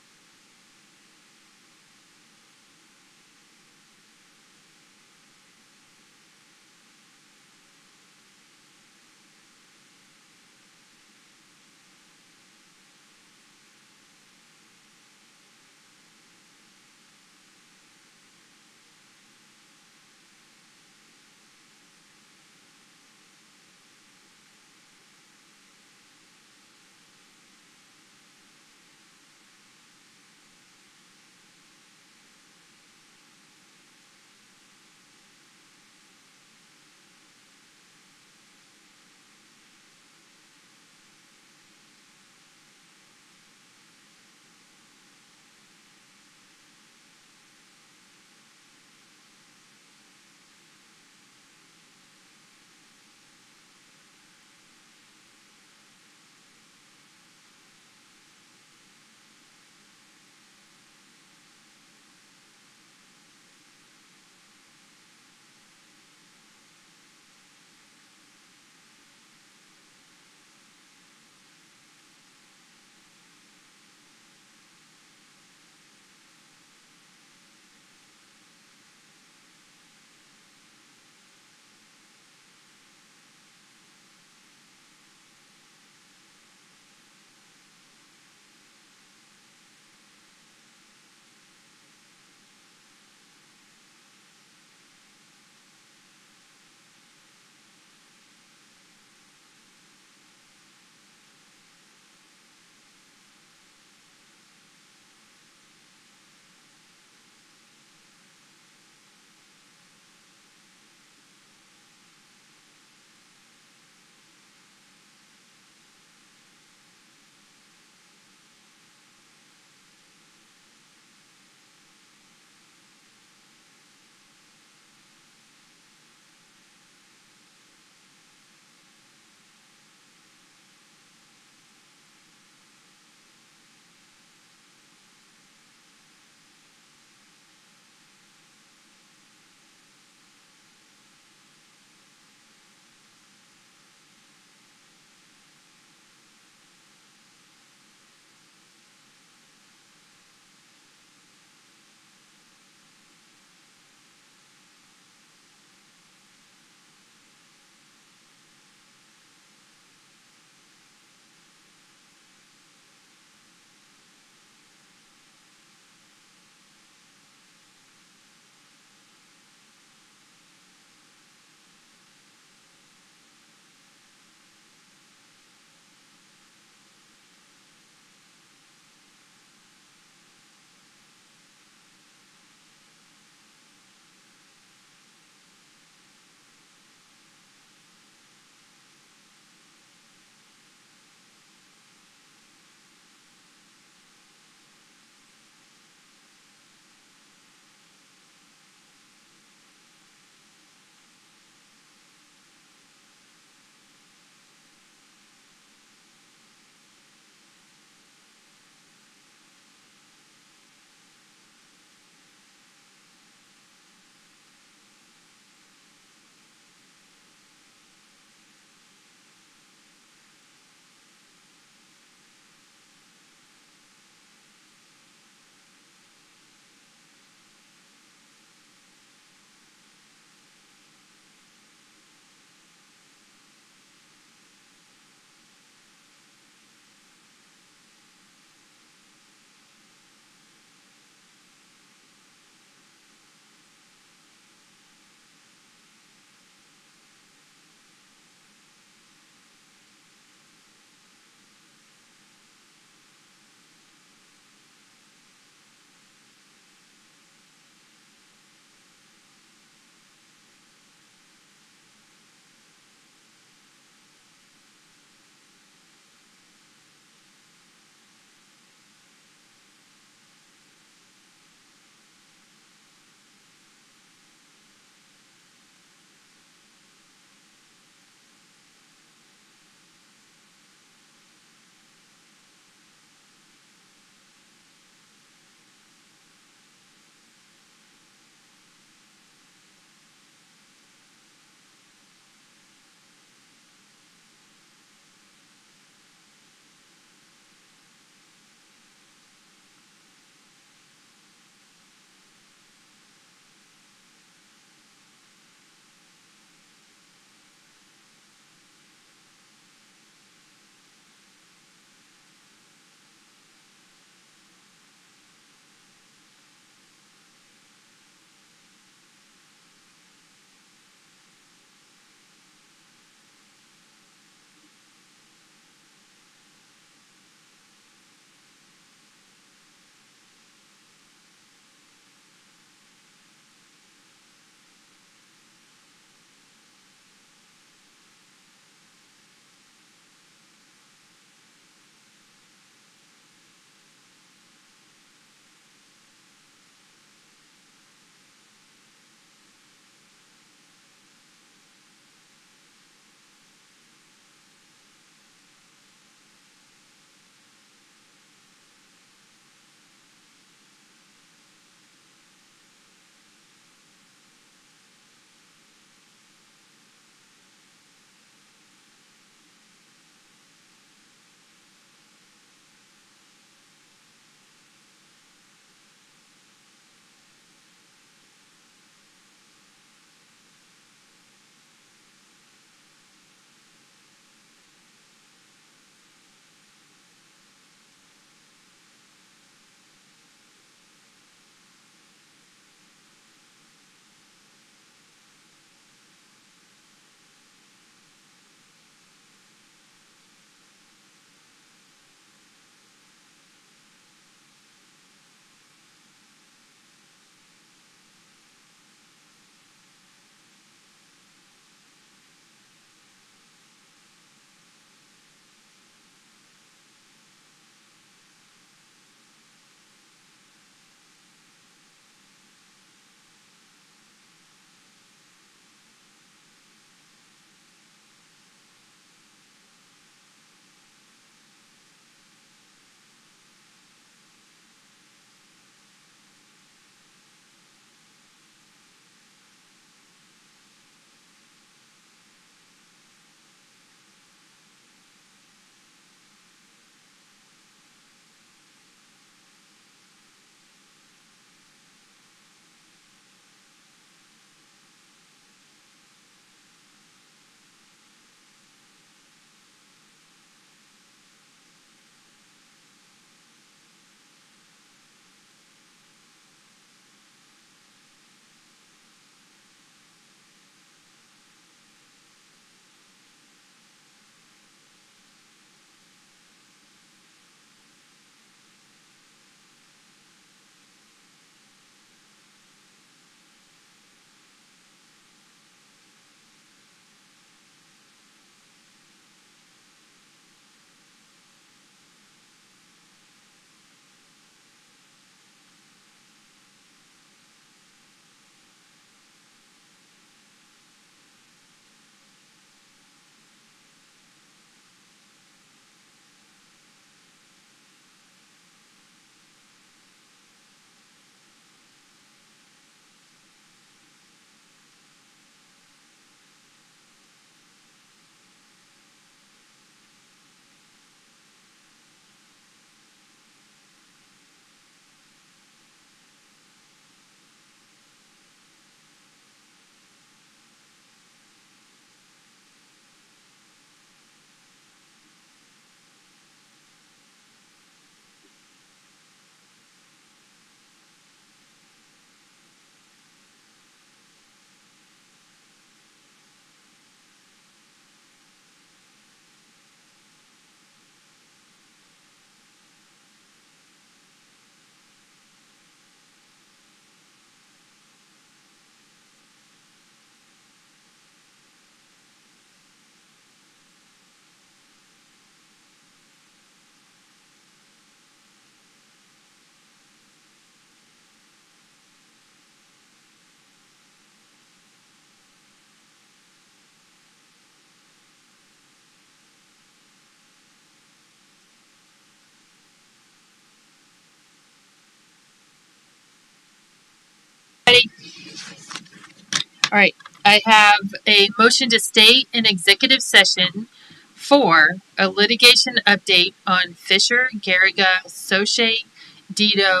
[SPEAKER 23] All right, I have a motion to stay in executive session for a litigation update on Fisher, Garriga, Soche, Dito,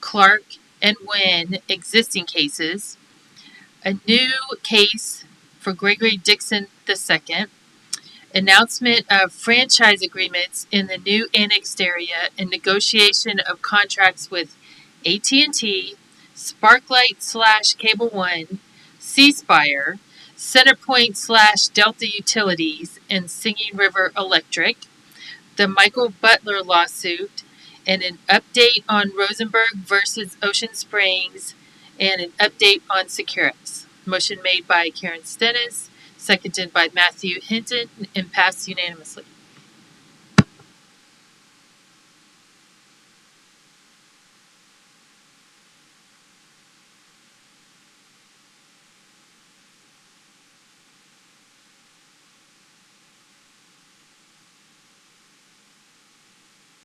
[SPEAKER 23] Clark, and Wynn existing cases, a new case for Gregory Dixon II, announcement of franchise agreements in the new annexed area, and negotiation of contracts with AT&T, Sparklight / Cable One, C Spire, Centerpoint / Delta Utilities, and Singing River Electric, the Michael Butler lawsuit, and an update on Rosenberg versus Ocean Springs, and an update on Securus. Motion made by Karen Stennis, seconded by Matthew Hinton, and passed unanimously.